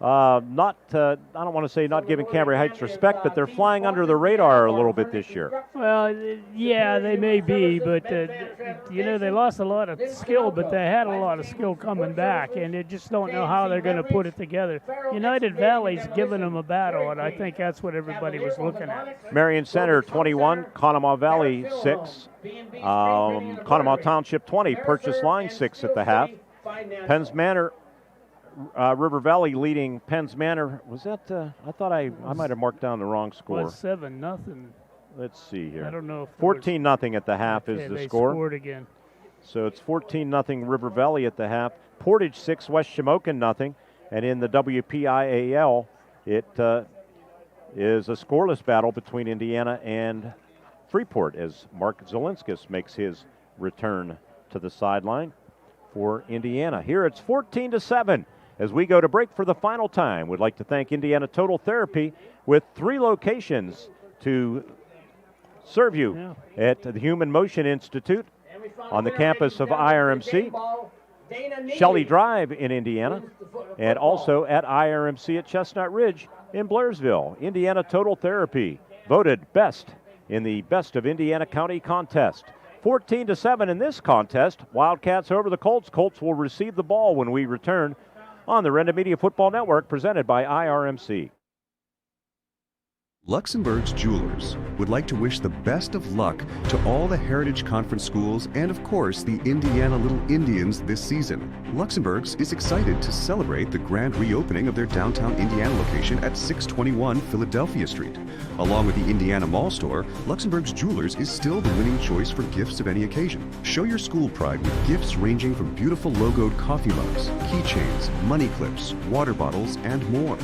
I don't want to say not giving Cambria Heights respect, but they're flying under the radar a little bit this year. Well, yeah, they may be, but, they lost a lot of skill, but they had a lot of skill coming back, and they just don't know how they're going to put it together. United Valley's giving them a battle, and I think that's what everybody was looking at. Marion Center 21, Conemaugh Valley 6, Conemaugh Township 20, Purchase Line 6 at the half. Penns Manor, River Valley leading Penns Manor. Was that? I thought I might have marked down the wrong score. Was 7-0. Let's see here. I don't know. 14-0 at the half is the score. They scored again. So it's 14-0 River Valley at the half. Portage 6, West Shamokin 0. And in the WPIAL, it is a scoreless battle between Indiana and Freeport as Mark Zelinskis makes his return to the sideline for Indiana. Here it's 14-7. As we go to break for the final time, we'd like to thank Indiana Total Therapy with 3 locations to serve you at the Human Motion Institute on the campus of IRMC, Shelley Drive in Indiana, and also at IRMC at Chestnut Ridge in Blairsville. Indiana Total Therapy, voted best in the Best of Indiana County contest. 14-7 in this contest. Wildcats over the Colts. Colts will receive the ball when we return on the Renda Media Football Network, presented by IRMC. Luxembourg's Jewelers would like to wish the best of luck to all the Heritage Conference schools and, of course, the Indiana Little Indians this season. Luxembourg's is excited to celebrate the grand reopening of their downtown Indiana location at 621 Philadelphia Street. Along with the Indiana Mall store, Luxembourg's Jewelers is still the winning choice for gifts of any occasion. Show your school pride with gifts ranging from beautiful logoed coffee mugs, keychains, money clips, water bottles, and more.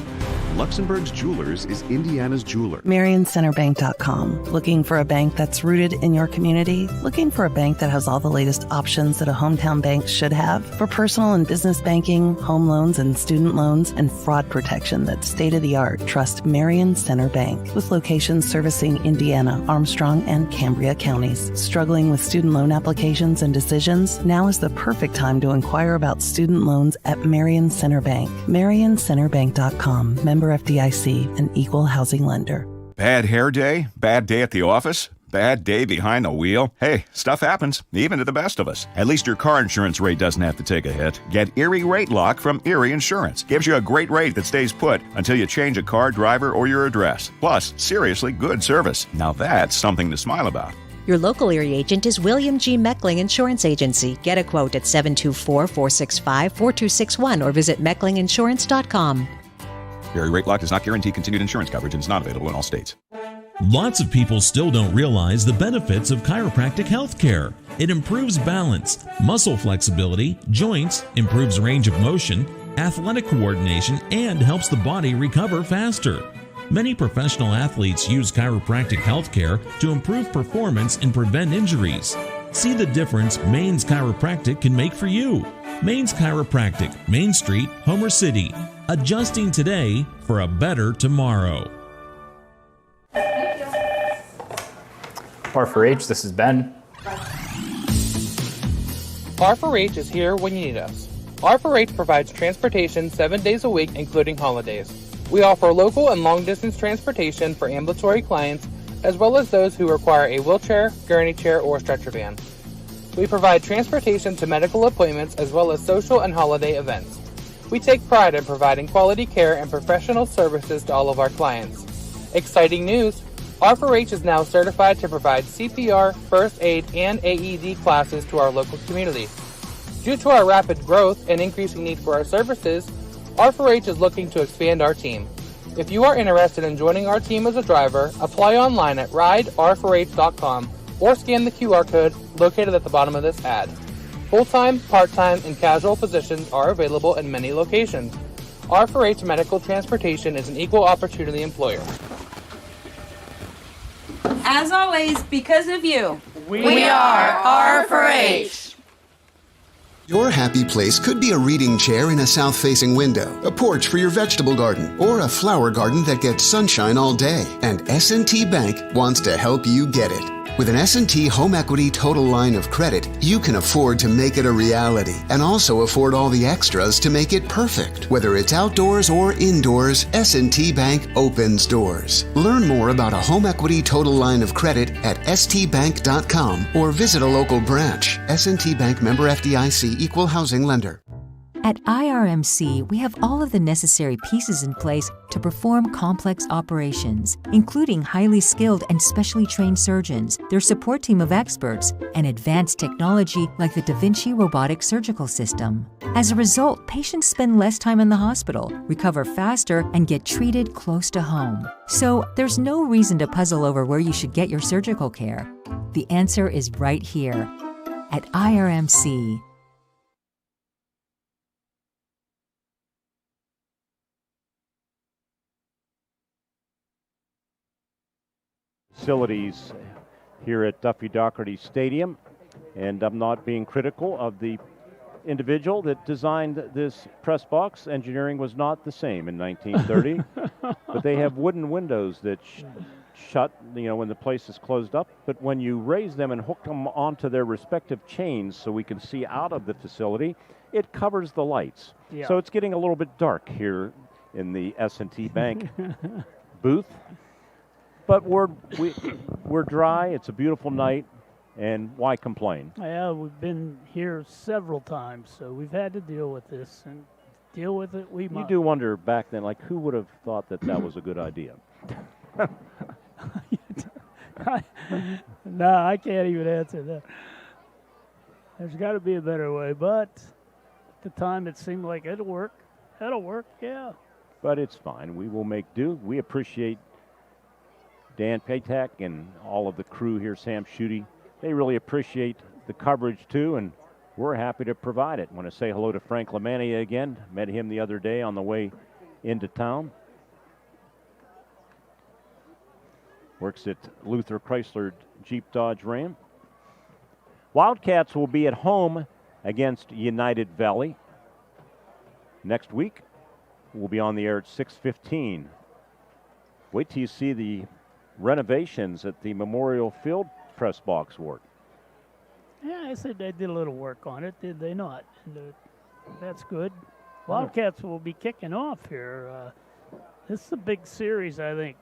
Luxembourg's Jewelers is Indiana's jeweler. MarionCenterBank.com. Looking for a bank that's rooted in your community? Looking for a bank that has all the latest options that a hometown bank should have? For personal and business banking, home loans and student loans, and fraud protection that's state-of-the-art, trust Marion Center Bank. With locations servicing Indiana, Armstrong, and Cambria counties. Struggling with student loan applications and decisions? Now is the perfect time to inquire about student loans at Marion Center Bank. MarionCenterBank.com. Member FDIC, an equal housing lender. Bad hair day? Bad day at the office? Bad day behind the wheel? Hey, stuff happens, even to the best of us. At least your car insurance rate doesn't have to take a hit. Get Erie Rate Lock from Erie Insurance. Gives you a great rate that stays put until you change a car, driver, or your address. Plus, seriously good service. Now that's something to smile about. Your local Erie agent is William G. Meckling Insurance Agency. Get a quote at 724-465-4261 or visit mecklinginsurance.com. Erie Rate Lock does not guarantee continued insurance coverage and is not available in all states. Lots of people still don't realize the benefits of chiropractic health care. It improves balance, muscle flexibility, joints, improves range of motion, athletic coordination, and helps the body recover faster. Many professional athletes use chiropractic health care to improve performance and prevent injuries. See the difference Maine's Chiropractic can make for you. Maine's Chiropractic, Main Street, Homer City. Adjusting today for a better tomorrow. R4H, this is Ben. R4H is here when you need us. R4H provides transportation 7 days a week, including holidays. We offer local and long-distance transportation for ambulatory clients, as well as those who require a wheelchair, gurney chair, or stretcher van. We provide transportation to medical appointments as well as social and holiday events. We take pride in providing quality care and professional services to all of our clients. Exciting news! R4H is now certified to provide CPR, first aid, and AED classes to our local community. Due to our rapid growth and increasing need for our services, R4H is looking to expand our team. If you are interested in joining our team as a driver, apply online at rider4h.com or scan the QR code located at the bottom of this ad. Full-time, part-time, and casual positions are available in many locations. R4H Medical Transportation is an equal opportunity employer. As always, because of you, we are R4H. Your happy place could be a reading chair in a south-facing window, a porch for your vegetable garden, or a flower garden that gets sunshine all day. And S&T Bank wants to help you get it. With an S&T Home Equity Total Line of Credit, you can afford to make it a reality and also afford all the extras to make it perfect. Whether it's outdoors or indoors, S&T Bank opens doors. Learn more about a Home Equity Total Line of Credit at stbank.com or visit a local branch. S&T Bank, member FDIC, equal housing lender. At IRMC, we have all of the necessary pieces in place to perform complex operations, including highly skilled and specially trained surgeons, their support team of experts, and advanced technology like the Da Vinci robotic surgical system. As a result, patients spend less time in the hospital, recover faster, and get treated close to home. So there's no reason to puzzle over where you should get your surgical care. The answer is right here at IRMC. Facilities here at Duffy Doherty Stadium, and I'm not being critical of the individual that designed this press box. Engineering was not the same in 1930, but they have wooden windows that shut, when the place is closed up. But when you raise them and hook them onto their respective chains so we can see out of the facility, it covers the lights. Yeah. So it's getting a little bit dark here in the S&T Bank booth. But we're dry. It's a beautiful night, and why complain? Yeah, we've been here several times, so we've had to deal with this, and deal with it we must. You do wonder back then, like, who would have thought that was a good idea? No, I can't even answer that. There's got to be a better way, but at the time it seemed like it'll work. That'll work, yeah. But it's fine. We will make do. We appreciate Dan Patak and all of the crew here, Sam Schutte. They really appreciate the coverage, too, and we're happy to provide it. I want to say hello to Frank Lamania again. Met him the other day on the way into town. Works at Luther Chrysler Jeep Dodge Ram. Wildcats will be at home against United Valley. Next week, we'll be on the air at 6:15. Wait till you see the renovations at the Memorial Field press box work. Yeah, I said they did a little work on it, did they not? And, that's good. Wildcats will be kicking off here. This is a big series, I think.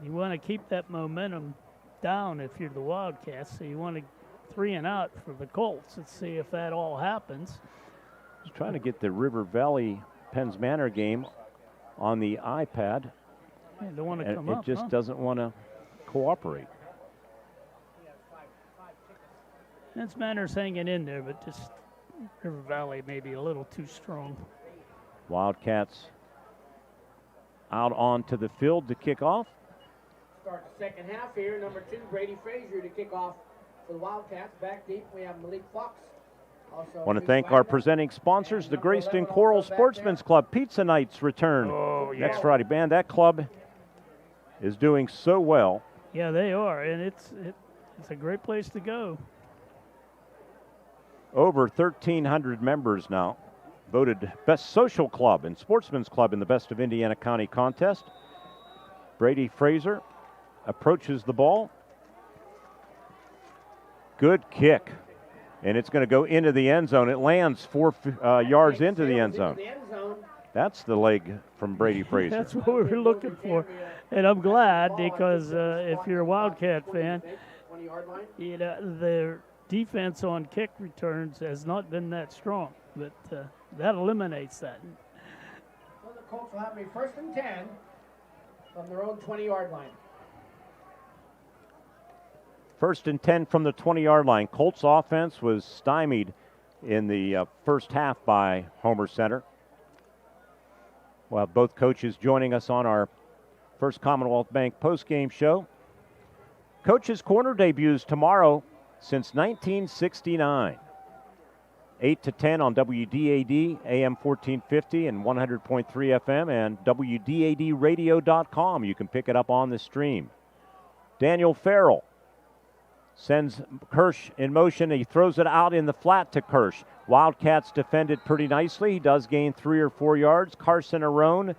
You want to keep that momentum down if you're the Wildcats, so you want to 3 and out for the Colts. Let's see if that all happens. Just trying to get the River Valley Penns Manor game on the iPad. Yeah, don't want to come up, it just doesn't want to cooperate. Penns Manor's hanging in there, but just River Valley may be a little too strong. Wildcats out onto the field to kick off. Start the second half here. Number 2, Brady Frazier to kick off for the Wildcats. Back deep, we have Malik Fox. I want to thank our presenting sponsors, the Greyston Coral Sportsman's Club. Pizza Nights return next Friday. Man, that club is doing so well. Yeah, they are, and it's a great place to go. Over 1,300 members now. Voted best social club and sportsman's club in the Best of Indiana County contest. Brady Fraser approaches the ball. Good kick. And it's going to go into the end zone. It lands 4 yards into the end zone. That's the leg from Brady Fraser. That's what we were looking for. And I'm glad because if you're a Wildcat fan, you know, their defense on kick returns has not been that strong. But that eliminates that. So the Colts will have a 1st and 10 from their own 20-yard line. 1st and 10 from the 20-yard line. Colts offense was stymied in the first half by Homer Center. Well, both coaches joining us on our First Commonwealth Bank postgame show. Coach's Corner debuts tomorrow since 1969. 8 to 10 on WDAD, AM 1450 and 100.3 FM, and WDADradio.com. You can pick it up on the stream. Daniel Farrell sends Kirsch in motion. He throws it out in the flat to Kirsch. Wildcats defended pretty nicely. He does gain 3 or 4 yards. Carson Arone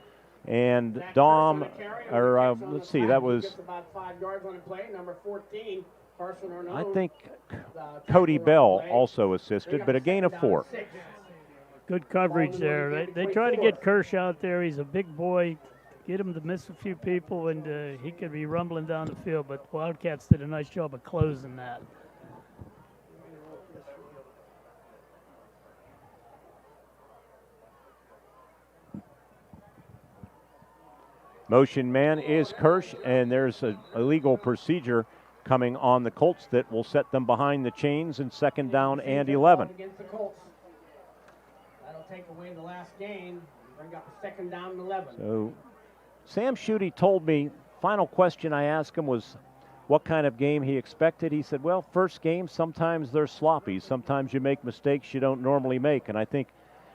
and Dom, or let's see, that was, about 5 yards on the play. Number 14, Carson Arone. I think Cody Bell also assisted, but a gain of 4. Good coverage there. They try to get Kirsch out there. He's a big boy. Get him to miss a few people, and he could be rumbling down the field, but Wildcats did a nice job of closing that. Motion man is Kirsch, and there's a illegal procedure coming on the Colts that will set them behind the chains in 2nd down and 11. Against the Colts. That'll take away the last gain. Bring up 2nd down and 11. So Sam Schutte told me, final question I asked him was what kind of game he expected. He said, well, first game, sometimes they're sloppy. Sometimes you make mistakes you don't normally make. And I think,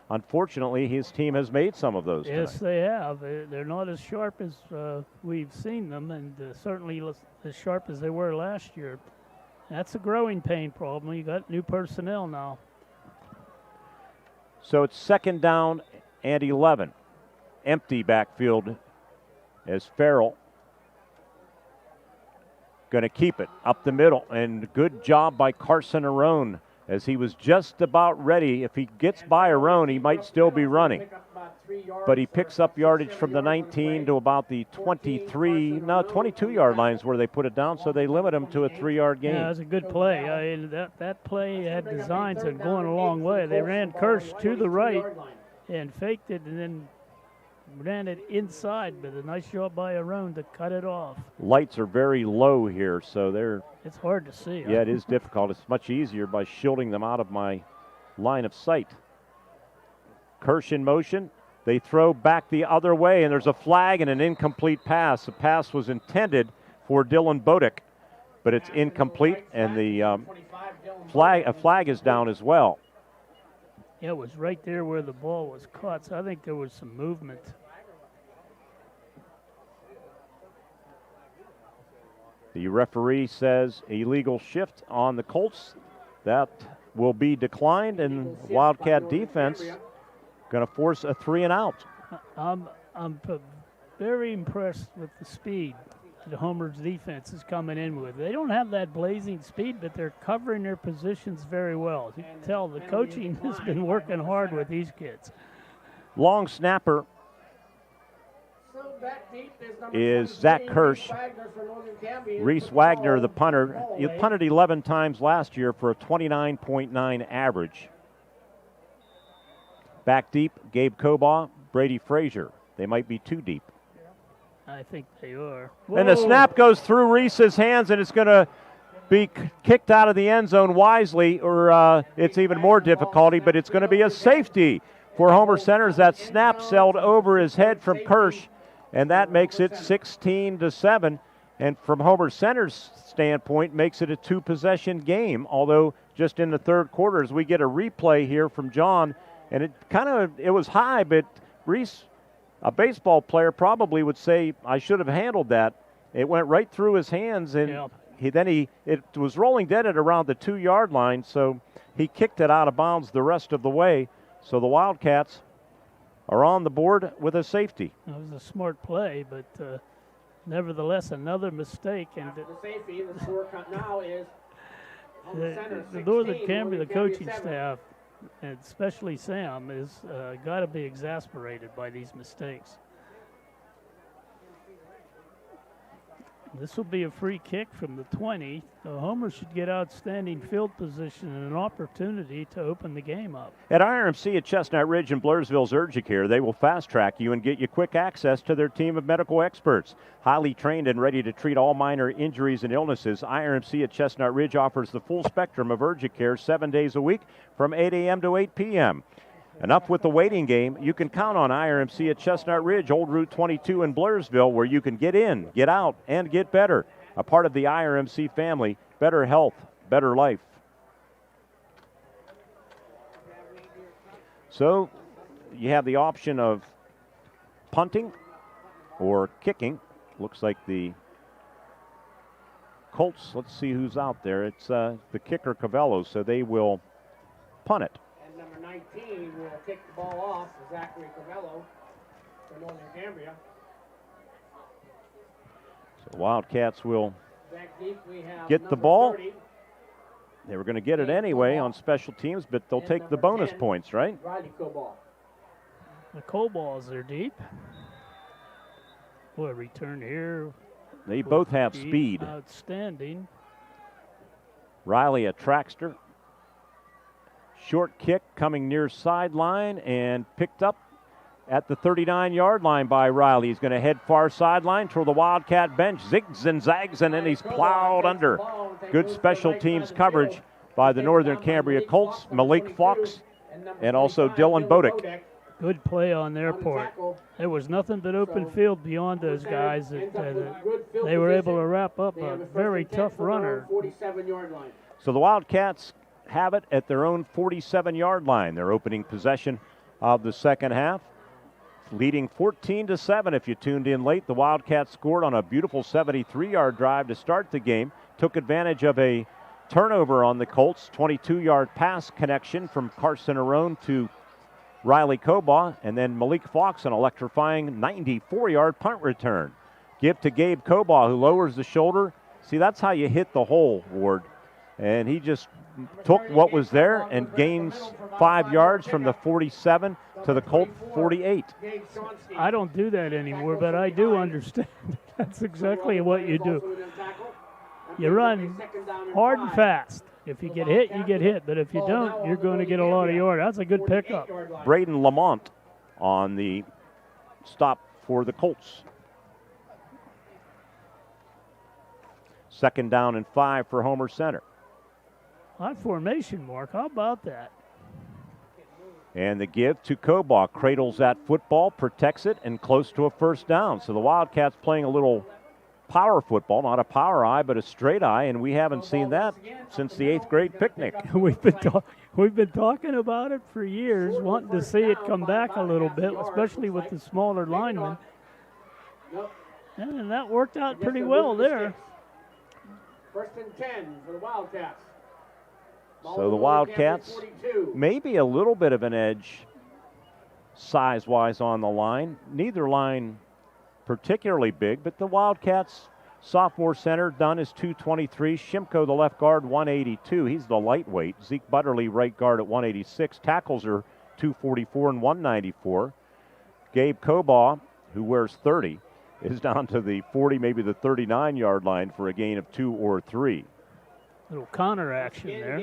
unfortunately, his team has made some of those Yes, tonight. they have. They're not as sharp as we've seen them, and certainly as sharp as they were last year. That's a growing pain problem. You got new personnel now. So it's 2nd down and 11. Empty backfield as Farrell going to keep it up the middle. And good job by Carson Arone as he was just about ready. If he gets by Arone, he might still be running. But he picks up yardage from the 19 to about the 22-yard lines where they put it down, so they limit him to a 3-yard gain. Yeah, that was a good play. That play had designs and going a long way. They ran Kirsch to the right and faked it and then ran it inside, but a nice job by Arone to cut it off. Lights are very low here, so it's hard to see. Yeah, it is difficult. It's much easier by shielding them out of my line of sight. Kirsch in motion. They throw back the other way, and there's a flag and an incomplete pass. The pass was intended for Dylan Bodick, but it's incomplete, and the flag is down as well. Yeah, it was right there where the ball was caught, so I think there was some movement. The referee says illegal shift on the Colts. That will be declined, and Wildcat defense going to force a 3 and out. I'm very impressed with the speed that Homer's defense is coming in with. They don't have that blazing speed, but they're covering their positions very well. You can tell the coaching has been working hard with these kids. Long snapper is Zach Kirsch. Reese Wagner, the punter, he punted 11 times last year for a 29.9 average. Back deep, Gabe Cobaugh, Brady Frazier. They might be too deep. I think they are. And the snap goes through Reese's hands, and it's going to be kicked out of the end zone wisely, or it's even more difficulty, but it's going to be a safety for Homer Centers. That snap sailed over his head from Kirsch, and that makes it 16-7. And from Homer Center's standpoint, makes it a two-possession game, although just in the third quarter as we get a replay here from John, and it was high, but Reese, a baseball player, probably would say, I should have handled that. It went right through his hands, and it was rolling dead at around the 2-yard line, so he kicked it out of bounds the rest of the way. So the Wildcats are on the board with a safety. It was a smart play, but nevertheless, another mistake. And the safety, the score now is on the center, the Northern Cambria, the coaching staff, and especially Sam, is got to be exasperated by these mistakes. This will be a free kick from the 20. The Homer should get outstanding field position and an opportunity to open the game up. At IRMC at Chestnut Ridge and Blairsville's Urgent they will fast-track you and get you quick access to their team of medical experts. Highly trained and ready to treat all minor injuries and illnesses, IRMC at Chestnut Ridge offers the full spectrum of urgent care 7 days a week from 8 a.m. to 8 p.m. Enough with the waiting game. You can count on IRMC at Chestnut Ridge, Old Route 22 in Blairsville, where you can get in, get out, and get better. A part of the IRMC family, better health, better life. So you have the option of punting or kicking. Looks like the Colts, let's see who's out there. It's the kicker, Cavello, so they will punt it. 19 will kick the ball off to Zachary Cavello for Northern Cambria. So Wildcats will get get the ball. They were going to get it anyway on special teams, but they'll take the bonus points, right? Riley Coball. The Coballs are deep. Boy, return here. They both have speed. Outstanding. Riley, a trackster. Short kick coming near sideline and picked up at the 39-yard line by Riley. He's going to head far sideline toward the Wildcat bench. Zigs and zags, and then he's plowed under. Good special teams coverage by the Northern Cambria Colts, Malik Fox, and also Dylan Bodick. Good play on their part. There was nothing but open field beyond those guys. They were able to wrap up a very tough runner. So the Wildcats have it at their own 47-yard line. Their opening possession of the second half, leading 14-7. If you tuned in late, the Wildcats scored on a beautiful 73-yard drive to start the game. Took advantage of a turnover on the Colts, 22-yard pass connection from Carson Arone to Riley Cobaugh, and then Malik Fox, an electrifying 94-yard punt return. Give to Gabe Cobaugh, who lowers the shoulder. See, that's how you hit the hole, Ward. And he just took what was there and gains 5 yards from the 47 to the Colt 48. I don't do that anymore, but I do understand. That's exactly what you do. You run hard and fast. If you get hit, you get hit. But if you don't, you're going to get a lot of yards. That's a good pickup. Braden Lamont on the stop for the Colts. 2nd down and 5 for Homer Center. Hot formation, Mark. How about that? And the give to Cobaugh. Cradles that football, protects it, and close to a first down. So the Wildcats playing a little power football, not a power eye, but a straight eye, and we haven't seen that since the 8th grade picnic. We've been talking about it for years, wanting to see it come back a little bit, especially with the smaller linemen. And that worked out pretty well there. 1st and 10 for the Wildcats. So the Wildcats maybe a little bit of an edge size-wise on the line. Neither line particularly big, but the Wildcats sophomore center Dunn is 223. Shimko, the left guard, 182. He's the lightweight. Zeke Butterly, right guard, at 186. Tackles are 244 and 194. Gabe Cobaugh, who wears 30, is down to the 40, maybe the 39-yard line for a gain of 2 or 3. Little counter action there.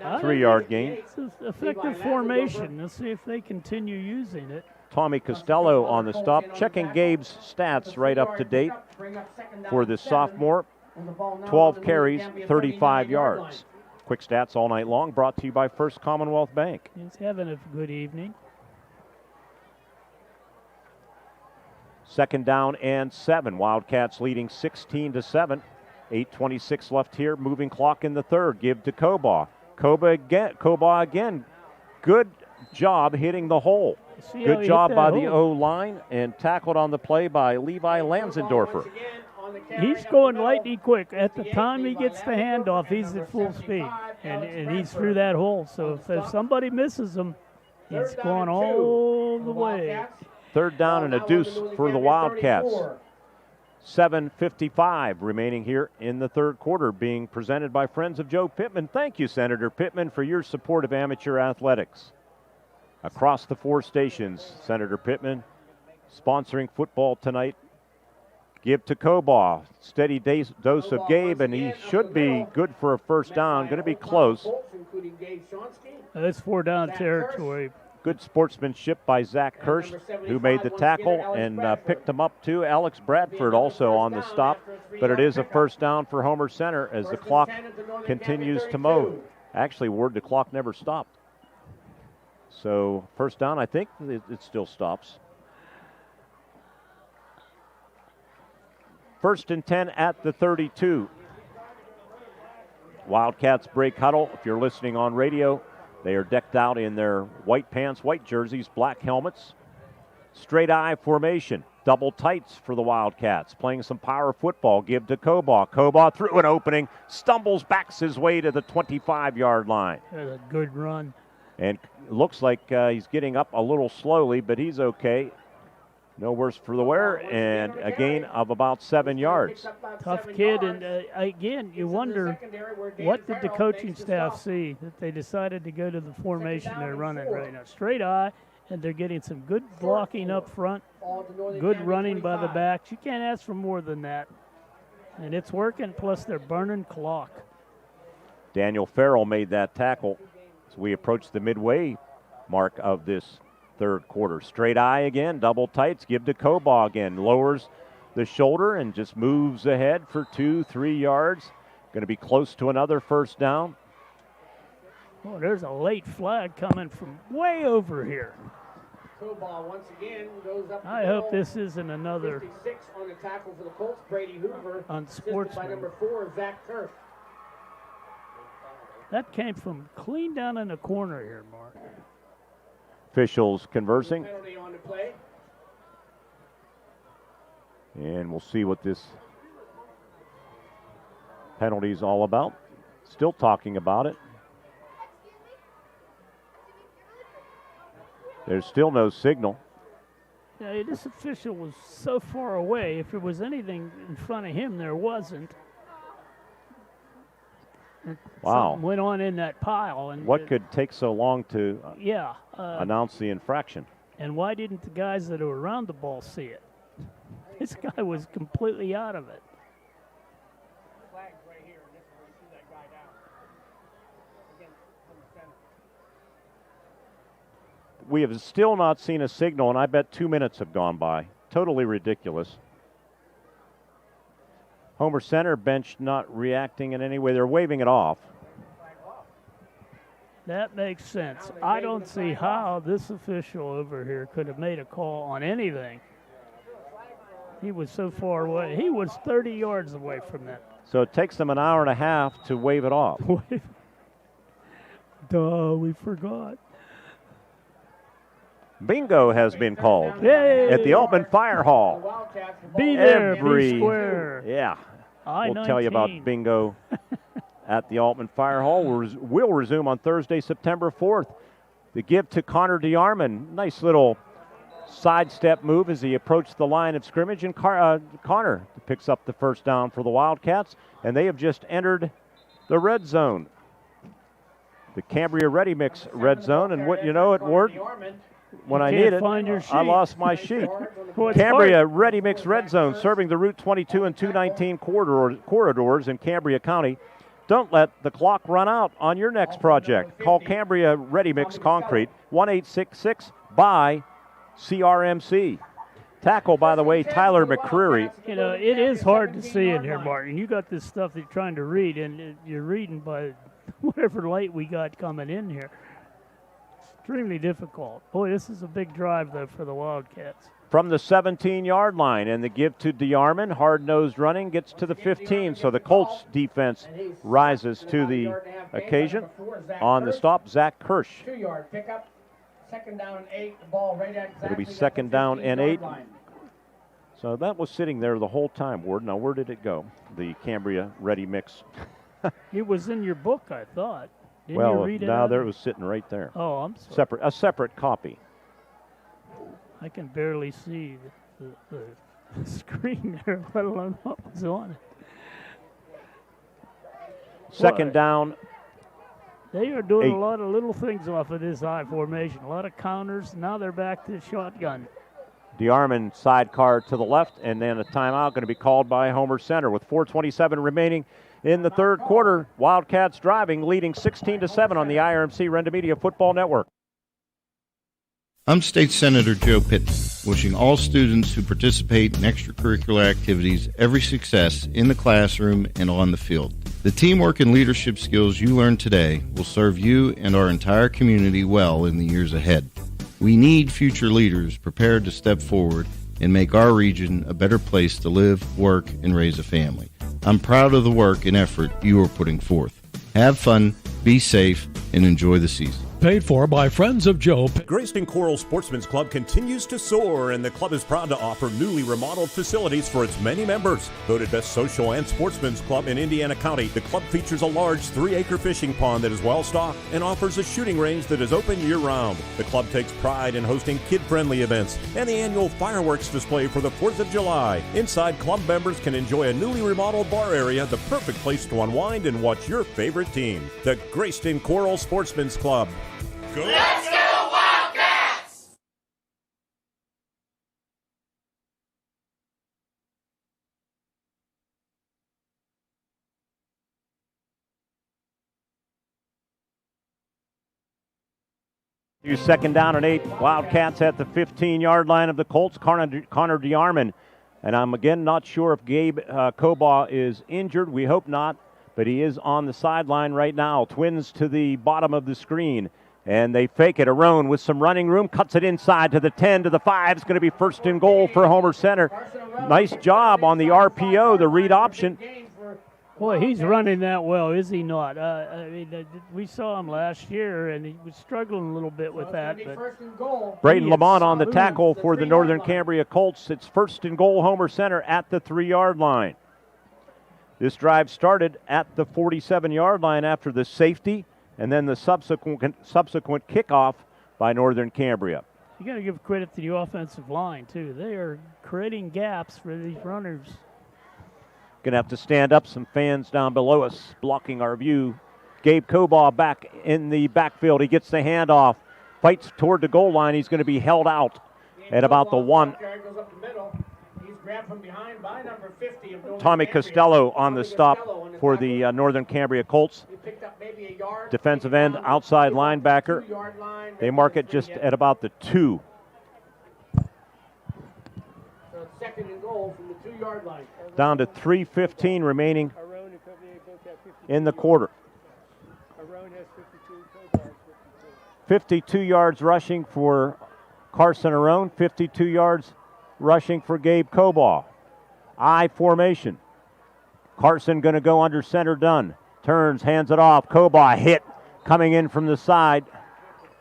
3-yard gain. It's an effective formation. Let's see if they continue using it. Tommy Costello on the stop. Checking Gabe's stats right up to date for the sophomore. 12 carries, 35 yards. Quick stats all night long, brought to you by First Commonwealth Bank. He's having a good evening. Second down and 7. Wildcats leading 16-7. 8:26 left here. Moving clock in the third. Give to Kobaugh. Kobaugh again. Good job hitting the hole. Good job by the O-line and tackled on the play by Levi Lansendorfer. He's going lightning quick. At the time he gets the handoff, he's at full speed, and he's through that hole. So if somebody misses him, he's going all the way. Third down and a deuce for the Wildcats. 7:55 remaining here in the third quarter, being presented by Friends of Joe Pittman. Thank you, Senator Pittman, for your support of amateur athletics. Across the 4 stations, Senator Pittman sponsoring football tonight. Give to Kobaugh. Steady dose of Gabe, and he should be good for a first down. Going to be close. That's 4-down territory. Good sportsmanship by Zach Kirsch, who made the tackle and picked him up too. Alex Bradford also on the stop, but it is a first down for Homer Center as the clock continues to move. Actually, the clock never stopped. So first down, I think it still stops. First and 10 at the 32. Wildcats break huddle. If you're listening on radio, they are decked out in their white pants, white jerseys, black helmets. Straight eye formation. Double tights for the Wildcats. Playing some power football. Give to Kobaugh. Kobaugh through an opening. Stumbles, backs his way to the 25-yard line. That's a good run. And looks like he's getting up a little slowly, but he's okay. No worse for the wear, and a gain of about 7 yards. Tough kid, and again, you wonder, what did the coaching staff see that they decided to go to the formation they're running right now? Straight eye, and they're getting some good blocking up front, good running by the backs. You can't ask for more than that. And it's working, plus they're burning clock. Daniel Farrell made that tackle as we approach the midway mark of this third quarter. Straight eye again, double tights, give to Kobaugh again. Lowers the shoulder and just moves ahead for 2-3 yards. Going to be close to another first down. Oh, there's a late flag coming from way over here. Kobaugh once again goes up. I hope this isn't another 56 on the tackle for the Colts. Brady Hoover, unsportsmanlike. by number 4, Zach Kirk. That came from clean down in the corner here, Mark. Officials conversing. And we'll see what this penalty is all about. Still talking about it. There's still no signal. Yeah, this official was so far away. If there was anything in front of him, there wasn't. Wow. Something went on in that pile. And what could take so long to announce the infraction? And why didn't the guys that were around the ball see it? This guy was completely out of it. We have still not seen a signal, and I bet 2 minutes have gone by. Totally ridiculous. Homer Center bench not reacting in any way. They're waving it off. That makes sense. I don't see how this official over here could have made a call on anything. He was so far away. He was 30 yards away from that. So it takes them an hour and a half to wave it off. Duh, we forgot. Bingo has been called. Yay! At the Altman Fire Hall. Be there, be square. Yeah. I-19. We'll tell you about bingo at the Altman Fire Hall. We'll resume on Thursday, September 4th. The give to Connor DeArmond. Nice little sidestep move as he approached the line of scrimmage, and Connor picks up the first down for the Wildcats, and they have just entered the red zone. The Cambria Ready Mix red zone, and what you know it, Ward? When I need it, I lost my sheet. Cambria Ready Mix Red Zone, serving the Route 22 and 219 corridors in Cambria County. Don't let the clock run out on your next project. Call Cambria Ready Mix Concrete, 1-866-BUY-CRMC. Tackle, by the way, Tyler McCreary. You know, it is hard to see in here, Martin. You got this stuff that you're trying to read, and you're reading by whatever light we got coming in here. Extremely difficult. Boy, this is a big drive, though, for the Wildcats. from the 17-yard line. And the give to DeArmond, hard-nosed running, gets to the 15. So the Colts defense rises to the occasion. On the stop, Zach Kirsch. 2-yard pickup. Second down and 8. The ball right at exactly. It'll be second down and 8. So that was sitting there the whole time, Ward. Now, where did it go? The Cambria Ready Mix. It was in your book, I thought. Didn't well, you read it now out? there it was sitting right there. Oh, I'm sorry. A separate copy. I can barely see the screen there, let alone what was on it. Second down. They are doing 8. a lot of little things off of this I formation. A lot of counters. Now they're back to shotgun. DeArmond sidecar to the left, and then a timeout going to be called by Homer Center with 4:27 remaining in the third quarter. Wildcats driving, leading 16-7 on the IRMC Renda Media Football Network. I'm State Senator Joe Pitton, wishing all students who participate in extracurricular activities every success in the classroom and on the field. The teamwork and leadership skills you learn today will serve you and our entire community well in the years ahead. We need future leaders prepared to step forward and make our region a better place to live, work, and raise a family. I'm proud of the work and effort you are putting forth. Have fun, be safe, and enjoy the season. Paid for by Friends of Joe. Grayston Coral Sportsman's Club continues to soar, and the club is proud to offer newly remodeled facilities for its many members. Voted best social and sportsman's club in Indiana County, the club features a large 3-acre fishing pond that is well stocked and offers a shooting range that is open year-round. The club takes pride in hosting kid-friendly events and the annual fireworks display for the 4th of July. Inside, club members can enjoy a newly remodeled bar area, the perfect place to unwind and watch your favorite team. The Grayston Coral Sportsman's Club. Let's go Wildcats! Second down and 8. Wildcats at the 15-yard line of the Colts. Connor DeArmond. And I'm again not sure if Gabe Kobaugh is injured. We hope not, but he is on the sideline right now. Twins to the bottom of the screen. And they fake it. Arone with some running room, cuts it inside to the 10, to the 5. It's going to be first and goal for Homer Center. Nice job on the RPO, the read option. Boy, he's running that well, is he not? I mean, we saw him last year, and he was struggling a little bit with that. But Braden Lamont on the tackle for the Northern Cambria Colts. It's first and goal, Homer Center at the 3-yard line. This drive started at the 47-yard line after the safety and then the subsequent kickoff by Northern Cambria. You got to give credit to the offensive line, too. They are creating gaps for these runners. Going to have to stand up. Some fans down below us blocking our view. Gabe Kobaugh back in the backfield. He gets the handoff, fights toward the goal line. He's going to be held out at about the 1. From behind by number 50 of Tommy Costello on the stop for the Northern Cambria Colts. Defensive end, outside linebacker. They mark it just at about the 2. So second and goal from the 2-yard line. Down to 3:15 remaining in the quarter. 52 yards rushing for Carson Arone, 52 yards rushing for Gabe Kobaugh. I formation. Carson going to go under center, Dunn. Turns, hands it off. Kobaugh hit, coming in from the side.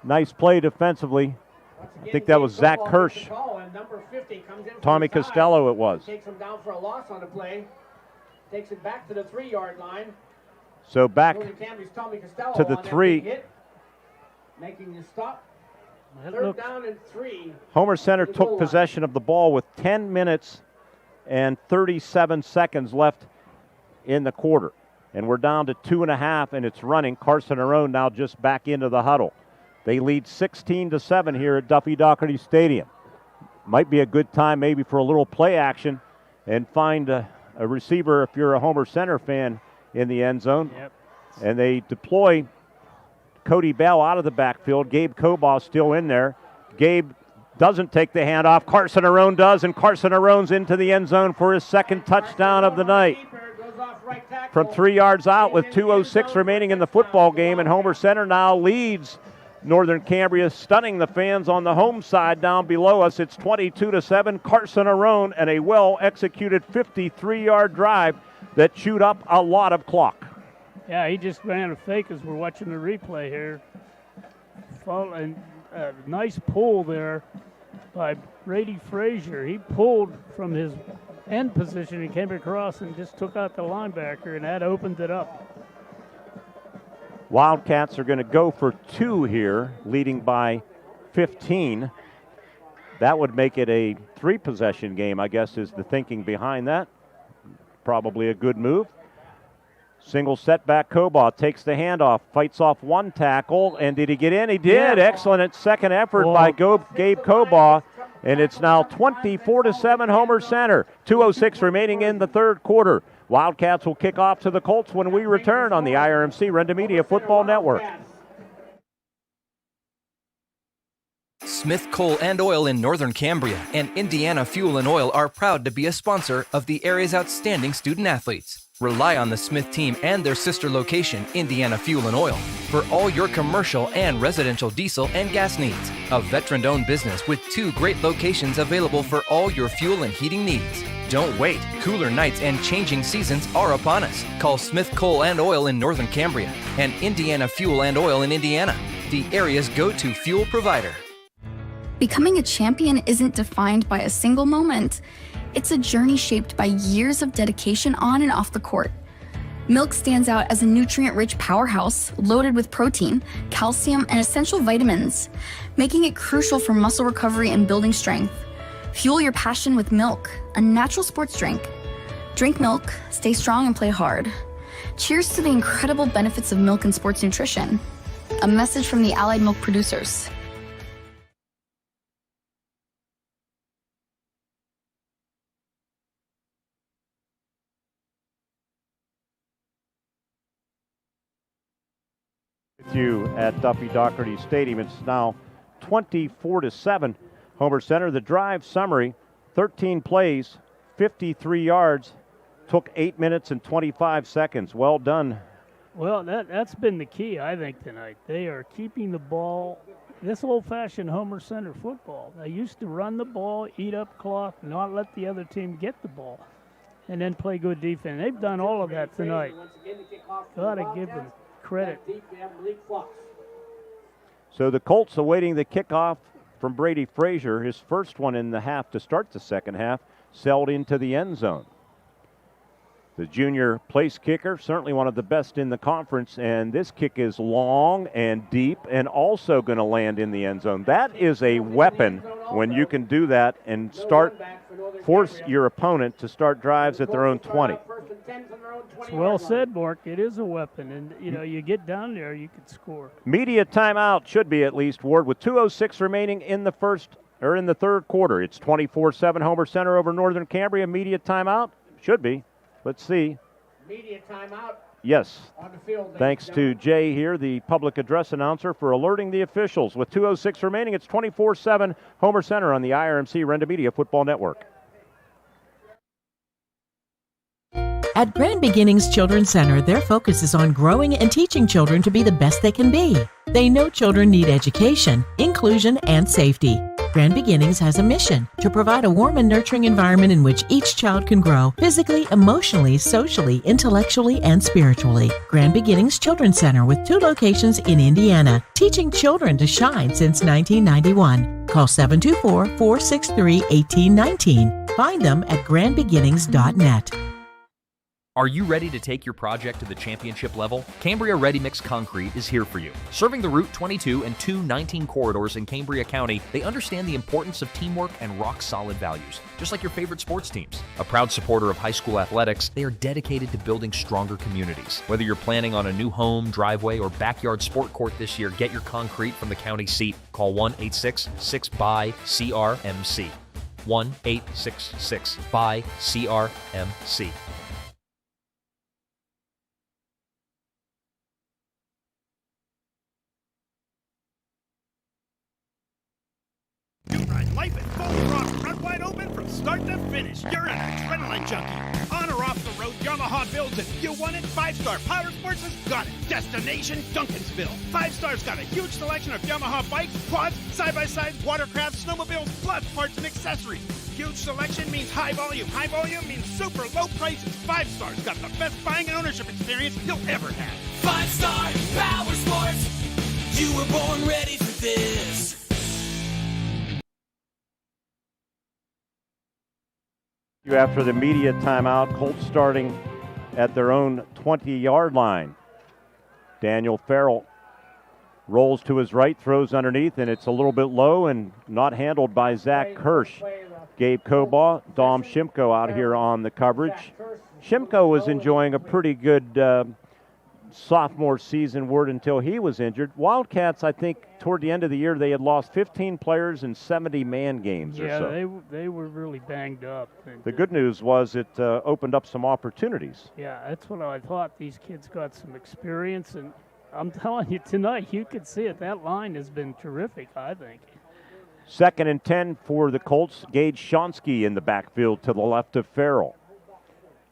Nice play defensively. I think that was Zach Kirsch. Tommy Costello it was. Takes him down for a loss on the play. Takes it back to the 3-yard line. So back to the 3. Making the stop. Third down and 3. Homer Center took possession of the ball with 10 minutes and 37 seconds left in the quarter. And we're down to 2.5, and it's running. Carson Arone now just back into the huddle. They lead 16-7 here at Duffy Doherty Stadium. Might be a good time maybe for a little play action and find a receiver if you're a Homer Center fan in the end zone. Yep. And they deploy Cody Bell out of the backfield. Gabe Kobaugh still in there. Gabe doesn't take the handoff. Carson Arone does, and Carson Arone's into the end zone for his second touchdown of the night. From 3 yards out with 2:06 remaining in the football game, and Homer Center now leads Northern Cambria stunning the fans on the home side down below us. It's 22-7. Carson Arone and a well-executed 53-yard drive that chewed up a lot of clock. Yeah, he just ran a fake as we're watching the replay here. And a nice pull there by Brady Frazier. He pulled from his end position and came across and just took out the linebacker, and that opened it up. Wildcats are going to go for 2 here, leading by 15. That would make it a 3-possession game, I guess, is the thinking behind that. Probably a good move. Single setback, Kobaugh takes the handoff, fights off one tackle, and did he get in? He did. Yeah. Excellent second effort by Gabe Kobaugh, and it's now 24-7 Homer Center. 2:06 remaining in the third quarter. Wildcats will kick off to the Colts when we return on the IRMC Renda Media Football Network. Smith Coal and Oil in Northern Cambria and Indiana Fuel and Oil are proud to be a sponsor of the area's outstanding student athletes. Rely on the Smith team and their sister location, Indiana Fuel and Oil, for all your commercial and residential diesel and gas needs. A veteran-owned business with 2 great locations available for all your fuel and heating needs. Don't wait. Cooler nights and changing seasons are upon us. Call Smith Coal and Oil in Northern Cambria and Indiana Fuel and Oil in Indiana, the area's go-to fuel provider. Becoming a champion isn't defined by a single moment. It's a journey shaped by years of dedication on and off the court. Milk stands out as a nutrient-rich powerhouse loaded with protein, calcium, and essential vitamins, making it crucial for muscle recovery and building strength. Fuel your passion with milk, a natural sports drink. Drink milk, stay strong, and play hard. Cheers to the incredible benefits of milk and sports nutrition. A message from the Allied Milk producers. With you at Duffy Doherty Stadium. It's now 24-7 Homer Center. The drive summary, 13 plays, 53 yards, took 8 minutes and 25 seconds. Well done. Well, that's been the key, I think, tonight. They are keeping the ball, this old-fashioned Homer Center football. They used to run the ball, eat up clock, not let the other team get the ball, and then play good defense. They've done all of that tonight. Got to give them credit. So the Colts awaiting the kickoff from Brady Frazier, his first one in the half to start the second half, sailed into the end zone. The junior place kicker, certainly one of the best in the conference, and this kick is long and deep and also going to land in the end zone. That is a weapon when you can do that and force your opponent to start drives at their own 20. It's well said, Mark. It is a weapon, and you get down there, you can score. Media timeout should be at least, Ward, with 2:06 remaining in the third quarter. It's 24-7 Homer Center over Northern Cambria. Media timeout should be. Let's see. Media timeout. Yes. On the field. Thanks to Jay here, the public address announcer, for alerting the officials. With 2:06 remaining, it's 24-7 Homer Center on the IRMC Renda Media Football Network. At Grand Beginnings Children's Center, their focus is on growing and teaching children to be the best they can be. They know children need education, inclusion, and safety. Grand Beginnings has a mission to provide a warm and nurturing environment in which each child can grow physically, emotionally, socially, intellectually, and spiritually. Grand Beginnings Children's Center with 2 locations in Indiana, teaching children to shine since 1991. Call 724-463-1819. Find them at grandbeginnings.net. Are you ready to take your project to the championship level? Cambria Ready Mix Concrete is here for you. Serving the Route 22 and 219 corridors in Cambria County, they understand the importance of teamwork and rock-solid values, just like your favorite sports teams. A proud supporter of high school athletics, they are dedicated to building stronger communities. Whether you're planning on a new home, driveway, or backyard sport court this year, get your concrete from the county seat. Call 1-866-BUY-CRMC. 1-866-BUY-CRMC. Life is full of run wide open from start to finish. You're an adrenaline junkie. On or off the road, Yamaha builds it. You want it? 5-Star Power Sports has got it. Destination Duncansville. 5-Star's got a huge selection of Yamaha bikes, quads, side-by-sides, watercrafts, snowmobiles, plus parts and accessories. Huge selection means high volume. High volume means super low prices. 5-Star's got the best buying and ownership experience you'll ever have. 5-Star Power Sports. You were born ready for this. After the media timeout, Colts starting at their own 20-yard line. Daniel Farrell rolls to his right, throws underneath, and it's a little bit low and not handled by Zach Kirsch. Gabe Kobaugh, Dom Shimko out here on the coverage. Shimko was enjoying a pretty good sophomore season until he was injured. Wildcats, I think, toward the end of the year, they had lost 15 players in 70 man games or so. Yeah, they were really banged up. The good news was it opened up some opportunities. Yeah, that's what I thought. These kids got some experience, and I'm telling you, tonight, you could see it. That line has been terrific, I think. 2nd and 10 for the Colts. Gage Shonsky in the backfield to the left of Farrell.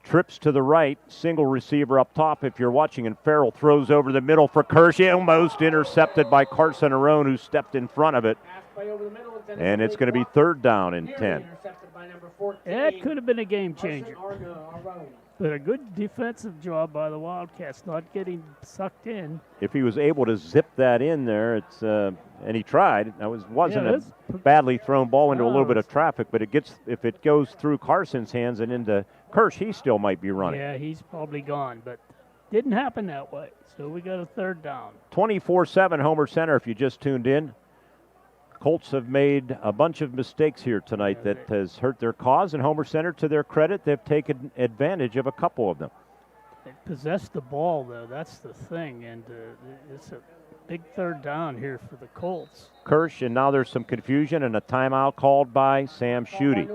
Trips to the right, single receiver up top if you're watching, and Farrell throws over the middle for Kirsch, almost intercepted by Carson Arone, who stepped in front of it. And it's going to be 3rd down and 10. That could have been a game changer. But a good defensive job by the Wildcats, not getting sucked in. If he was able to zip that in there, it's and he tried. That wasn't a badly thrown ball into a little bit of traffic, but if it goes through Carson's hands and into Kirsch, he still might be running. Yeah, he's probably gone, but didn't happen that way. So we got a 3rd down. 24-7 Homer Center if you just tuned in. Colts have made a bunch of mistakes here tonight that has hurt their cause, and Homer Center, to their credit, they've taken advantage of a couple of them. They possessed the ball, though. That's the thing, and it's a big 3rd down here for the Colts. Kirsch, and now there's some confusion and a timeout called by Sam Schutte.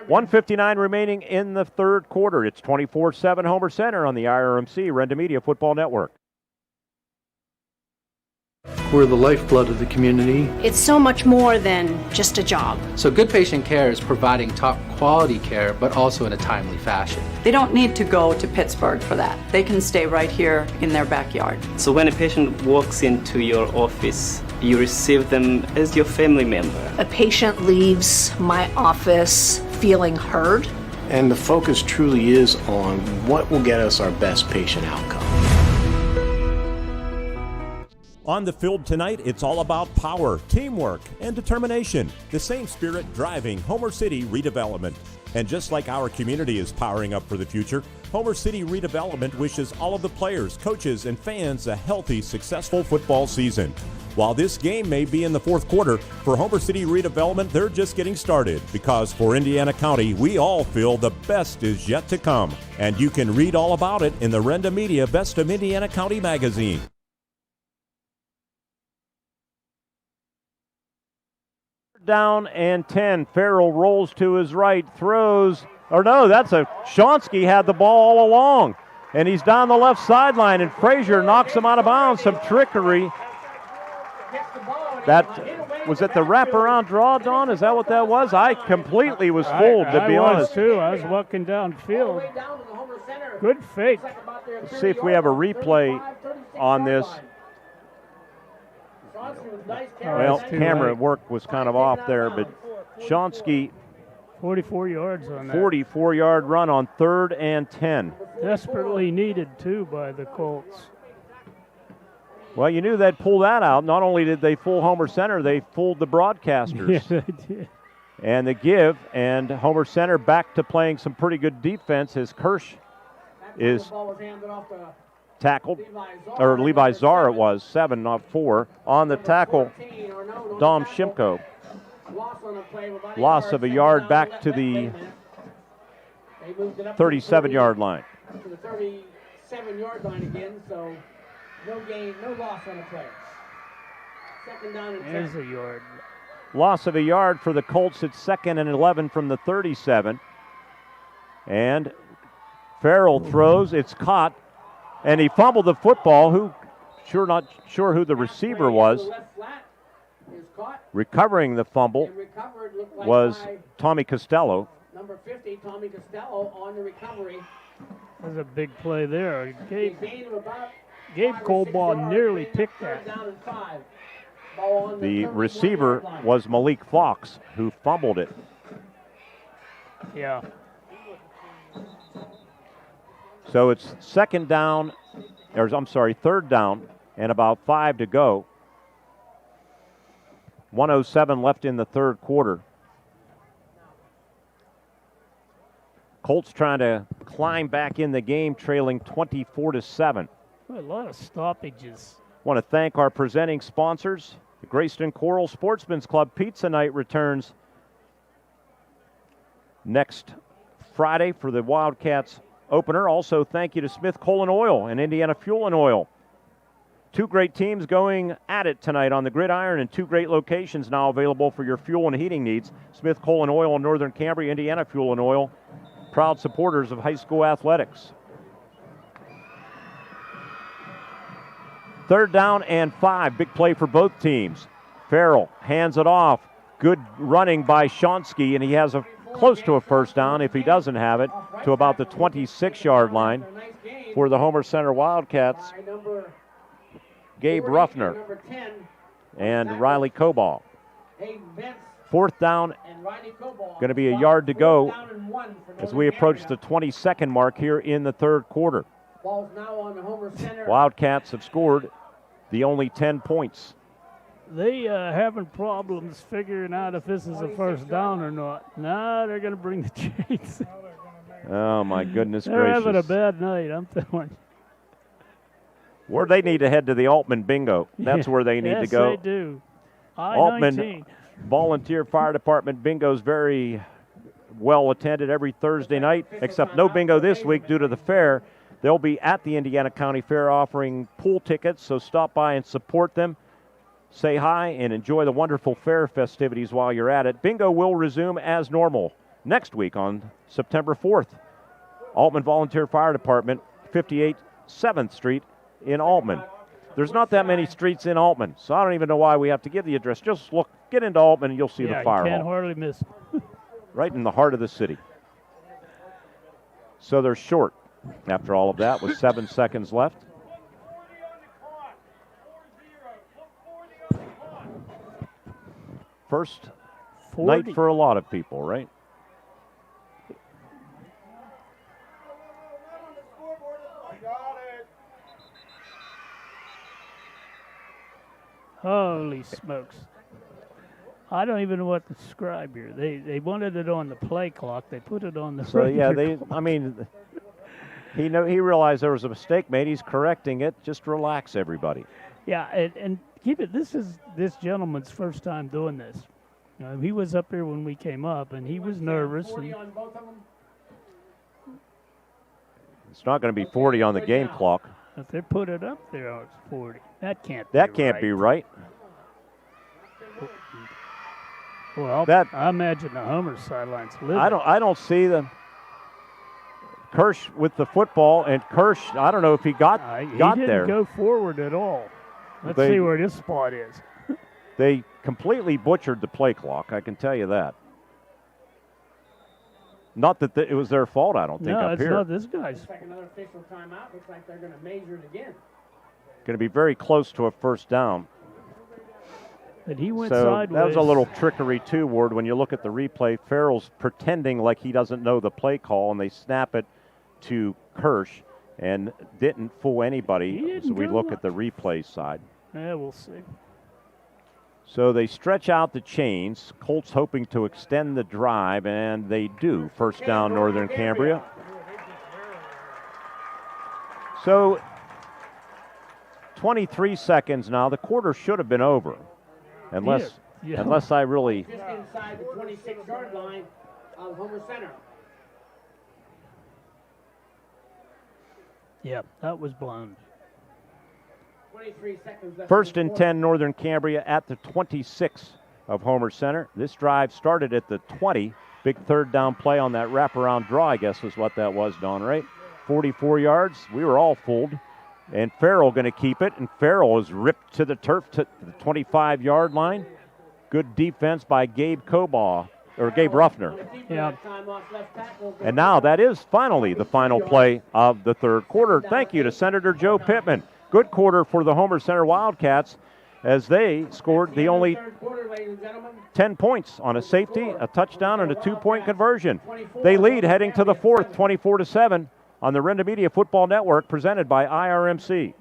1:59 remaining in the 3rd quarter. It's 24-7 Homer Center on the IRMC Renda Media Football Network. We're the lifeblood of the community. It's so much more than just a job. So good patient care is providing top quality care, but also in a timely fashion. They don't need to go to Pittsburgh for that. They can stay right here in their backyard. So when a patient walks into your office, you receive them as your family member. A patient leaves my office feeling heard. And the focus truly is on what will get us our best patient outcome. On the field tonight, it's all about power, teamwork, and determination. The same spirit driving Homer City redevelopment. And just like our community is powering up for the future, Homer City Redevelopment wishes all of the players, coaches, and fans a healthy, successful football season. While this game may be in the 4th quarter, for Homer City Redevelopment, they're just getting started, because for Indiana County, we all feel the best is yet to come. And you can read all about it in the Renda Media Best of Indiana County magazine. Down and 10. Farrell rolls to his right, throws, that's Shonsky had the ball all along, and he's down the left sideline, and Frazier knocks him out of bounds. Some trickery. That was it. The wraparound draw, Don? Is that what that was? I completely was fooled, to be honest. Too. I was walking downfield. Good fake. Let's see if we have a replay on this. Well, camera work was kind of off there, but Shonsky, 44 yards on that. 44-yard run on 3rd and 10. Desperately needed, too, by the Colts. Well, you knew they'd pull that out. Not only did they fool Homer Center, they fooled the broadcasters. Yeah, they did. And the give, and Homer Center back to playing some pretty good defense as Kirsch is tackled, or Levi Czar it was, 7, not 4. On the tackle, Dom Shimko. Loss of a yard back to the 37-yard line. To the 37-yard line again, so no gain, no loss on the play. 2nd down and 10. There's a yard. Loss of a yard for the Colts at 2nd and 11 from the 37. And Farrell throws, it's caught. And he fumbled the football. Not sure who the receiver was. Recovering the fumble was Tommy Costello. Number 50, Tommy Costello, on the recovery. That's a big play there. Gabe Gain of about Colbaugh nearly picked that. down and 5. Ball on The 31 receiver yard line. was Malik Fox, who fumbled it. Yeah. So it's third down, and about 5 to go. 1:07 left in the third quarter. Colts trying to climb back in the game, trailing 24-7. A lot of stoppages. Want to thank our presenting sponsors. The Grayston Coral Sportsman's Club Pizza Night returns next Friday for the Wildcats opener. Also, thank you to Smith Coal & Oil and Indiana Fuel & Oil. Two great teams going at it tonight on the gridiron, and two great locations now available for your fuel and heating needs. Smith Coal & Oil in Northern Cambria, Indiana Fuel & Oil, proud supporters of high school athletics. 3rd down and 5. Big play for both teams. Farrell hands it off. Good running by Shonsky, and he has close to a first down, if he doesn't have it, to about the 26-yard line for the Homer Center Wildcats. Gabe Ruffner and Riley Coball. 4th down, going to be a yard to go as we approach the 22nd mark here in the third quarter. Ball's now on the Homer Center. Wildcats have scored the only 10 points. They having problems figuring out if this is a first down or not. Nah, they're going to bring the chains. Oh, my goodness They're gracious. having a bad night, I'm telling you. Where they need to head to the Altman Bingo. That's where they need to go. Yes, they do. Altman I-19. Volunteer Fire Department bingo is very well attended every Thursday night, except no bingo this week due to the fair. They'll be at the Indiana County Fair offering pool tickets, so stop by and support them. Say hi and enjoy the wonderful fair festivities while you're at it. Bingo will resume as normal next week on September 4th. Altman Volunteer Fire Department, 58 7th Street in Altman. There's not that many streets in Altman, so I don't even know why we have to give the address. Just look, get into Altman and you'll see the fire you can't hall. hardly miss it. Right in the heart of the city. So they're short after all of that with 7 seconds left. First 40. night for a lot of people, right? Holy smokes. I don't even know what to describe here. They wanted it on the play clock. They put it on the So yeah, regular clock. he realized there was a mistake made. He's correcting it. Just relax, everybody. Yeah, and keep it. This is this gentleman's first time doing this. He was up here when we came up, and he was nervous. And It's not going to be 40 on the game clock. if they put it up there, it's 40. That can't Be right. Well, I imagine the Homer sidelines live. I don't see the Kirsch with the football, and Kirsch, I don't know if he got He didn't there. go forward at all. Let's They- see where this spot is. They completely butchered the play clock, I can tell you that. Not that it was their fault, I don't think, No, up it's here. not this guy's. Looks like another official timeout. Looks like they're going to measure it again. Going to be very close to a first down. But he went So sideways. that was a little trickery too, Ward. When you look at the replay, Farrell's pretending like he doesn't know the play call, and they snap it to Kirsch and didn't fool anybody. So we look at the replay side. Yeah, we'll see. So they stretch out the chains. Colts hoping to extend the drive, and they do. First down, Northern Cambria. So 23 seconds now. The quarter should have been over. Unless I really... Just inside the 26-yard line of Homer Center. Yeah, that was blown. 23 seconds left. First and 10, Northern Cambria at the 26 of Homer Center. This drive started at the 20. Big third down play on that wraparound draw, I guess was what that was, Don, right? 44 yards. We were all fooled. And Farrell going to keep it, and Farrell is ripped to the turf to the 25-yard line. Good defense by Gabe Coball or Gabe Ruffner. Yeah. And now that is finally the final play of the third quarter. Thank you to Senator Joe Pittman. Good quarter for the Homer Center Wildcats as they scored the only 10 points on a safety, a touchdown, and a 2-point conversion. They lead heading to the fourth, 24-7 on the Renda Media Football Network, presented by IRMC.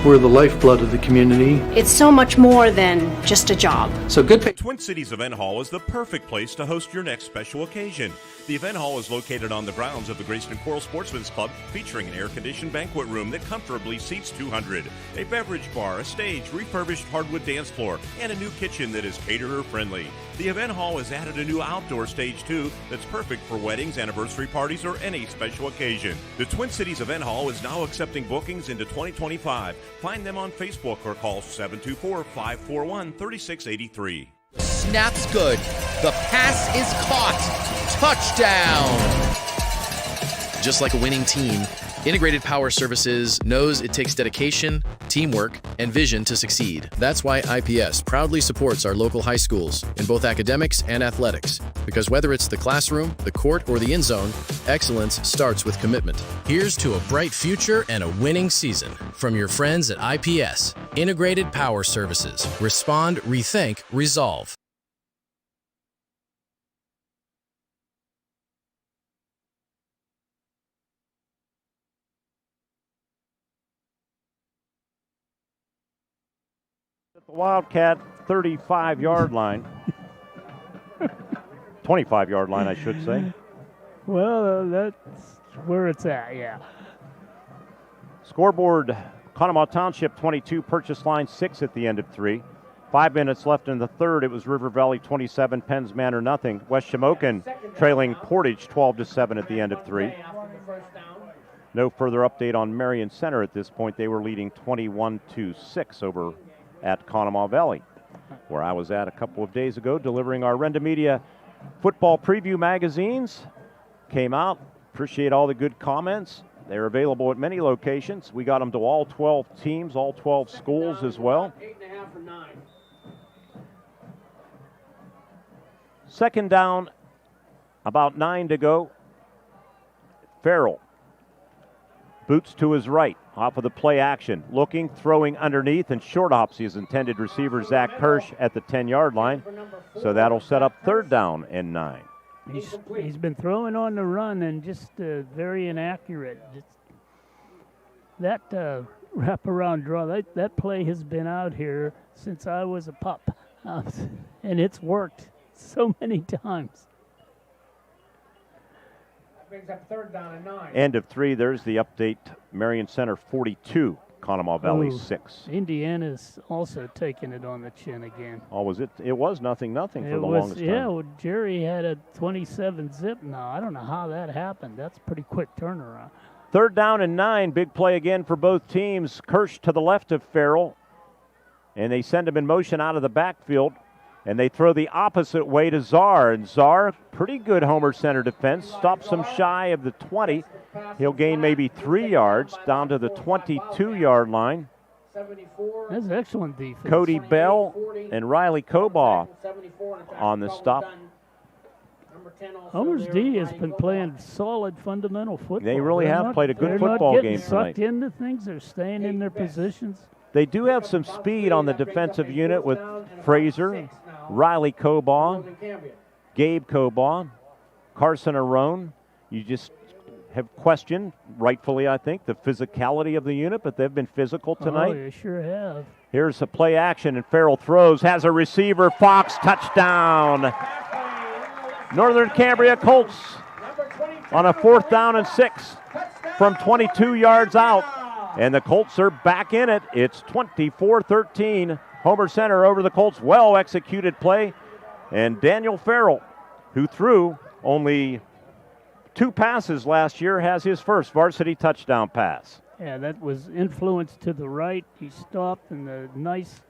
We're the lifeblood of the community. It's so much more than just a job. So good pay. Twin Cities Event Hall is the perfect place to host your next special occasion. The event hall is located on the grounds of the Grayston Coral Sportsman's Club, featuring an air-conditioned banquet room that comfortably seats 200, a beverage bar, a stage, refurbished hardwood dance floor, and a new kitchen that is caterer-friendly. The event hall has added a new outdoor stage, too, that's perfect for weddings, anniversary parties, or any special occasion. The Twin Cities Event Hall is now accepting bookings into 2025. Find them on Facebook or call 724-541-3683. Snaps good. The pass is caught. Touchdown. Just like a winning team, Integrated Power Services knows it takes dedication, teamwork, and vision to succeed. That's why IPS proudly supports our local high schools in both academics and athletics. Because whether it's the classroom, the court, or the end zone, excellence starts with commitment. Here's to a bright future and a winning season from your friends at IPS. Integrated Power Services. Respond, rethink, resolve. The Wildcat 35-yard line. 25-yard line, I should say. Well, that's where it's at, yeah. Scoreboard, Conemaugh Township 22, Purchase Line 6 at the end of 3. 5 minutes left in the third. It was River Valley 27, Penns Manor nothing. West Shamokin trailing Portage 12-7 at the end of 3. No further update on Marion Center at this point. They were leading 21-6 over at Conemaugh Valley, where I was at a couple of days ago delivering our Renda Media football preview magazines. Came out, appreciate all the good comments. They're available at many locations. We got them to all 12 teams, all 12 schools as well. 8.5 for 9. Second down, about 9 to go. Farrell, boots to his right. Off of the play action, looking, throwing underneath, and short ops his intended receiver, Zach Kirsch, at the 10-yard line. So that'll set up third down and 9. He's been throwing on the run and just very inaccurate. That wraparound draw, that play has been out here since I was a pup, and it's worked so many times. Brings up third down and 9. End of 3. There's the update. Marion Center 42, Conemaugh Valley 6. Indiana's also taking it on the chin again. Oh, was it? It was 0-0 for the longest time. Yeah, well, Jerry had a 27-zip now. I don't know how that happened. That's a pretty quick turnaround. Third down and 9. Big play again for both teams. Kirsch to the left of Farrell. And they send him in motion out of the backfield. And they throw the opposite way to Czar. And Czar, pretty good Homer Center defense, stops him shy of the 20. He'll gain maybe 3 yards down to the 22-yard line. That's excellent defense. Cody Bell and Riley Cobaugh on the stop. Homer's D has been playing solid fundamental football. They really have played a good football game tonight. They're not getting sucked into things. They're staying in their positions. They do have some speed on the defensive unit with Fraser, Riley Cobaugh, Gabe Cobaugh, Carson Arone. You just have questioned, rightfully I think, the physicality of the unit, but they've been physical tonight. Oh, they sure have. Here's a play action, and Farrell throws, has a receiver, Fox, touchdown. Northern Cambria Colts on a 4th down and 6 from 22 yards out. And the Colts are back in it. It's 24-13. Homer Center over the Colts. Well-executed play. And Daniel Farrell, who threw only 2 passes last year, has his first varsity touchdown pass. Yeah, that was influenced to the right. He stopped in the nice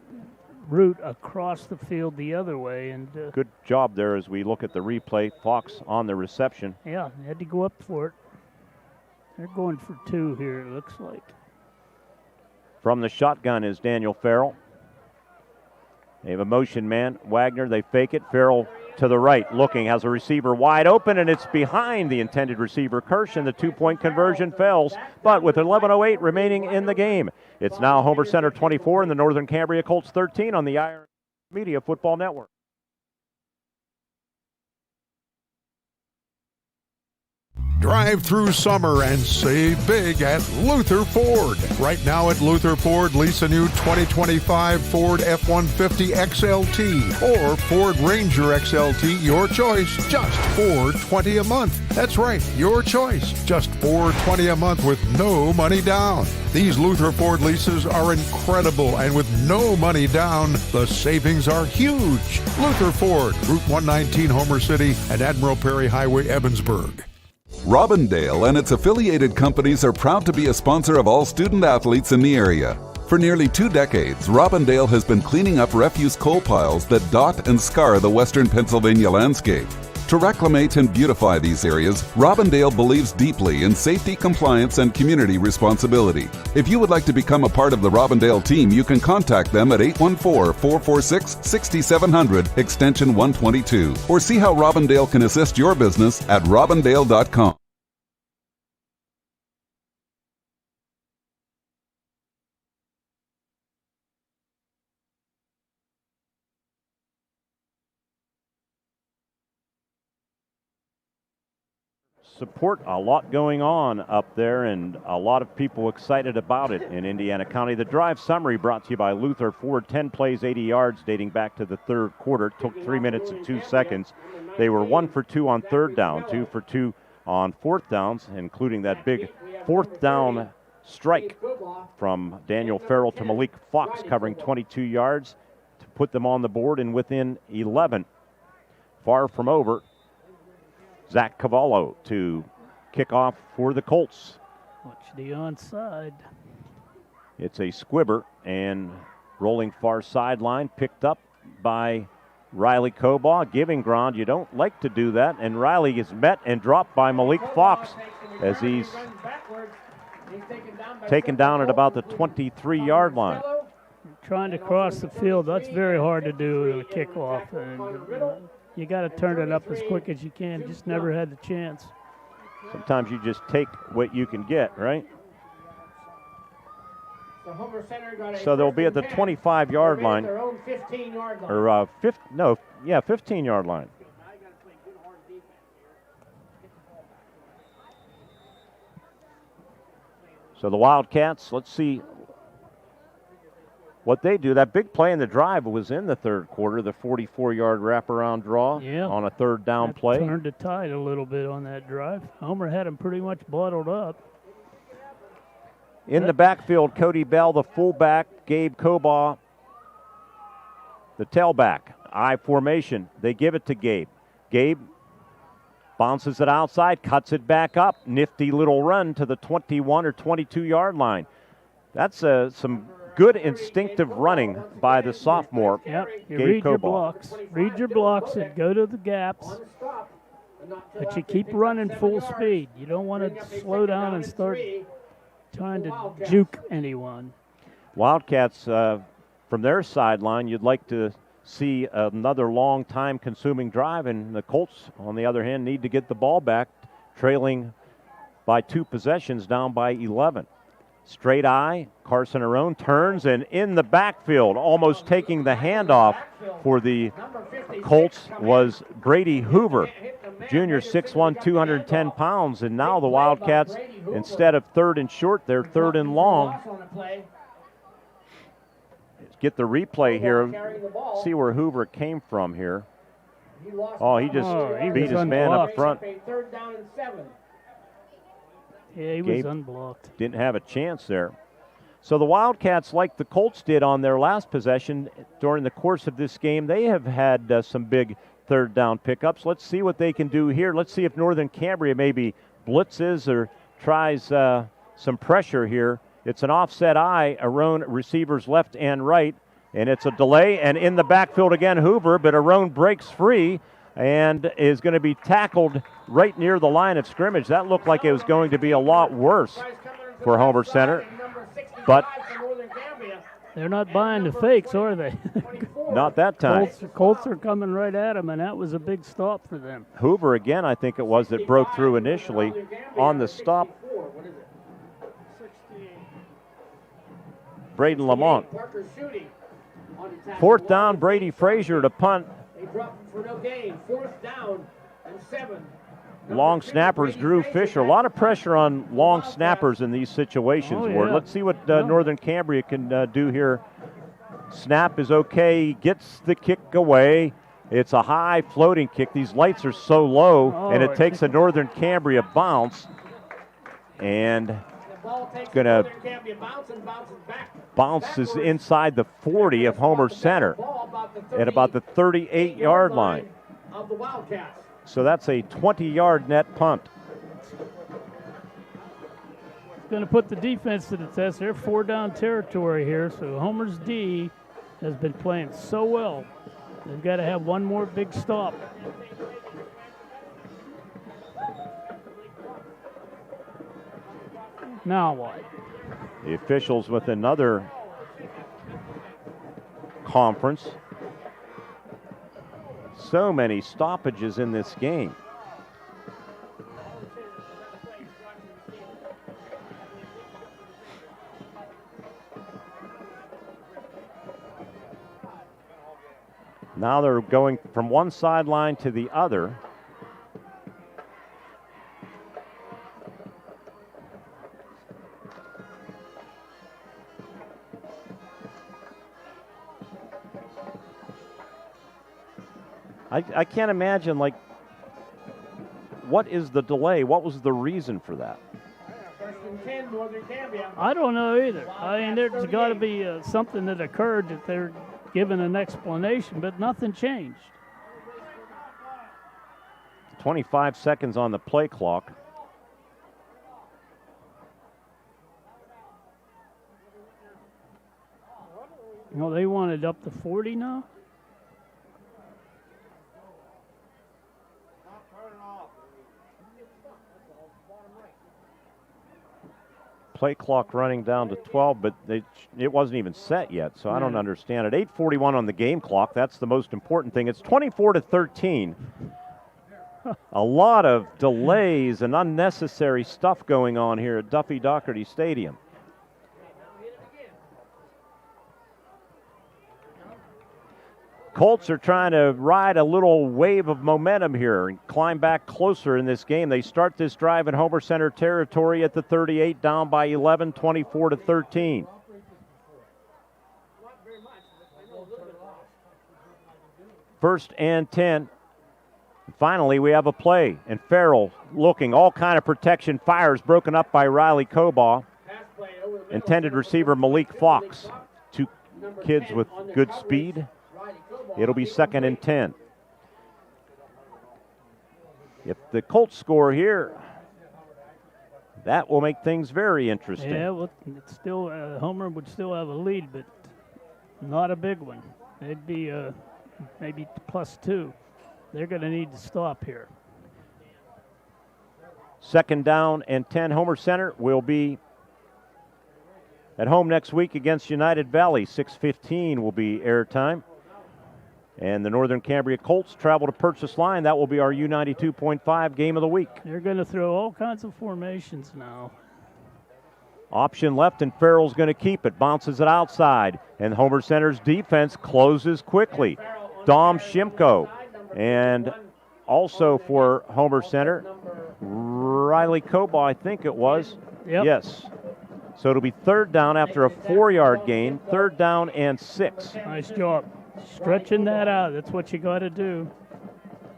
route across the field the other way. And good job there as we look at the replay. Fox on the reception. Yeah, they had to go up for it. They're going for 2 here, it looks like. From the shotgun is Daniel Farrell. They have a motion man. Wagner, they fake it. Farrell to the right, looking, has a receiver wide open, and it's behind the intended receiver, Kirsch, and the two-point conversion fails. But with 11:08 remaining in the game, it's now Homer Center 24 and the Northern Cambria Colts 13 on the IRM Media Football Network. Drive through summer and save big at Luther Ford. Right now at Luther Ford, lease a new 2025 Ford F-150 XLT or Ford Ranger XLT, your choice, just $420 a month. That's right, your choice, just $420 a month with no money down. These Luther Ford leases are incredible, and with no money down, the savings are huge. Luther Ford, Route 119, Homer City, and Admiral Perry Highway, Evansburg. Robindale and its affiliated companies are proud to be a sponsor of all student athletes in the area. For nearly 2 decades, Robindale has been cleaning up refuse coal piles that dot and scar the western Pennsylvania landscape. To reclimate and beautify these areas, Robindale believes deeply in safety, compliance, and community responsibility. If you would like to become a part of the Robindale team, you can contact them at 814-446-6700, extension 122, or see how Robindale can assist your business at robindale.com. Support, a lot going on up there, and a lot of people excited about it in Indiana County. The drive summary brought to you by Luther Ford. 10 plays, 80 yards, dating back to the third quarter. Took 3 minutes and 2 seconds. They were 1 for 2 on third down, 2 for 2 on fourth downs, including that big fourth down strike from Daniel Farrell to Malik Fox, covering 22 yards to put them on the board and within 11. Far from over. Zach Cavallo to kick off for the Colts. Watch the onside. It's a squibber and rolling far sideline, picked up by Riley Cobaugh, giving ground. You don't like to do that, and Riley is met and dropped by Malik Fox as he's taken down at about the 23-yard line. Trying to cross the field, that's very hard to do in a kickoff. And you got to turn it up as quick as you can. Just never had the chance. Sometimes you just take what you can get, right? So they'll be at the 25-yard line. Or 15-yard line. So the Wildcats, let's see what they do. That big play in the drive was in the third quarter, the 44-yard wraparound draw on a third down play. Turned the tide a little bit on that drive. Homer had him pretty much bottled up. In the backfield, Cody Bell, the fullback, Gabe Cobaugh, the tailback. I formation. They give it to Gabe. Gabe bounces it outside, cuts it back up. Nifty little run to the 21 or 22-yard line. That's some good instinctive running by the sophomore. Yep, you Gabe read Cobaugh. your blocks. Read your blocks and go to the gaps. But you keep running full speed. You don't want to slow down and start trying to juke anyone. Wildcats, from their sideline, you'd like to see another long time consuming drive, and the Colts, on the other hand, need to get the ball back, trailing by 2 possessions, down by 11. Straight eye, Carson Arone turns, and in the backfield, almost taking the handoff for the Colts, was Brady Hoover, junior, 6'1", 210 pounds, and now the Wildcats, instead of third and short, they're third and long. Let's get the replay here, see where Hoover came from here. Oh, he just beat his man up front. Yeah, he was unblocked. Didn't have a chance there. So the Wildcats, like the Colts did on their last possession during the course of this game, they have had some big third down pickups. Let's see what they can do here. Let's see if Northern Cambria maybe blitzes or tries some pressure here. It's an offset eye, Arone receivers left and right, and it's a delay, and in the backfield again, Hoover, but Arone breaks free and is going to be tackled right near the line of scrimmage. That looked like it was going to be a lot worse for Homer Center, but they're not buying the fakes, are they? Not that time. Colts are coming right at him, and that was a big stop for them. Hoover again, I think it was, that broke through initially on the stop. Braden Lamont. Fourth down, Brady Frazier to punt. They drop him for no gain. Fourth down and 7. Long snappers, Drew Fisher. A lot of pressure on long snappers in these situations. Oh, Ward. yeah. Let's see what Northern Cambria can do here. Snap is okay. Gets the kick away. It's a high floating kick. These lights are so low, and it takes a Northern Cambria bounce. And going to bounces inside the 40 of Homer Center at about the 38-yard line. Of the Wildcats. So that's a 20-yard net punt. It's going to put the defense to the test. They're 4-down territory here, so Homer's D has been playing so well. They've got to have one more big stop. Now what? The officials with another conference. So many stoppages in this game. Now they're going from one sideline to the other. I can't imagine, like, what is the delay? What was the reason for that? First and 10, Northern Cambria. I don't know either. I mean, there's got to be something that occurred that they're giving an explanation, but nothing changed. 25 seconds on the play clock. You know, they want it up to 40 now? Play clock running down to 12, but it wasn't even set yet, so I don't understand it. 8:41 on the game clock. That's the most important thing. It's 24-13. A lot of delays and unnecessary stuff going on here at Duffy Doherty Stadium. Colts are trying to ride a little wave of momentum here and climb back closer in this game. They start this drive in Homer Center territory at the 38, down by 11, 24-13. First and 10. Finally, we have a play, and Farrell looking, all kind of protection, fires broken up by Riley Cobaugh. Intended receiver Malik Fox. Two kids with good speed. It'll be second and 10. If the Colts score here, that will make things very interesting. Yeah, well, it's still Homer would still have a lead, but not a big one. It'd be maybe +2. They're going to need to stop here. Second down and 10. Homer Center will be at home next week against United Valley. 6:15 will be airtime. And the Northern Cambria Colts travel to Purchase Line. That will be our U92.5 game of the week. They're going to throw all kinds of formations now. Option left, and Farrell's going to keep it. Bounces it outside. And Homer Center's defense closes quickly. Dom Shimko. And also for Homer Center, Riley Cobaugh, I think it was. Yep. Yes. So it'll be third down after a 4-yard gain. Third down and 6. Nice job. Stretching that out. That's what you got to do.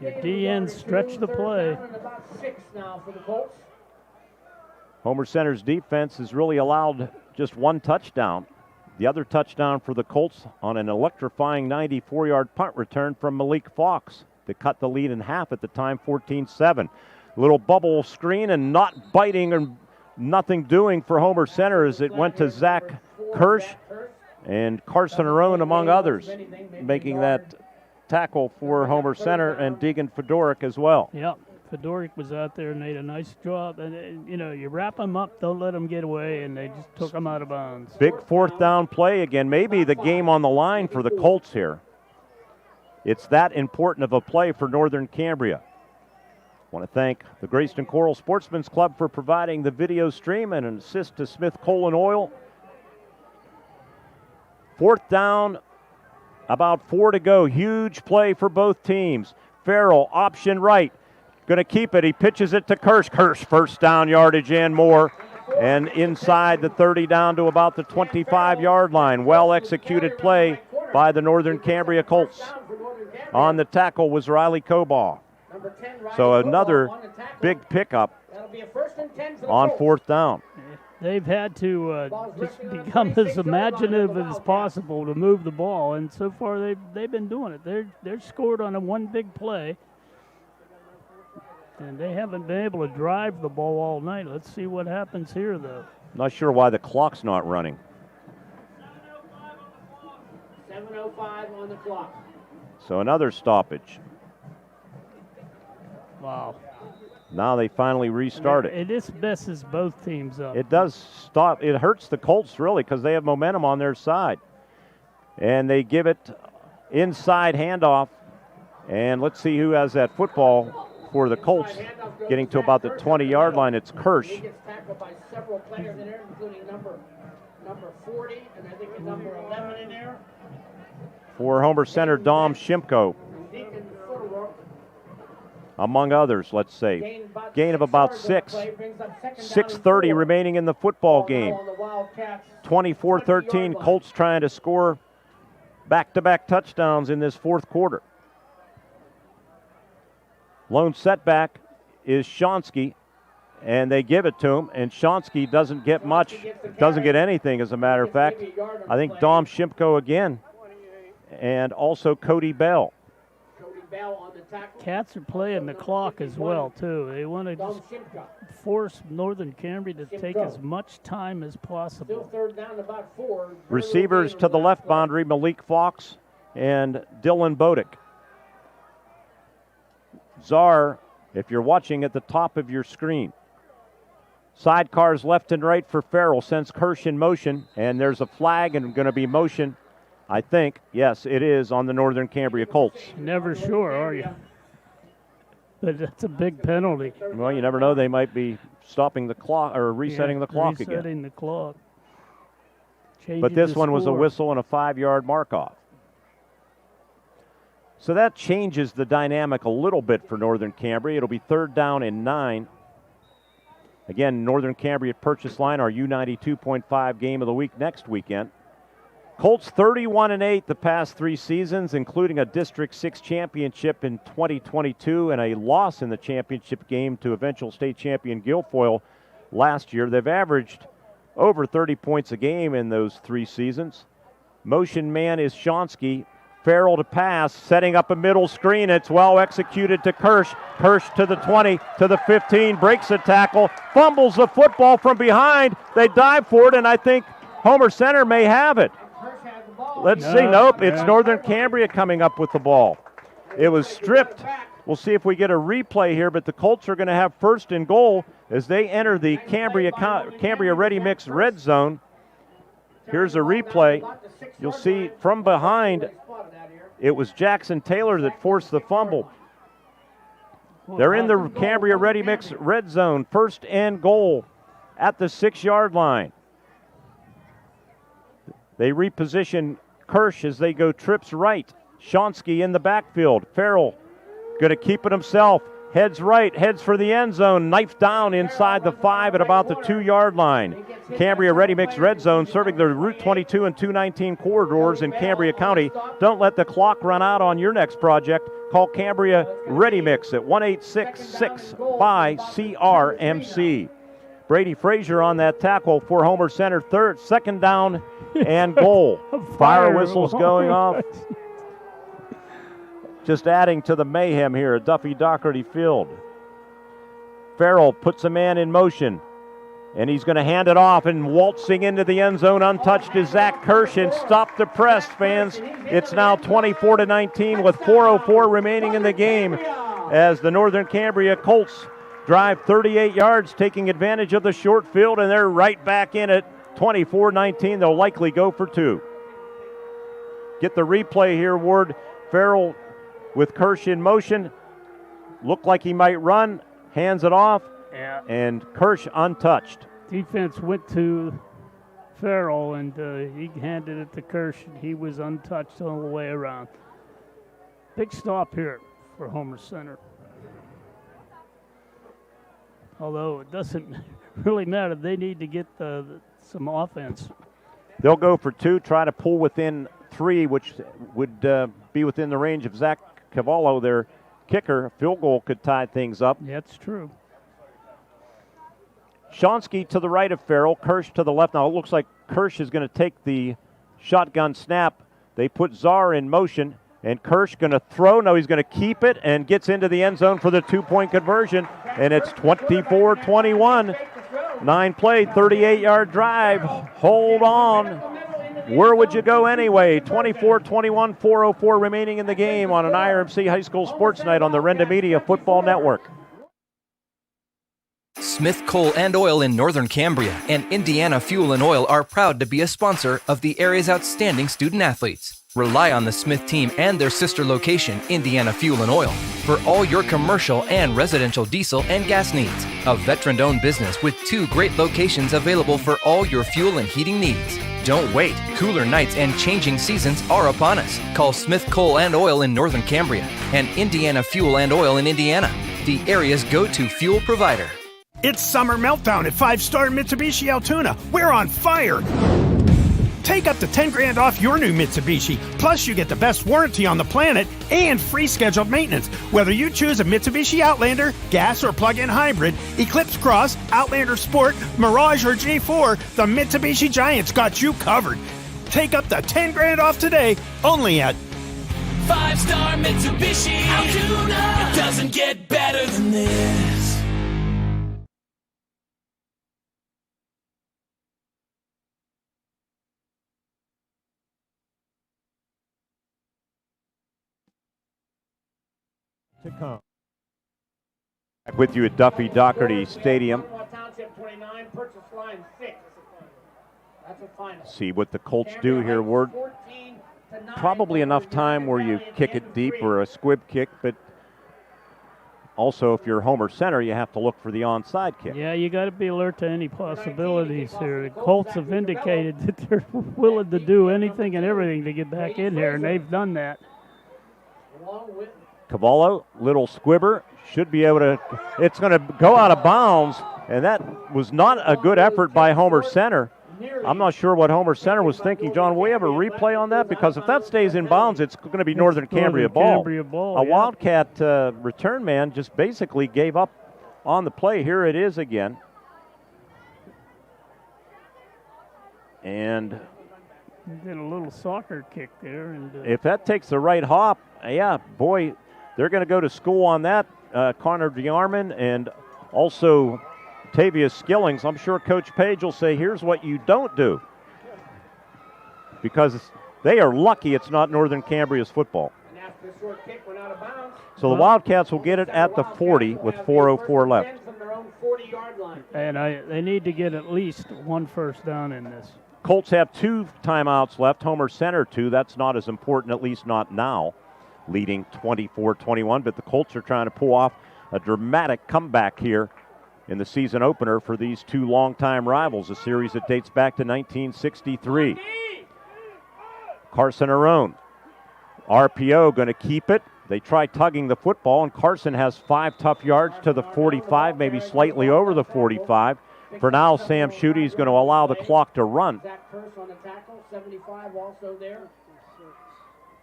Your DN stretch the play. Homer Center's defense has really allowed just one touchdown. The other touchdown for the Colts on an electrifying 94-yard punt return from Malik Fox to cut the lead in half at the time, 14-7. Little bubble screen and not biting and nothing doing for Homer Center as it went to Zach Kirsch and Carson Arone, among others, making that tackle for Homer Center, and Deegan Fedoric as well. Yep, Fedoric was out there and made a nice job. And, you wrap them up, don't let them get away, and they just took them out of bounds. Big fourth down play again. Maybe the game on the line for the Colts here. It's that important of a play for Northern Cambria. I want to thank the Grayston Coral Sportsman's Club for providing the video stream and an assist to Smith Coal and Oil. 4th down, about 4 to go. Huge play for both teams. Farrell, option right, going to keep it. He pitches it to Kirsch. Kirsch, first down yardage and more. And inside the 30 down to about the 25-yard line. Well-executed play by the Northern Cambria Colts. On the tackle was Riley Cobaugh. So another big pickup on 4th down. They've had to just become as imaginative as possible to move the ball, and so far they've been doing it. They're scored on one big play, and they haven't been able to drive the ball all night. Let's see what happens here, though. Not sure why the clock's not running. 7:05 on the clock. So another stoppage. Wow. Now they finally restart it. This messes both teams up. It does stop. It hurts the Colts, really, because they have momentum on their side. And they give it inside handoff. And let's see who has that football for the Colts. Getting to about the 20-yard line, it's Kirsch. He gets tackled by several players in there, including number 40, and I think number 11 in there. For Homer Center, Dom Shimko. Among others, let's say. Gain of about 6. 6:30 remaining in the football game. 24-13, Colts trying to score back-to-back touchdowns in this 4th quarter. Lone setback is Shonsky, and they give it to him, and Shonsky doesn't get much, doesn't get anything, as a matter of fact. I think Dom Shimko again, and also Cody Bell. Cats are playing the clock as well, too. They want to just force Northern Cambria to take as much time as possible. Still 3rd down, about 4. Receivers to the left boundary, Malik Fox and Dylan Bodick. Czar, if you're watching at the top of your screen. Sidecars left and right for Farrell, sends Kirsch in motion, and there's a flag and going to be motion. I think, yes, it is on the Northern Cambria Colts. Never sure, are you? But that's a big penalty. Well, you never know. They might be stopping the clock or resetting the clock again. Resetting the clock. But this one was a whistle and a 5-yard mark-off. So that changes the dynamic a little bit for Northern Cambria. It'll be 3rd down and 9. Again, Northern Cambria at Purchase Line, our U92.5 game of the week next weekend. Colts 31-8 the past 3 seasons, including a District 6 championship in 2022 and a loss in the championship game to eventual state champion Guilfoyle last year. They've averaged over 30 points a game in those 3 seasons. Motion man is Shonsky. Farrell to pass, setting up a middle screen. It's well executed to Kirsch. Kirsch to the 20, to the 15, breaks a tackle, fumbles the football from behind. They dive for it, and I think Homer Center may have it. Let's see. Nope, it's Northern Cambria coming up with the ball. It was stripped. We'll see if we get a replay here, but the Colts are going to have 1st and goal as they enter the Cambria Ready Mix red zone. Here's a replay. You'll see from behind, it was Jackson Taylor that forced the fumble. They're in the Cambria Ready Mix red zone, 1st and goal at the 6-yard line. They reposition Kirsch as they go trips right. Shonsky in the backfield. Farrell going to keep it himself. Heads right, heads for the end zone. Knife down inside the 5 at about the 2-yard line. Cambria Ready Mix red zone serving the Route 22 and 219 corridors in Cambria County. Don't let the clock run out on your next project. Call Cambria Ready Mix at 1-866-BY-CRMC. Brady Frazier on that tackle for Homer Center. 2nd down and goal. Fire whistles going off. Just adding to the mayhem here at Duffy Doherty Field. Farrell puts a man in motion, and he's going to hand it off, and waltzing into the end zone untouched is Zach Kirsch, and stop the press, fans. It's now 24-19 with 4:04 remaining in the game as the Northern Cambria Colts drive 38 yards, taking advantage of the short field, and they're right back in it. 24-19, they'll likely go for 2. Get the replay here, Ward. Farrell with Kirsch in motion. Looked like he might run, hands it off, and Kirsch untouched. Defense went to Farrell, and he handed it to Kirsch, and he was untouched all the way around. Big stop here for Homer Center. Although it doesn't really matter. They need to get some offense. They'll go for 2, try to pull within 3, which would be within the range of Zach Cavallo, their kicker. A field goal could tie things up. That's true. Shonsky to the right of Farrell, Kirsch to the left. Now it looks like Kirsch is going to take the shotgun snap. They put Czar in motion, and Kirsch going to throw. No, he's going to keep it and gets into the end zone for the 2-point conversion, and it's 24-21. 9 play, 38-yard drive. Hold on. Where would you go anyway? 24-21, 4:04 remaining in the game on an IRMC High School Sports Night on the Renda Media Football Network. Smith Coal and Oil in Northern Cambria and Indiana Fuel and Oil are proud to be a sponsor of the area's outstanding student athletes. Rely on the Smith team and their sister location, Indiana Fuel and Oil, for all your commercial and residential diesel and gas needs. A veteran-owned business with 2 great locations available for all your fuel and heating needs. Don't wait. Cooler nights and changing seasons are upon us. Call Smith Coal and Oil in Northern Cambria and Indiana Fuel and Oil in Indiana, the area's go-to fuel provider. It's summer meltdown at 5-Star Mitsubishi Altoona. We're on fire. Take up to 10 grand off your new Mitsubishi. Plus, you get the best warranty on the planet and free scheduled maintenance. Whether you choose a Mitsubishi Outlander, gas or plug-in hybrid, Eclipse Cross, Outlander Sport, Mirage or G4, the Mitsubishi Giants got you covered. Take up to 10 grand off today, only at 5-Star Mitsubishi Altoona. It doesn't get better than this. To come. Back with you at Duffy Doherty Stadium. See what the Colts do here, Ward. Probably enough time where you kick it deep or a squib kick, but also if you're Homer Center, you have to look for the onside kick. Yeah, you got to be alert to any possibilities here. The Colts have indicated that they're willing to do anything and everything to get back in here, and they've done that. Cavallo, little squibber, should be able to, it's going to go out of bounds, and that was not a good effort by Homer Center. I'm not sure what Homer Center was thinking. John, will we have a replay on that? Because if that stays in bounds, it's going to be Northern Cambria ball. A Wildcat return man just basically gave up on the play. Here it is again. And did a little soccer kick there. And if that takes the right hop, yeah, boy, they're going to go to school on that. Connor DeArmond and also Tavius Skillings. I'm sure Coach Page will say, here's what you don't do. Because they are lucky it's not Northern Cambria's football. So the Wildcats will get it at the 40 with 4:04 left. And they need to get at least 1 first down in this. Colts have 2 timeouts left. Homer Center 2. That's not as important, at least not now. Leading 24-21, but the Colts are trying to pull off a dramatic comeback here in the season opener for these 2 longtime rivals, a series that dates back to 1963. Carson Arone, RPO going to keep it. They try tugging the football, and Carson has 5 tough yards to the 45, maybe slightly over the 45. For now, Sam Schutte is going to allow the clock to run.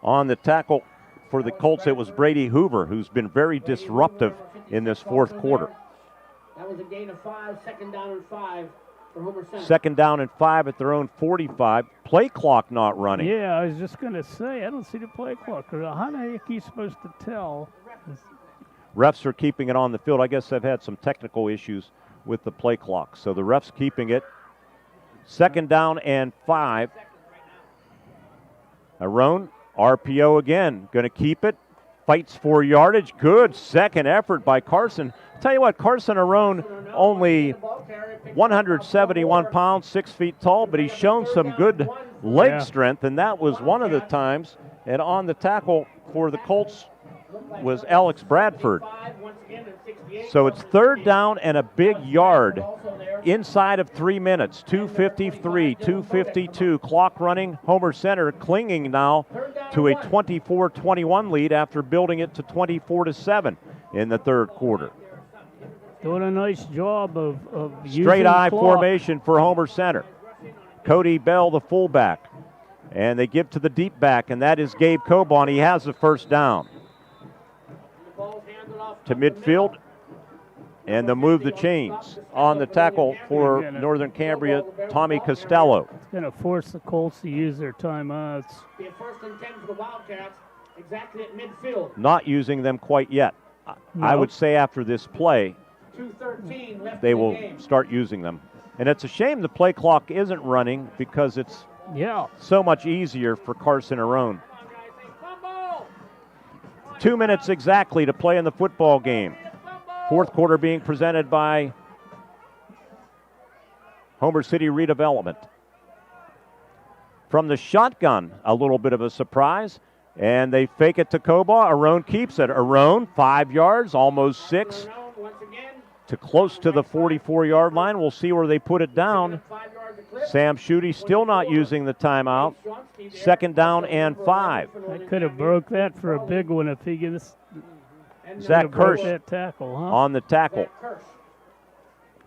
On the tackle for the Colts, it was Brady Hoover, who's been very disruptive in this 4th quarter. That was a gain of 5, 2nd down and 5 for Homer Center. 2nd down and 5 at their own 45. Play clock not running. Yeah, I was just going to say, I don't see the play clock. How the heck are you supposed to tell? Refs are keeping it on the field. I guess they've had some technical issues with the play clock. So the refs keeping it. 2nd down and 5. Arone, RPO again, going to keep it. Fights for yardage. Good second effort by Carson. Tell you what, Carson Arone, only 171 pounds, 6 feet tall, but he's shown some good leg strength, and that was one of the times. And on the tackle for the Colts, was Alex Bradford. So it's third down and a big yard inside of 3 minutes. 2:53, 2:52, clock running. Homer Center clinging now to a 24-21 lead after building it to 24-7 in the third quarter. Doing a nice job of straight eye formation for Homer Center. Cody Bell, the fullback. And they give to the deep back, and that is Gabe Cobaugh. He has the first down. To midfield, and they'll move the chains. On the tackle for Northern Cambria, Tommy Costello. It's going to force the Colts to use their timeouts. Be a 1st and 10 for the Wildcats, exactly at midfield. Not using them quite yet. No. I would say after this play, 2:13 left they in the will game. start using them. And it's a shame the play clock isn't running because it's so much easier for Carson Arone. 2 minutes exactly to play in the football game. Fourth quarter being presented by Homer City Redevelopment. From the shotgun, a little bit of a surprise. And they fake it to Cobaugh. Arone keeps it. Arone, 5 yards, almost 6. To close to the 44-yard line. We'll see where they put it down. Sam Schutte still not using the timeout. Second down and 5. I could have broke that for a big one if he gets Zach Kirsch that tackle, huh? on the tackle.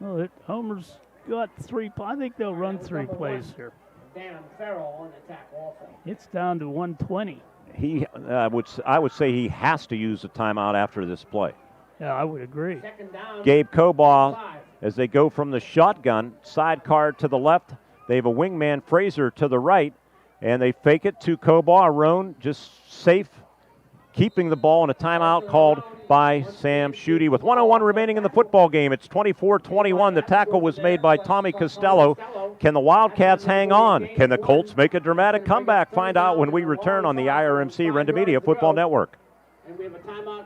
Well, Homer's got 3. I think they'll run 3 plays here. Dan Farrell on the tackle also. It's down to 120. I would say he has to use the timeout after this play. Yeah, I would agree. Gabe Cobaugh, as they go from the shotgun, sidecar to the left. They have a wingman, Fraser, to the right, and they fake it to Cobaugh. Arone just safe, keeping the ball in a timeout called by Sam Schutte. With 1:01 remaining in the football game, it's 24-21. The tackle was made by Tommy Costello. Can the Wildcats hang on? Can the Colts make a dramatic comeback? Find out when we return on the IRMC Renda Media Football Network. And we have a timeout.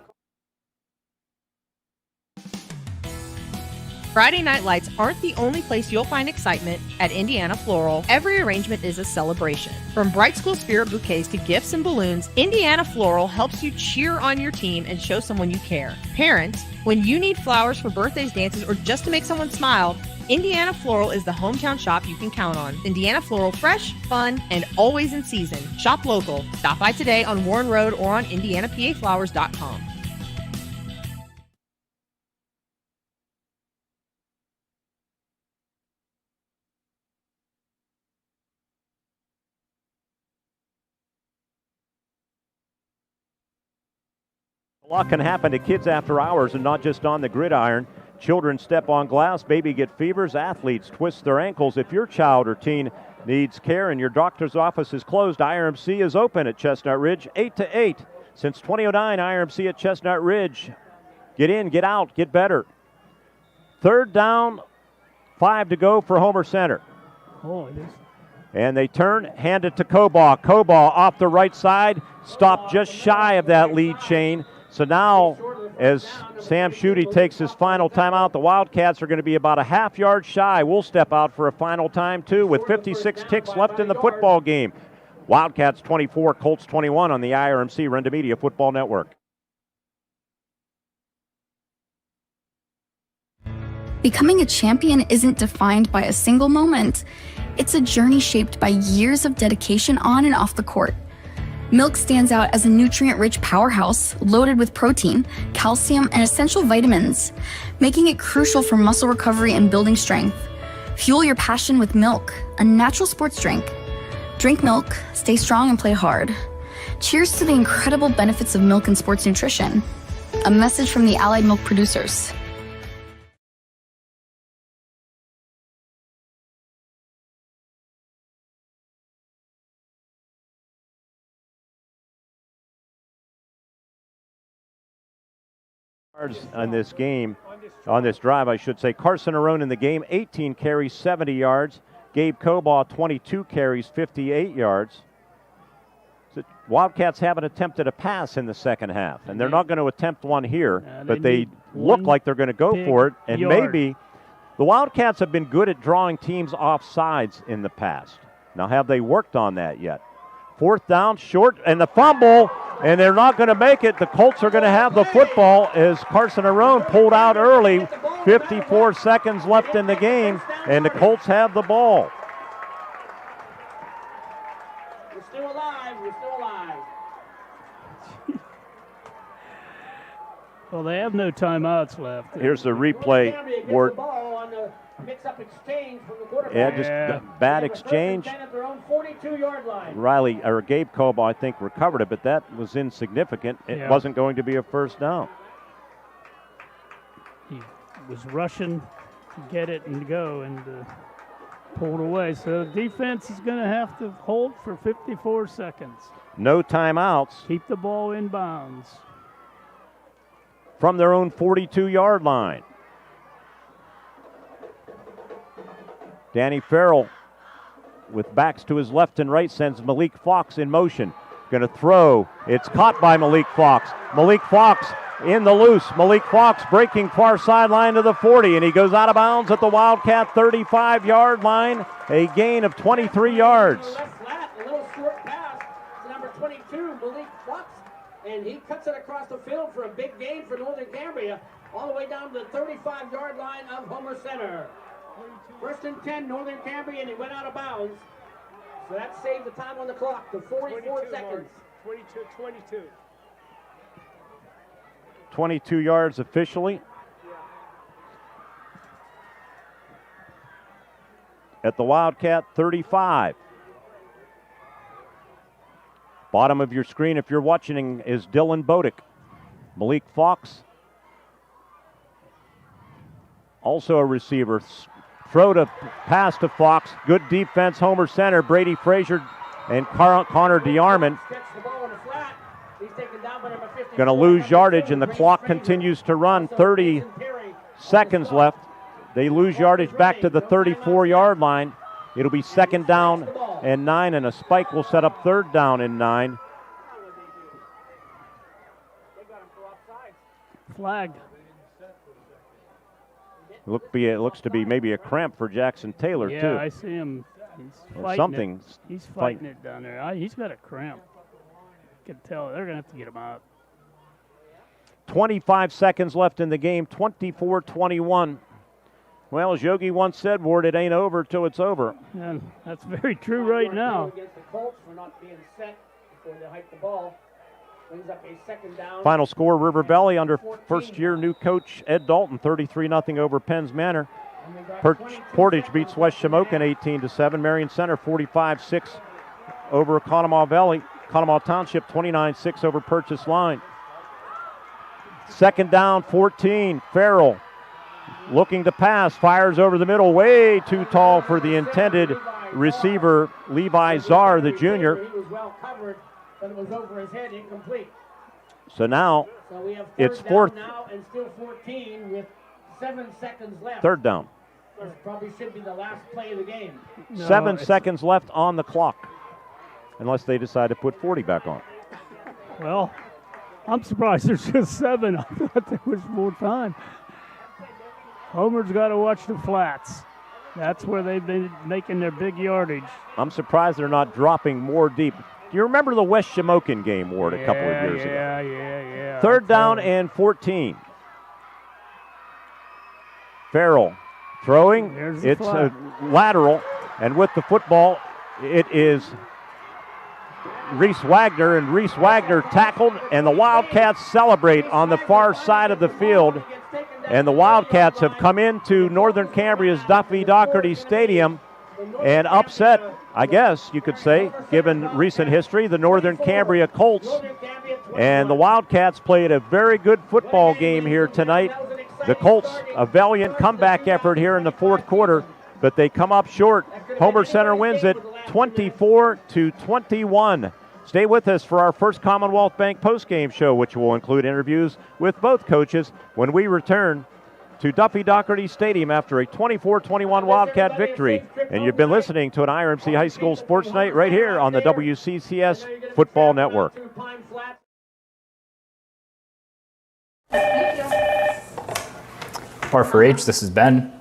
Friday Night Lights aren't the only place you'll find excitement at Indiana Floral. Every arrangement is a celebration. From Bright School Spirit bouquets to gifts and balloons, Indiana Floral helps you cheer on your team and show someone you care. Parents, when you need flowers for birthdays, dances, or just to make someone smile, Indiana Floral is the hometown shop you can count on. Indiana Floral, fresh, fun, and always in season. Shop local. Stop by today on Warren Road or on IndianaPAFlowers.com. A lot can happen to kids after hours and not just on the gridiron. Children step on glass, baby get fevers, athletes twist their ankles. If your child or teen needs care and your doctor's office is closed, IRMC is open at Chestnut Ridge 8 to 8. Since 2009, IRMC at Chestnut Ridge. Get in, get out, get better. Third down, 5 to go for Homer Center. Oh, it is. And they turn, hand it to Cobaugh. Cobaugh off the right side, stopped just shy of that lead chain. So now, as Sam Schutte takes his final timeout, the Wildcats are going to be about a half yard shy. We'll step out for a final time, too, with 56 ticks left in the football game. Wildcats 24, Colts 21 on the IRMC Renda Media Football Network. Becoming a champion isn't defined by a single moment. It's a journey shaped by years of dedication on and off the court. Milk stands out as a nutrient-rich powerhouse loaded with protein, calcium, and essential vitamins, making it crucial for muscle recovery and building strength. Fuel your passion with milk, a natural sports drink. Drink milk, stay strong, and play hard. Cheers to the incredible benefits of milk and sports nutrition. A message from the Allied Milk producers. On this game, on this drive, I should say. Carson Arone in the game, 18 carries, 70 yards. Gabe Cobaugh, 22 carries, 58 yards. The Wildcats haven't attempted a pass in the second half, and they're not going to attempt one here, but they look like they're going to go for it. And maybe the Wildcats have been good at drawing teams off sides in the past. Now, have they worked on that yet? 4th down, short, and the fumble, and they're not going to make it. The Colts are going to have the football as Carson Arone pulled out early. 54 seconds left in the game, and the Colts have the ball. We're still alive. We're still alive. Well, they have no timeouts left. Here's the replay, Ward. Mix-up exchange from the quarterback. Yeah, just bad exchange. At their own 42-yard line. Riley or Gabe Cobo, I think, recovered it, but that was insignificant. It wasn't going to be a first down. He was rushing to get it and go and pulled away. So defense is going to have to hold for 54 seconds. No timeouts. Keep the ball in bounds. From their own 42-yard line. Danny Farrell with backs to his left and right sends Malik Fox in motion. Going to throw. It's caught by Malik Fox. Malik Fox in the loose. Malik Fox breaking far sideline to the 40, and he goes out of bounds at the Wildcat 35-yard line. A gain of 23 yards. A little short pass to number 22, Malik Fox, and he cuts it across the field for a big gain for Northern Cambria, all the way down to the 35-yard line of Homer Center. 1st and 10, Northern Cambria, and he went out of bounds. So that saved the time on the clock to 44 seconds. 22. 22 yards officially. At the Wildcat 35. Bottom of your screen, if you're watching, is Dylan Bodick. Malik Fox, also a receiver. Throw to pass to Fox. Good defense, Homer Center. Brady Frazier and Connor DeArmond going to lose yardage, and the clock continues to run. 30 seconds left. They lose yardage back to the 34-yard line. It'll be 2nd down and 9, and a spike will set up 3rd down and 9. Flag. It looks to be maybe a cramp for Jackson Taylor, too. Yeah, I see him. He's fighting something. It. He's fighting it down there. He's got a cramp. You can tell. They're going to have to get him out. 25 seconds left in the game, 24-21. Well, as Yogi once said, Ward, it ain't over till it's over. Yeah, that's very true right now. Against the Colts for not being set before they hike the ball. Brings up a 2nd down. Final score, River Valley under first-year new coach Ed Dalton, 33-0 over Penns Manor. Portage beats West Shamokin 18-7. Marion Center 45-6 over Conemaugh Valley. Conemaugh Township 29-6 over Purchase Line. 2nd down, 14. Farrell looking to pass, fires over the middle, way too tall for the intended receiver, Levi Czar, the junior. He was well covered, but it was over his head, incomplete. So now we have it's 4th now and still 14 with 7 seconds left. 3rd down. This probably should be the last play of the game. 7 seconds left on the clock, unless they decide to put 40 back on. Well, I'm surprised there's just 7. I thought there was more time. Homer's got to watch the flats. That's where they've been making their big yardage. I'm surprised they're not dropping more deep. Do you remember the West Shamokin game, Ward, a couple of years ago? Yeah. 3rd down and 14. Farrell throwing. It's a lateral, and with the football, it is Reese Wagner, and Reese Wagner tackled, and the Wildcats celebrate on the far side of the field. And the Wildcats have come into Northern Cambria's Duffy Doherty Stadium and upset, I guess you could say, given recent history, the Northern Cambria Colts. And the Wildcats played a very good football game here tonight. The Colts, a valiant comeback effort here in the 4th quarter, but they come up short. Homer Center wins it 24-21. Stay with us for our first Commonwealth Bank postgame show, which will include interviews with both coaches when we return to Duffy Doherty Stadium after a 24-21 Wildcat victory. And you've been listening to an IRMC High School Sports Night right here on the WCCS Football Network. R4H, this is Ben.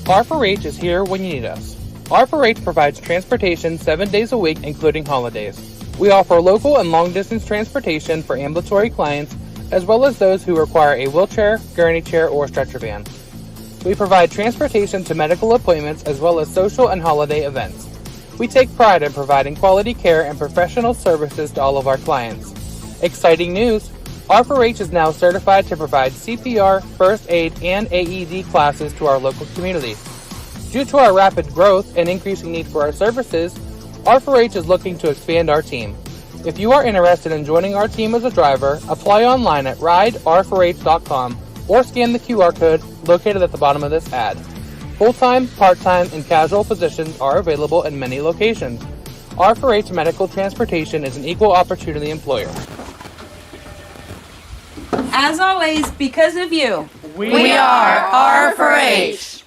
R4H is here when you need us. R4H provides transportation 7 days a week, including holidays. We offer local and long-distance transportation for ambulatory clients, as well as those who require a wheelchair, gurney chair, or stretcher van. We provide transportation to medical appointments as well as social and holiday events. We take pride in providing quality care and professional services to all of our clients. Exciting news! R4H is now certified to provide CPR, first aid, and AED classes to our local community. Due to our rapid growth and increasing need for our services, R4H is looking to expand our team. If you are interested in joining our team as a driver, apply online at rider4h.com or scan the QR code located at the bottom of this ad. Full-time, part-time, and casual positions are available in many locations. R4H Medical Transportation is an equal opportunity employer. As always, because of you, we are R4H.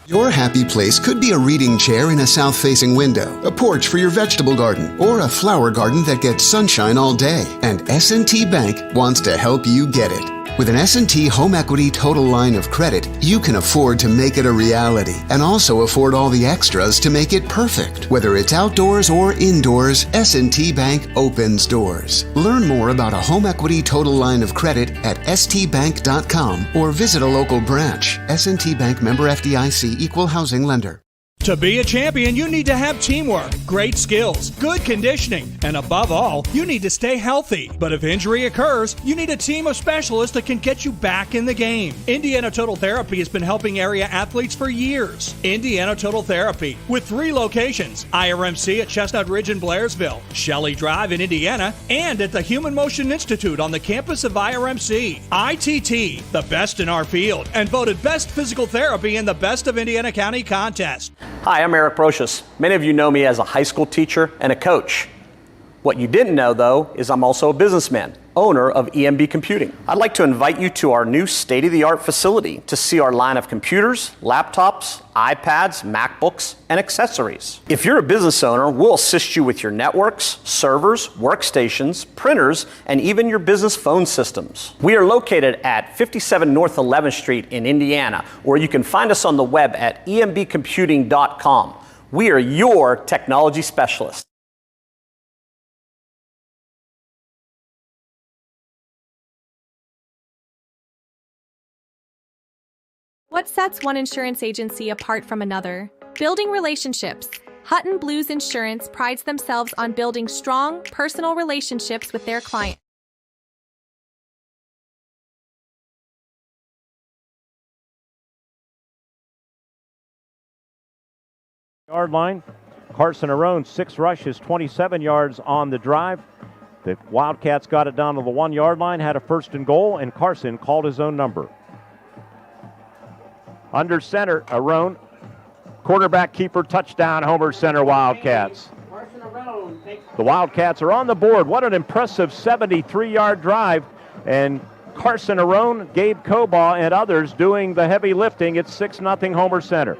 Your happy place could be a reading chair in a south-facing window, a porch for your vegetable garden, or a flower garden that gets sunshine all day. And S&T Bank wants to help you get it. With an S&T Home Equity Total Line of Credit, you can afford to make it a reality and also afford all the extras to make it perfect. Whether it's outdoors or indoors, S&T Bank opens doors. Learn more about a Home Equity Total Line of Credit at stbank.com or visit a local branch. S&T Bank, member FDIC, equal housing lender. To be a champion, you need to have teamwork, great skills, good conditioning, and above all, you need to stay healthy. But if injury occurs, you need a team of specialists that can get you back in the game. Indiana Total Therapy has been helping area athletes for years. Indiana Total Therapy, with 3 locations, IRMC at Chestnut Ridge in Blairsville, Shelley Drive in Indiana, and at the Human Motion Institute on the campus of IRMC. ITT, the best in our field, and voted Best Physical Therapy in the Best of Indiana County contest. Hi, I'm Eric Brocious. Many of you know me as a high school teacher and a coach. What you didn't know, though, is I'm also a businessman, owner of EMB Computing. I'd like to invite you to our new state-of-the-art facility to see our line of computers, laptops, iPads, MacBooks, and accessories. If you're a business owner, we'll assist you with your networks, servers, workstations, printers, and even your business phone systems. We are located at 57 North 11th Street in Indiana, or you can find us on the web at embcomputing.com. We are your technology specialists. What sets one insurance agency apart from another? Building relationships. Hutton Blues Insurance prides themselves on building strong, personal relationships with their clients. Yard line. Carson Arone, 6 rushes, 27 yards on the drive. The Wildcats got it down to the 1 yard line, had a 1st and goal, and Carson called his own number. Under center, Arone, quarterback keeper, touchdown, Homer Center Wildcats. The Wildcats are on the board. What an impressive 73-yard drive. And Carson Arone, Gabe Cobaugh, and others doing the heavy lifting. It's 6-0 Homer Center.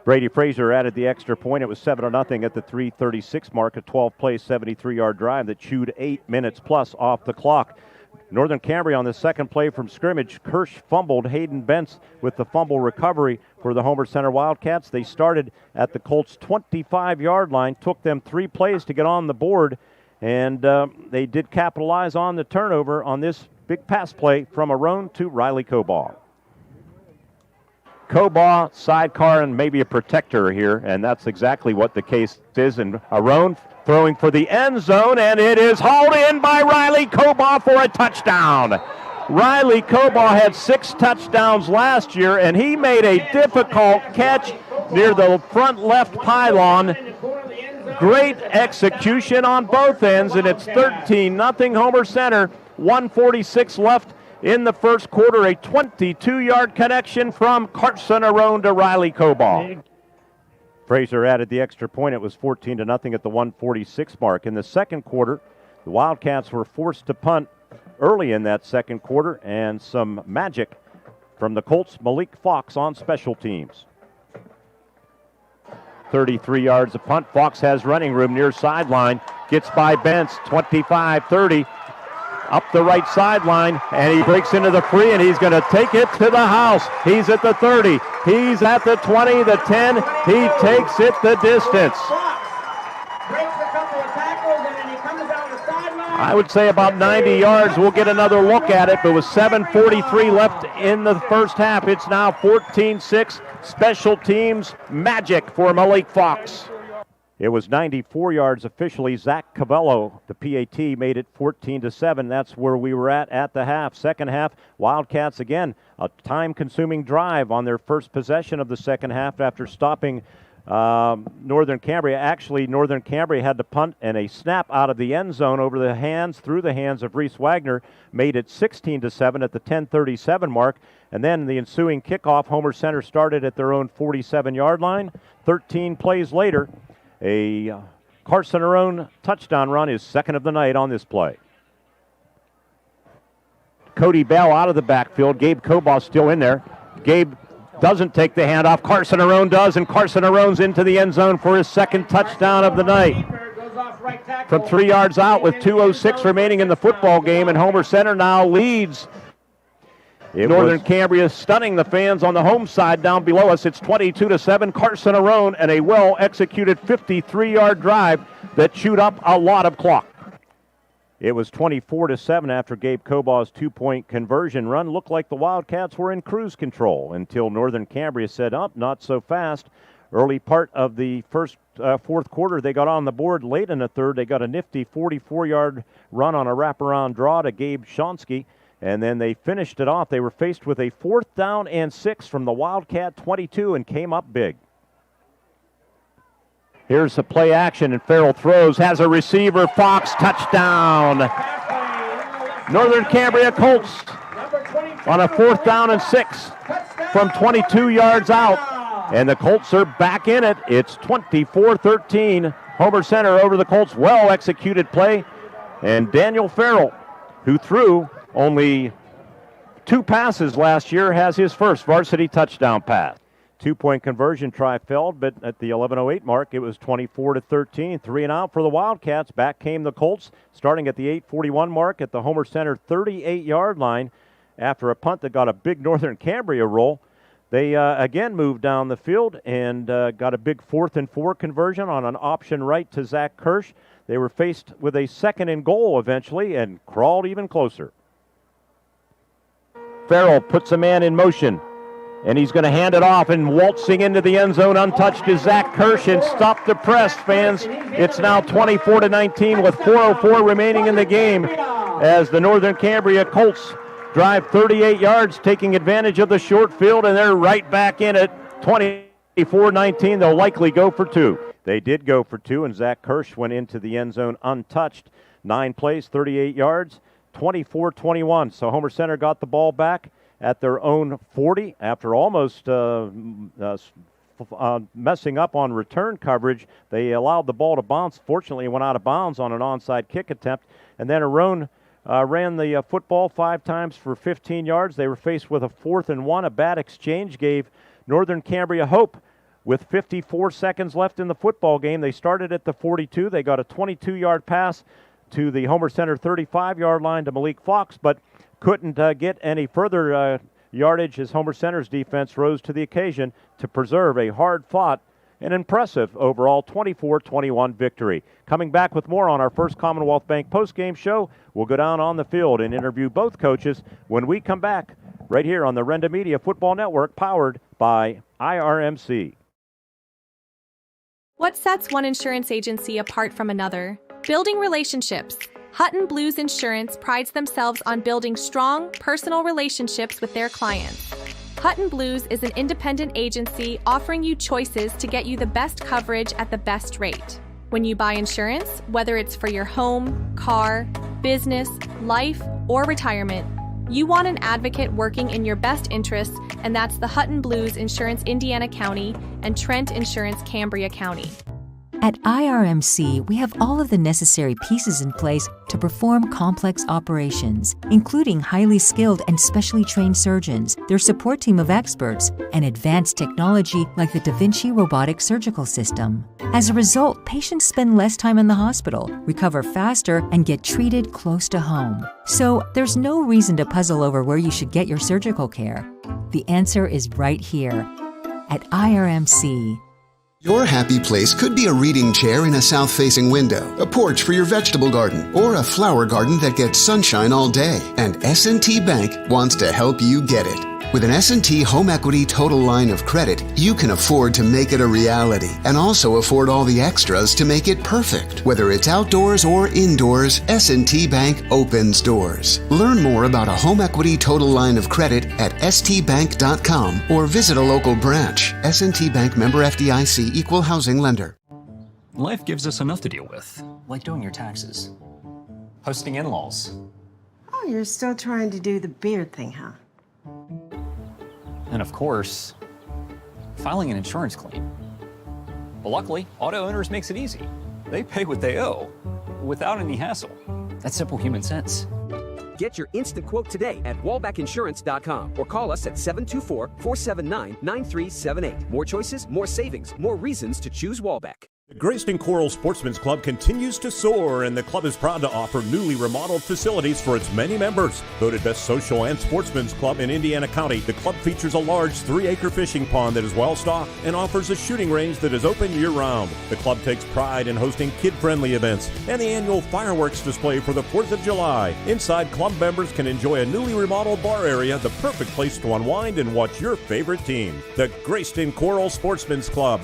Brady Fraser added the extra point. It was 7-0 at the 3:36 mark, a 12-play, 73-yard drive that chewed 8 minutes plus off the clock. Northern Cambria on the second play from scrimmage. Kirsch fumbled. Hayden Bentz with the fumble recovery for the Homer Center Wildcats. They started at the Colts' 25-yard line. Took them 3 plays to get on the board, and they did capitalize on the turnover on this big pass play from Arone to Riley Cobaugh. Cobaugh, sidecar, and maybe a protector here, and that's exactly what the case is. And Arone throwing for the end zone, and it is hauled in by Riley Cobaugh for a touchdown. Riley Cobaugh had 6 touchdowns last year, and he made a difficult catch near the front left pylon. Great execution on both ends, and it's 13-0 Homer Center. 1:46 left in the first quarter. A 22-yard connection from Carson Arone to Riley Cobaugh. Fraser added the extra point. It was 14-0 at the 1:46 mark. In the second quarter, the Wildcats were forced to punt early in that second quarter, and some magic from the Colts' Malik Fox on special teams. 33 yards of punt. Fox has running room near sideline. Gets by Bentz, 25-30. up the right sideline, and he breaks into the free, and he's going to take it to the house. He's at the 30. He's at the 20, the 10. He takes it the distance. I would say about 90 yards. We'll get another look at it, but with 7:43 left in the first half, it's now 14-6. Special teams magic for Malik Fox. It was 94 yards officially. Zach Cavello, the PAT, made it 14-7. That's where we were at the half. Second half, Wildcats again, a time-consuming drive on their first possession of the second half after stopping Northern Cambria. Actually, Northern Cambria had to punt, and a snap out of the end zone through the hands of Reese Wagner made it 16-7 at the 10:37 mark. And then the ensuing kickoff, Homer Center started at their own 47-yard line. 13 plays later, a Carson Arone touchdown run is second of the night on this play. Cody Bell out of the backfield. Gabe Cobos still in there. Gabe doesn't take the handoff. Carson Arone does, and Carson Arone's into the end zone for his second touchdown of the night. From 3 yards out with 2:06 remaining in the football game, and Homer Center now leads. Northern Cambria stunning the fans on the home side down below us. It's 22-7. Carson Arone and a well-executed 53-yard drive that chewed up a lot of clock. It was 24-7 after Gabe Cobos' two-point conversion run. Looked like the Wildcats were in cruise control until Northern Cambria said, "Up, not so fast." Early part of the fourth quarter, they got on the board. Late in the third, they got a nifty 44-yard run on a wraparound draw to Gabe Shonsky. And then they finished it off. They were faced with a 4th down and 6 from the Wildcat 22 and came up big. Here's the play action, and Farrell throws, has a receiver, Fox, touchdown. Northern Cambria Colts on a 4th down and 6 from 22 yards out. And the Colts are back in it. It's 24-13. Homer Center over the Colts. Well-executed play. And Daniel Farrell, who threw only 2 passes last year, has his first varsity touchdown pass. 2-point conversion try failed, but at the 11:08 mark, it was 24-13. 3 and out for the Wildcats. Back came the Colts, starting at the 8:41 mark at the Homer Center 38-yard line. After a punt that got a big Northern Cambria roll, they again moved down the field and got a big 4th and 4 conversion on an option right to Zach Kirsch. They were faced with a 2nd and goal eventually and crawled even closer. Farrell puts a man in motion, and he's going to hand it off, and waltzing into the end zone untouched is Zach Kirsch, and stop the press, fans. It's now 24-19 with 4:04 remaining in the game as the Northern Cambria Colts drive 38 yards, taking advantage of the short field, and they're right back in it. 24-19, they'll likely go for 2. They did go for 2, and Zach Kirsch went into the end zone untouched. 9 plays, 38 yards. 24-21. So Homer Center got the ball back at their own 40 after almost messing up on return coverage. They allowed the ball to bounce. Fortunately, it went out of bounds on an onside kick attempt. And then Arone ran the football 5 times for 15 yards. They were faced with a 4th and 1. A bad exchange gave Northern Cambria hope. With 54 seconds left in the football game, they started at the 42. They got a 22-yard pass to the Homer Center 35-yard line to Malik Fox, but couldn't get any further yardage as Homer Center's defense rose to the occasion to preserve a hard-fought and impressive overall 24-21 victory. Coming back with more on our first Commonwealth Bank postgame show, we'll go down on the field and interview both coaches when we come back right here on the Renda Media Football Network, powered by IRMC. What sets one insurance agency apart from another? Building relationships. Hutton Blues Insurance prides themselves on building strong, personal relationships with their clients. Hutton Blues is an independent agency offering you choices to get you the best coverage at the best rate. When you buy insurance, whether it's for your home, car, business, life, or retirement, you want an advocate working in your best interests, and that's the Hutton Blues Insurance Indiana County and Trent Insurance Cambria County. At IRMC, we have all of the necessary pieces in place to perform complex operations, including highly skilled and specially trained surgeons, their support team of experts, and advanced technology like the Da Vinci robotic surgical system. As a result, patients spend less time in the hospital, recover faster, and get treated close to home. So there's no reason to puzzle over where you should get your surgical care. The answer is right here at IRMC. Your happy place could be a reading chair in a south-facing window, a porch for your vegetable garden, or a flower garden that gets sunshine all day. And S&T Bank wants to help you get it. With an S&T Home Equity Total Line of Credit, you can afford to make it a reality and also afford all the extras to make it perfect. Whether it's outdoors or indoors, S&T Bank opens doors. Learn more about a Home Equity Total Line of Credit at stbank.com or visit a local branch. S&T Bank, member FDIC, equal housing lender. Life gives us enough to deal with, like doing your taxes, hosting in-laws. Oh, you're still trying to do the beard thing, huh? And of course, filing an insurance claim. But luckily, Auto Owners makes it easy. They pay what they owe without any hassle. That's simple human sense. Get your instant quote today at wallbackinsurance.com or call us at 724-479-9378. More choices, more savings, more reasons to choose Wallback. The Grayston Coral Sportsman's Club continues to soar, and the club is proud to offer newly remodeled facilities for its many members. Voted best social and sportsman's club in Indiana County, the club features a large 3-acre fishing pond that is well stocked and offers a shooting range that is open year-round. The club takes pride in hosting kid-friendly events and the annual fireworks display for the 4th of July. Inside, club members can enjoy a newly remodeled bar area, the perfect place to unwind and watch your favorite team. The Grayston Coral Sportsman's Club.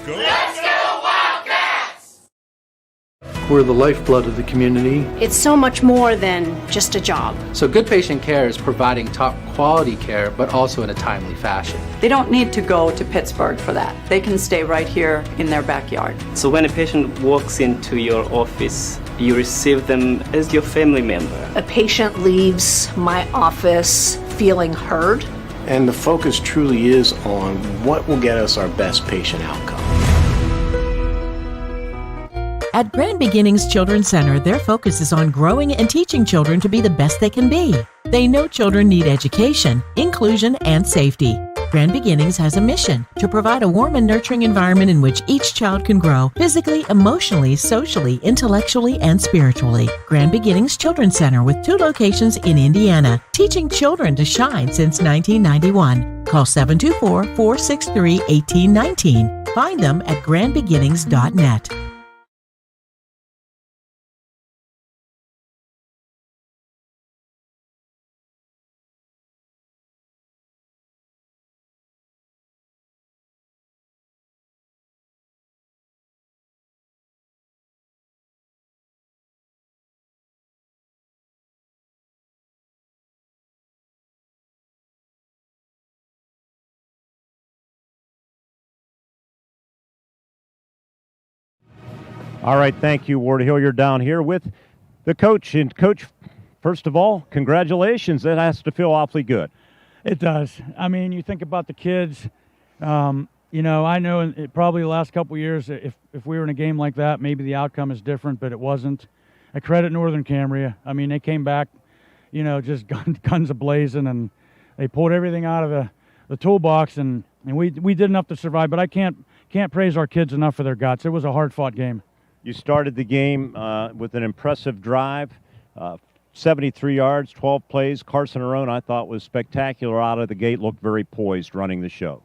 Go! Let's go! We're the lifeblood of the community. It's so much more than just a job. So good patient care is providing top quality care, but also in a timely fashion. They don't need to go to Pittsburgh for that. They can stay right here in their backyard. So when a patient walks into your office, you receive them as your family member. A patient leaves my office feeling heard. And the focus truly is on what will get us our best patient outcome. At Grand Beginnings Children's Center, their focus is on growing and teaching children to be the best they can be. They know children need education, inclusion, and safety. Grand Beginnings has a mission to provide a warm and nurturing environment in which each child can grow physically, emotionally, socially, intellectually, and spiritually. Grand Beginnings Children's Center with 2 locations in Indiana, teaching children to shine since 1991. Call 724-463-1819. Find them at grandbeginnings.net. All right, thank you, Ward Hill. You're down here with the coach. And, Coach, first of all, congratulations. That has to feel awfully good. It does. I mean, you think about the kids. I know probably the last couple of years, if we were in a game like that, maybe the outcome is different, but it wasn't. I credit Northern Cambria. I mean, they came back, just guns a-blazing, and they pulled everything out of the toolbox, and we did enough to survive. But I can't praise our kids enough for their guts. It was a hard-fought game. You started the game with an impressive drive, 73 yards, 12 plays. Carson Arone, I thought, was spectacular out of the gate, looked very poised running the show.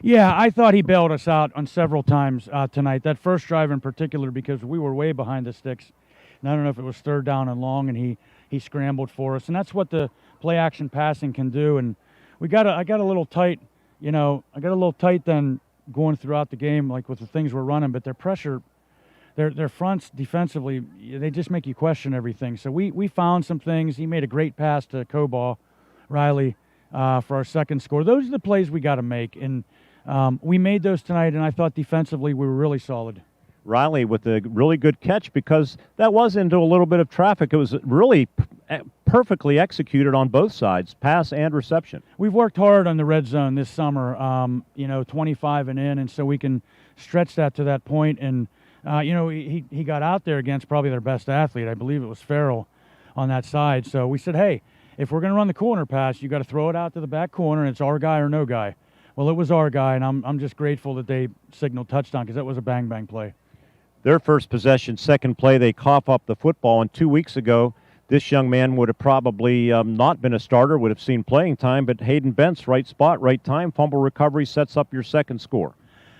Yeah, I thought he bailed us out on several times tonight. That first drive in particular, because we were way behind the sticks. And I don't know if it was 3rd down and long, and he scrambled for us. And that's what the play-action passing can do. And I got a little tight, I got a little tight then going throughout the game, like with the things we're running. But their pressure, their fronts defensively, they just make you question everything. So we found some things. He made a great pass to Coball Riley for our second score. Those are the plays we got to make. And we made those tonight, and I thought defensively we were really solid. Riley with a really good catch, because that was into a little bit of traffic. It was really perfectly executed on both sides, pass and reception. We've worked hard on the red zone this summer, 25 and in, and so we can stretch that to that point. And, he got out there against probably their best athlete. I believe it was Farrell on that side. So we said, hey, if we're going to run the corner pass, you got to throw it out to the back corner, and it's our guy or no guy. Well, it was our guy, and I'm just grateful that they signaled touchdown because that was a bang play. Their first possession, second play, they cough up the football. And 2 weeks ago, this young man would have probably not been a starter, would have seen playing time. But Hayden Bentz, right spot, right time, fumble recovery, sets up your second score.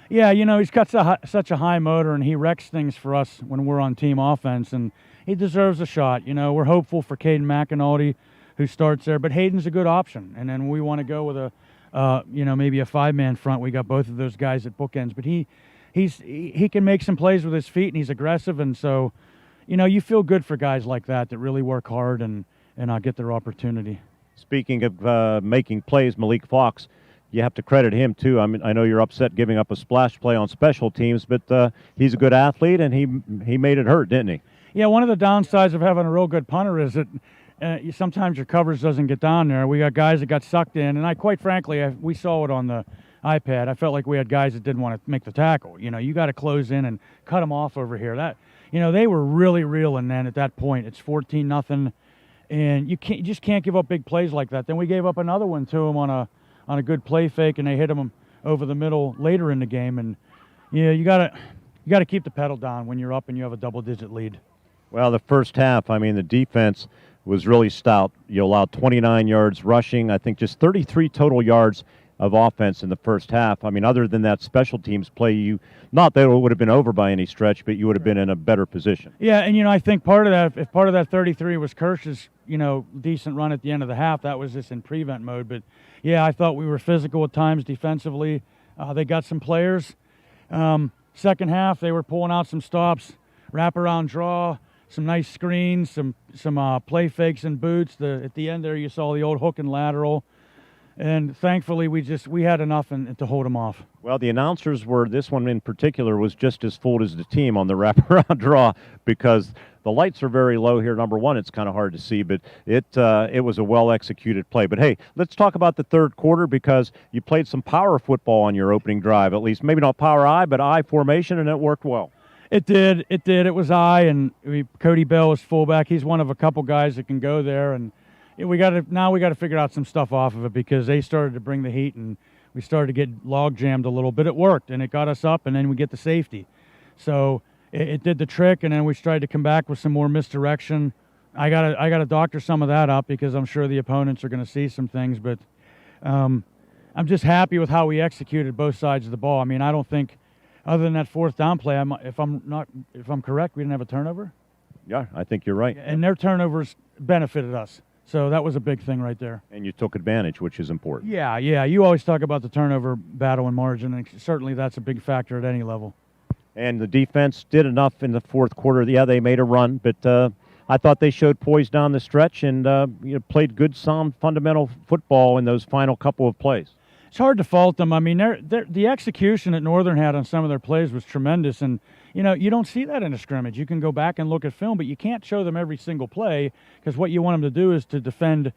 Yeah, he's got such a high motor, and he wrecks things for us when we're on team offense, and he deserves a shot. We're hopeful for Caden McAnulty, who starts there, but Hayden's a good option. And then we want to go with maybe a 5-man front. We got both of those guys at bookends, but he can make some plays with his feet, and he's aggressive, and so you feel good for guys like that really work hard and get their opportunity. Speaking of making plays, Malik Fox, you have to credit him too. I mean, I know you're upset giving up a splash play on special teams, but he's a good athlete, and he made it hurt, didn't he? Yeah, one of the downsides of having a real good punter is that sometimes your coverage doesn't get down there. We got guys that got sucked in, and quite frankly, we saw it on the iPad. I felt like we had guys that didn't want to make the tackle. You got to close in and cut them off over here. They were really reeling then at that point. It's 14-0, and you just can't give up big plays like that. Then we gave up another one to them on a good play fake, and they hit them over the middle later in the game. And you got to keep the pedal down when you're up and you have a double-digit lead. Well, the first half, the defense was really stout. You allowed 29 yards rushing. I think just 33 total yards of offense in the first half. Other than that special teams play, not that it would have been over by any stretch, but you would have been in a better position. Yeah, and I think part of that 33 was Kirsch's, decent run at the end of the half, that was just in prevent mode. But yeah, I thought we were physical at times defensively. They got some players. Second half, they were pulling out some stops, wraparound draw, some nice screens, some play fakes and boots. At the end there, you saw the old hook and lateral. And thankfully, we had enough to hold them off. Well, the announcers this one in particular was just as fooled as the team on the wraparound draw because the lights are very low here. Number one, it's kind of hard to see, but it was a well-executed play. But, hey, let's talk about the third quarter because you played some power football on your opening drive, at least. Maybe not power I, but I formation, and it worked well. It did. It was I, and Cody Bell is fullback. He's one of a couple guys that can go there, and we got to figure out some stuff off of it because they started to bring the heat and we started to get log jammed a little bit. It worked and it got us up, and then we get the safety. So it did the trick, and then we tried to come back with some more misdirection. I gotta doctor some of that up because I'm sure the opponents are going to see some things. But I'm just happy with how we executed both sides of the ball. I don't think other than that fourth down play, if I'm correct, we didn't have a turnover. Yeah, I think you're right. And their turnovers benefited us. So that was a big thing right there. And you took advantage, which is important. Yeah. You always talk about the turnover battle and margin, and certainly that's a big factor at any level. And the defense did enough in the fourth quarter. Yeah, they made a run, but I thought they showed poise down the stretch and played good, sound, fundamental football in those final couple of plays. It's hard to fault them. The execution that Northern had on some of their plays was tremendous, and you don't see that in a scrimmage. You can go back and look at film, but you can't show them every single play because what you want them to do is to defend.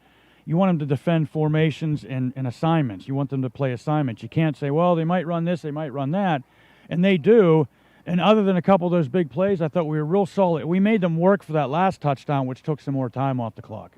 You want them to defend formations and assignments. You want them to play assignments. You can't say, well, they might run this, they might run that, and they do. And other than a couple of those big plays, I thought we were real solid. We made them work for that last touchdown, which took some more time off the clock.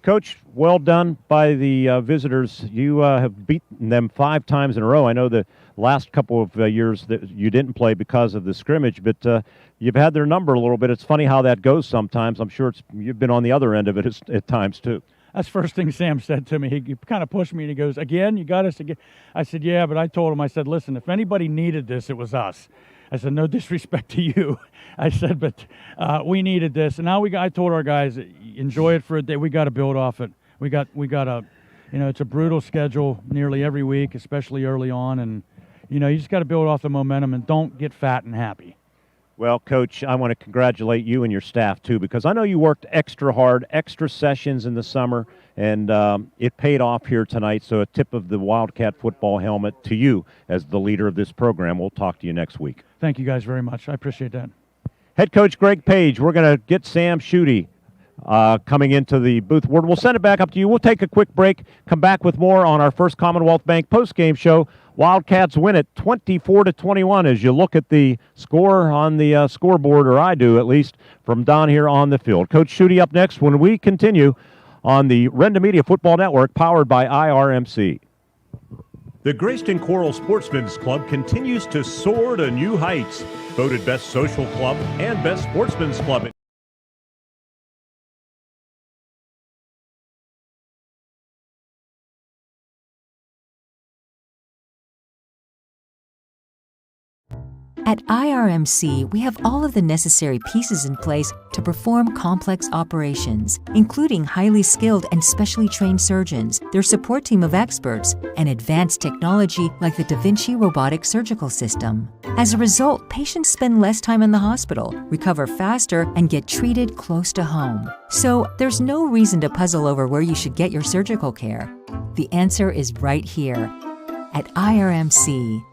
Coach, well done by the visitors. You have beaten them 5 times in a row. I know the last couple of years that you didn't play because of the scrimmage, but you've had their number a little bit. It's funny how that goes sometimes. I'm sure you've been on the other end of it at times too. That's the first thing Sam said to me. He kind of pushed me, and he goes, again, you got us again? I said, yeah, but I told him, I said, listen, if anybody needed this, it was us. I said, no disrespect to you. I said, but we needed this. And now I told our guys, enjoy it for a day. We got to build off it. We got it's a brutal schedule nearly every week, especially early on. And, you just got to build off the momentum and don't get fat and happy. Well, Coach, I want to congratulate you and your staff, too, because I know you worked extra hard, extra sessions in the summer, and it paid off here tonight. So a tip of the Wildcat football helmet to you as the leader of this program. We'll talk to you next week. Thank you guys very much. I appreciate that. Head Coach Greg Page, we're going to get Sam Schutte coming into the booth. We'll send it back up to you. We'll take a quick break, come back with more on our First Commonwealth Bank postgame show. Wildcats win it 24-21 as you look at the score on the scoreboard, or I do at least, from down here on the field. Coach Schutte up next when we continue on the Renda Media Football Network powered by IRMC. The Grayston Coral Sportsman's Club continues to soar to new heights. Voted Best Social Club and Best Sportsman's Club. At IRMC, we have all of the necessary pieces in place to perform complex operations, including highly skilled and specially trained surgeons, their support team of experts, and advanced technology like the Da Vinci robotic surgical system. As a result, patients spend less time in the hospital, recover faster, and get treated close to home. So there's no reason to puzzle over where you should get your surgical care. The answer is right here at IRMC.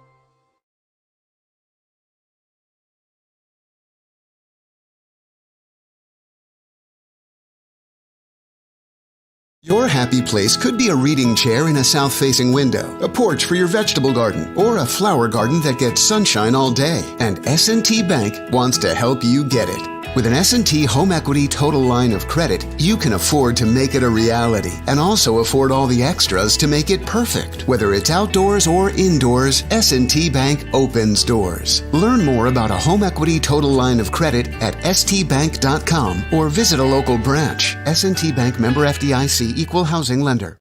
Your happy place could be a reading chair in a south-facing window, a porch for your vegetable garden, or a flower garden that gets sunshine all day. And S&T Bank wants to help you get it. With an S&T Home Equity Total Line of Credit, you can afford to make it a reality and also afford all the extras to make it perfect. Whether it's outdoors or indoors, S&T Bank opens doors. Learn more about a Home Equity Total Line of Credit at stbank.com or visit a local branch. S&T Bank, member FDIC, equal housing lender.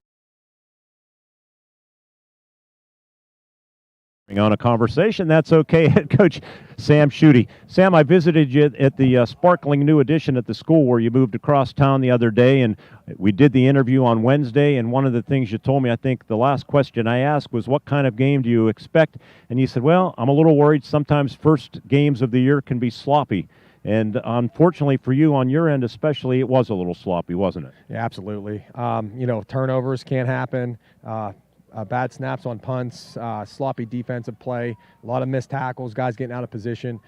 On a conversation, that's okay. Head coach Sam Schutte. Sam, I visited you at the sparkling new addition at the school where you moved across town the other day, and we did the interview on Wednesday, and one of the things you told me, I think the last question I asked was, what kind of game do you expect? And you said, well, I'm a little worried sometimes first games of the year can be sloppy. And unfortunately for you, on your end especially, it was a little sloppy, wasn't it? Yeah, absolutely. Turnovers can't happen. Bad snaps on punts, sloppy defensive play, a lot of missed tackles, guys getting out of position.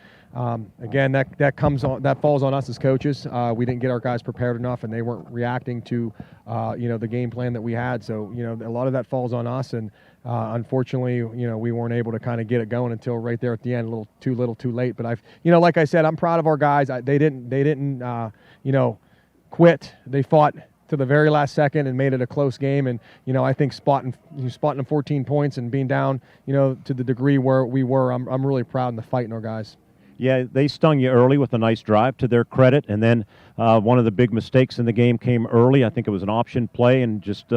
Again, that falls on us as coaches. We didn't get our guys prepared enough, and they weren't reacting to the game plan that we had. So a lot of that falls on us, and unfortunately, we weren't able to kind of get it going until right there at the end, a little too late. But like I said, I'm proud of our guys. They didn't quit. They fought to the very last second and made it a close game. And, I think spotting them 14 points and being down, to the degree where we were, I'm really proud in the fight in our guys. Yeah, they stung you early with a nice drive, to their credit, and then one of the big mistakes in the game came early. I think it was an option play and just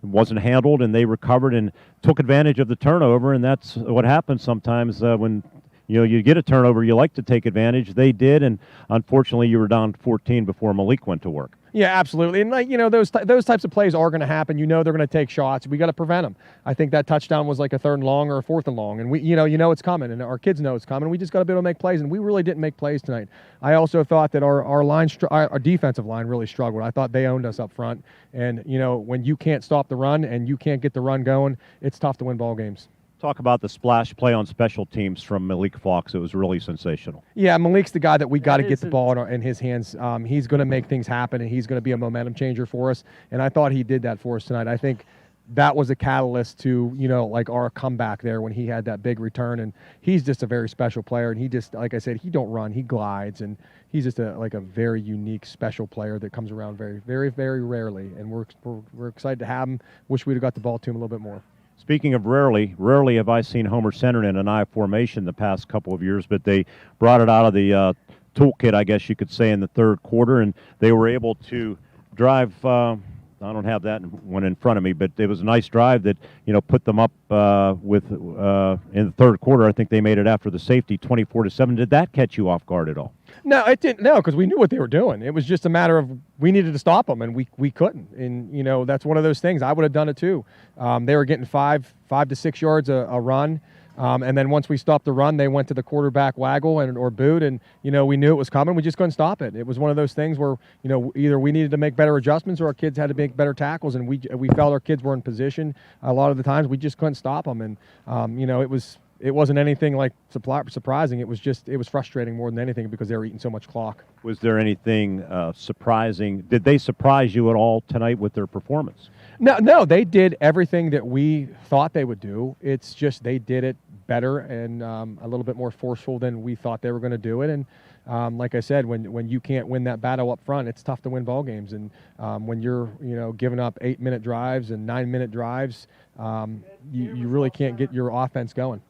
wasn't handled, and they recovered and took advantage of the turnover, and that's what happens sometimes when you get a turnover. You like to take advantage. They did, and unfortunately you were down 14 before Malik went to work. Yeah, absolutely. And those types of plays are going to happen. They're going to take shots. We got to prevent them. I think that touchdown was like a 3rd and long or a 4th and long, and we it's coming, and our kids know it's coming. We just got to be able to make plays, and we really didn't make plays tonight. I also thought that our defensive line really struggled. I thought they owned us up front, and when you can't stop the run and you can't get the run going, it's tough to win ball games. Talk about the splash play on special teams from Malik Fox. It was really sensational. Yeah, Malik's the guy that we got to get the ball in his hands. He's going to make things happen, and he's going to be a momentum changer for us. And I thought he did that for us tonight. I think that was a catalyst to, our comeback there when he had that big return. And he's just a very special player. And he just, like I said, he don't run, he glides. And he's just a very unique, special player that comes around very, very, very rarely. And we're excited to have him. Wish we'd have got the ball to him a little bit more. Speaking of rarely have I seen Homer Center in an I formation the past couple of years, but they brought it out of the toolkit, I guess you could say, in the 3rd quarter, and they were able to drive. I don't have that one in front of me, but it was a nice drive that put them up in the 3rd quarter. I think they made it after the safety, 24-7. Did that catch you off guard at all? No, it didn't. No, because we knew what they were doing. It was just a matter of we needed to stop them, and we couldn't. And that's one of those things. I would have done it too. They were getting 5 to 6 yards a run, and then once we stopped the run, they went to the quarterback waggle or boot, and we knew it was coming. We just couldn't stop it. It was one of those things where either we needed to make better adjustments or our kids had to make better tackles, and we felt our kids were in position. A lot of the times we just couldn't stop them, and it wasn't anything like surprising. It was frustrating more than anything because they were eating so much clock. Was there anything surprising? Did they surprise you at all tonight with their performance? No, they did everything that we thought they would do. It's just they did it better and a little bit more forceful than we thought they were going to do it. And like I said, when you can't win that battle up front, it's tough to win ball games. And when you're giving up 8-minute drives and 9-minute drives, you really can't get your offense going.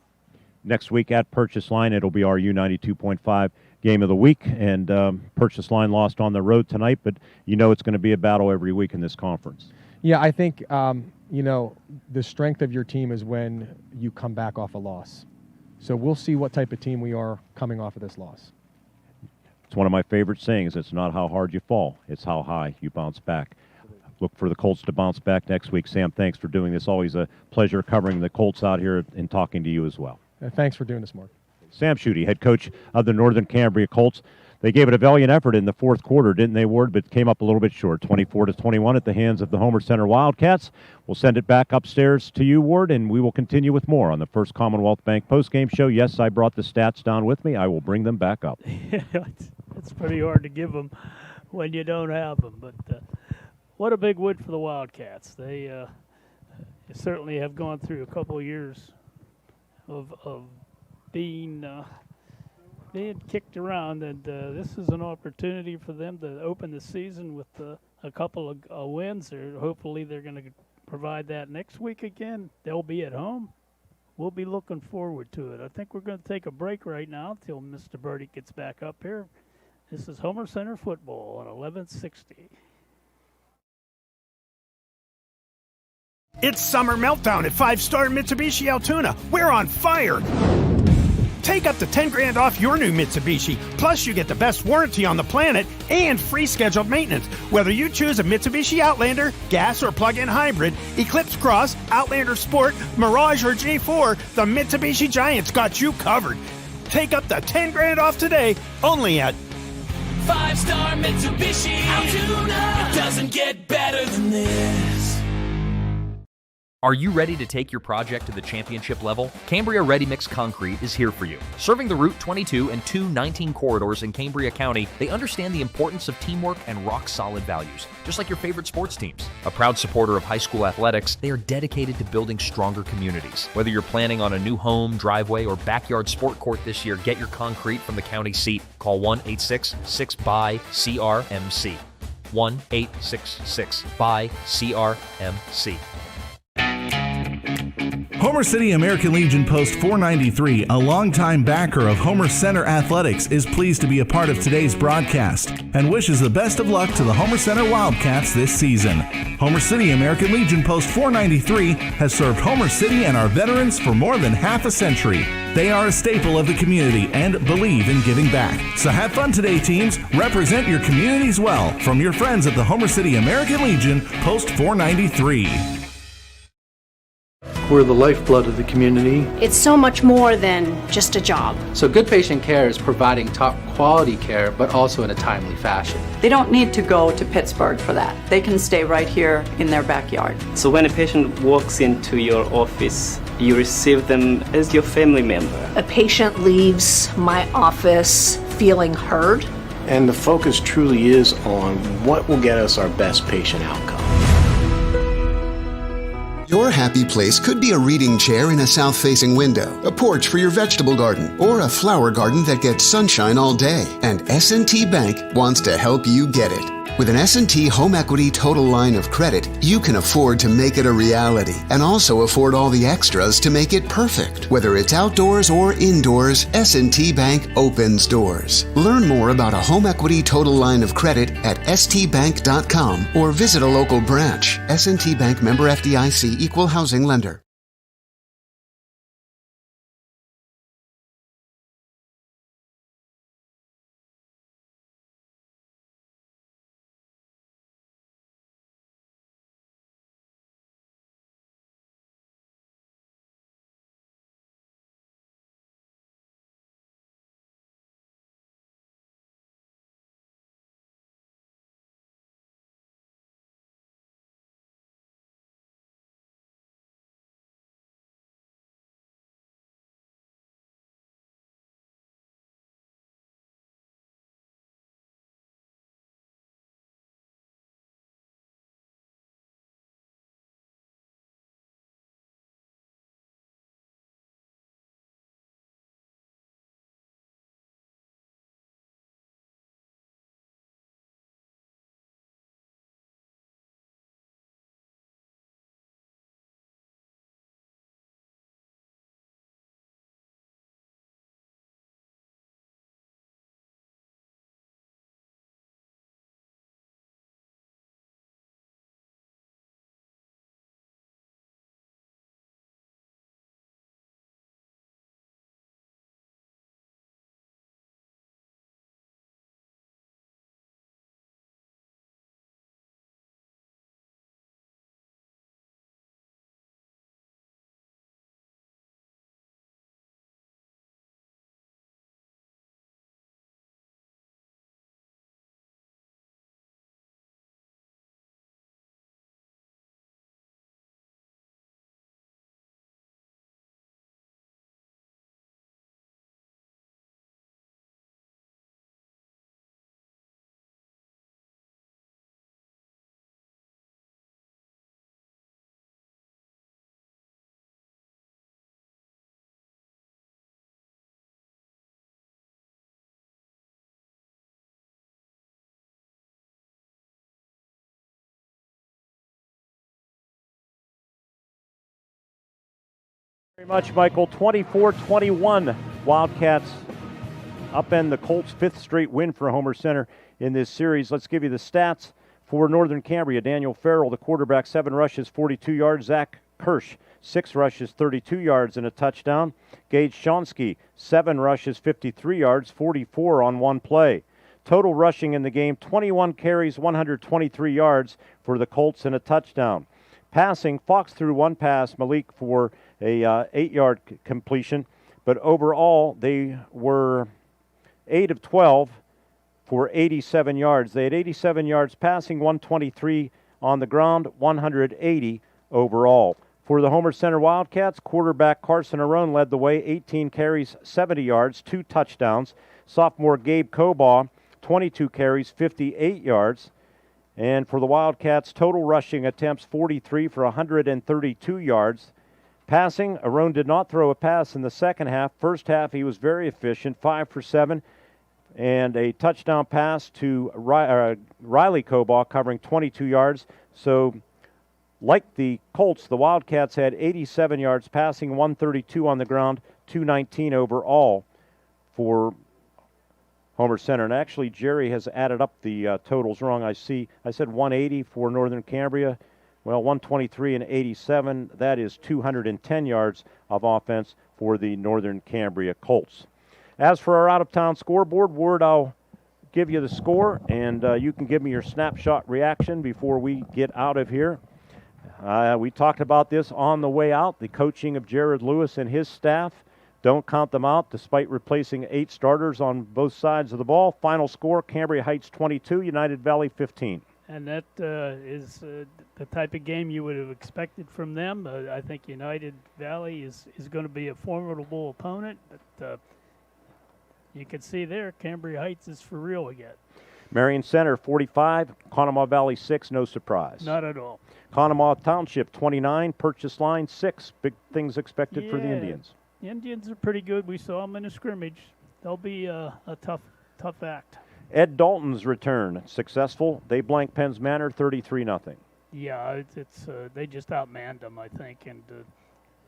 Next week at Purchase Line, it'll be our U92.5 game of the week, and Purchase Line lost on the road tonight, but it's going to be a battle every week in this conference. Yeah, I think the strength of your team is when you come back off a loss. So we'll see what type of team we are coming off of this loss. It's one of my favorite sayings. It's not how hard you fall, it's how high you bounce back. Look for the Colts to bounce back next week. Sam, thanks for doing this. Always a pleasure covering the Colts out here and talking to you as well. Thanks for doing this, Mark. Sam Schutte, head coach of the Northern Cambria Colts. They gave it a valiant effort in the fourth quarter, didn't they, Ward? But came up a little bit short, 24-21 at the hands of the Homer Center Wildcats. We'll send it back upstairs to you, Ward, and we will continue with more on the First Commonwealth Bank postgame show. Yes, I brought the stats down with me. I will bring them back up. It's pretty hard to give them when you don't have them. But what a big win for the Wildcats. They certainly have gone through a couple of years of being kicked around, and this is an opportunity for them to open the season with a couple of wins. Hopefully they're going to provide that next week again. They'll be at home. We'll be looking forward to it. I think we're going to take a break right now until Mr. Birdie gets back up here. This is Homer Center Football on 1160. It's Summer Meltdown at 5-Star Mitsubishi Altoona. We're on fire! Take up to $10,000 off your new Mitsubishi. Plus, you get the best warranty on the planet and free scheduled maintenance. Whether you choose a Mitsubishi Outlander, gas or plug-in hybrid, Eclipse Cross, Outlander Sport, Mirage or J4, the Mitsubishi Giants got you covered. Take up to $10,000 off today, only at 5-Star Mitsubishi Altoona. It doesn't get better than this. Are you ready to take your project to the championship level? Cambria Ready Mix Concrete is here for you. Serving the Route 22 and 219 corridors in Cambria County, they understand the importance of teamwork and rock-solid values, just like your favorite sports teams. A proud supporter of high school athletics, they are dedicated to building stronger communities. Whether you're planning on a new home, driveway, or backyard sport court this year, get your concrete from the county seat. Call 1-866-BUY-CRMC. 1-866-BUY-CRMC. Homer City American Legion Post 493, a longtime backer of Homer Center Athletics, is pleased to be a part of today's broadcast and wishes the best of luck to the Homer Center Wildcats this season. Homer City American Legion Post 493 has served Homer City and our veterans for more than half a century. They are a staple of the community and believe in giving back. So have fun today, teams. Represent your communities well. From your friends at the Homer City American Legion Post 493. We're the lifeblood of the community. It's so much more than just a job. So good patient care is providing top quality care, but also in a timely fashion. They don't need to go to Pittsburgh for that. They can stay right here in their backyard. So when a patient walks into your office, you receive them as your family member. A patient leaves my office feeling heard. And the focus truly is on what will get us our best patient outcome. Your happy place could be a reading chair in a south-facing window, a porch for your vegetable garden, or a flower garden that gets sunshine all day. And S&T Bank wants to help you get it. With an S&T Home Equity Total Line of Credit, you can afford to make it a reality and also afford all the extras to make it perfect. Whether it's outdoors or indoors, S&T Bank opens doors. Learn more about a Home Equity Total Line of Credit at stbank.com or visit a local branch. S&T Bank, member FDIC, equal housing lender. Very much, Michael. 24-21. Wildcats upend the Colts' fifth straight win for Homer Center in this series. Let's give you the stats for Northern Cambria. Daniel Farrell, the quarterback, 7 rushes, 42 yards. Zach Kirsch, 6 rushes, 32 yards and a touchdown. Gage Shonsky, 7 rushes, 53 yards, 44 on one play. Total rushing in the game, 21 carries, 123 yards for the Colts and a touchdown. Passing, Fox threw 1 pass, Malik for a 8-yard completion, but overall they were 8 of 12 for 87 yards. They had 87 yards passing, 123 on the ground, 180 overall. For the Homer Center Wildcats, quarterback Carson Arone led the way, 18 carries, 70 yards, 2 touchdowns. Sophomore Gabe Cobaugh, 22 carries, 58 yards. And for the Wildcats, total rushing attempts, 43 for 132 yards. Passing, Arone did not throw a pass in the second half. First half, he was very efficient, 5 for 7. And a touchdown pass to Riley Cobaugh covering 22 yards. So, like the Colts, the Wildcats had 87 yards passing, 132 on the ground, 219 overall for Homer Center. And actually, Jerry has added up the totals wrong. I said 180 for Northern Cambria. Well, 123 and 87. That is 210 yards of offense for the Northern Cambria Colts. As for our out-of-town scoreboard, Ward, I'll give you the score, and you can give me your snapshot reaction before we get out of here. We talked about this on the way out, the coaching of Jared Lewis and his staff. Don't count them out, despite replacing 8 starters on both sides of the ball. Final score, Cambria Heights 22, United Valley 15. And that is the type of game you would have expected from them. I think United Valley is going to be a formidable opponent, but you can see there, Cambria Heights is for real again. Marion Center 45, Conemaugh Valley 6, no surprise. Not at all. Conemaugh Township 29, Purchase Line 6. Big things expected for the Indians. The Indians are pretty good. We saw them in a scrimmage. They'll be a tough act. Ed Dalton's return successful. They blank Penns Manor 33-0. Yeah, it's they just outmanned them, I think, and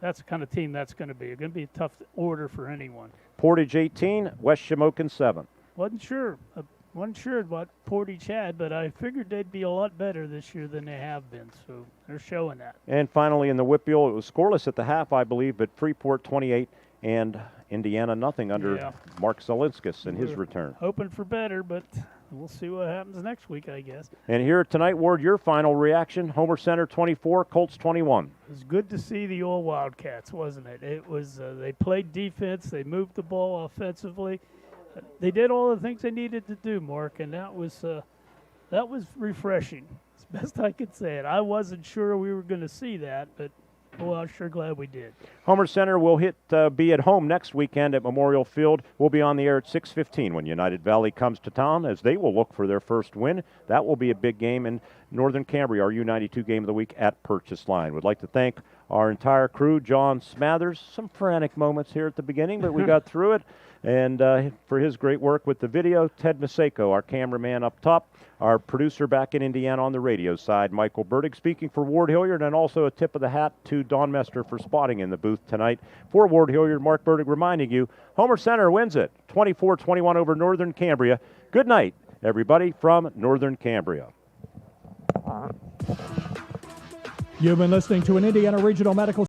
that's the kind of team that's going to be. It's going to be a tough order for anyone. Portage 18, West Shamokin 7. Wasn't sure what Portage had, but I figured they'd be a lot better this year than they have been, so they're showing that. And finally in the Whitfield, it was scoreless at the half, I believe, but Freeport 28 and Indiana nothing under Mark Zelinskas in his return. Hoping for better, but we'll see what happens next week, I guess. And here tonight, Ward, your final reaction, Homer Center 24, Colts 21. It was good to see the old Wildcats, wasn't it? It was they played defense, they moved the ball offensively. They did all the things they needed to do, Mark, and that was refreshing, as best I could say it. I wasn't sure we were going to see that, but well, I'm sure glad we did. Homer Center will be at home next weekend at Memorial Field. We'll be on the air at 6:15 when United Valley comes to town, as they will look for their first win. That will be a big game in Northern Cambria, our U92 game of the week at Purchase Line. We'd like to thank our entire crew, John Smathers. Some frantic moments here at the beginning, but we got through it. And for his great work with the video, Ted Maseko, our cameraman up top, our producer back in Indiana on the radio side, Michael Burdick, speaking for Ward Hilliard, and also a tip of the hat to Don Mester for spotting in the booth tonight. For Ward Hilliard, Mark Burdick reminding you, Homer Center wins it, 24-21 over Northern Cambria. Good night, everybody, from Northern Cambria. You've been listening to an Indiana Regional Medical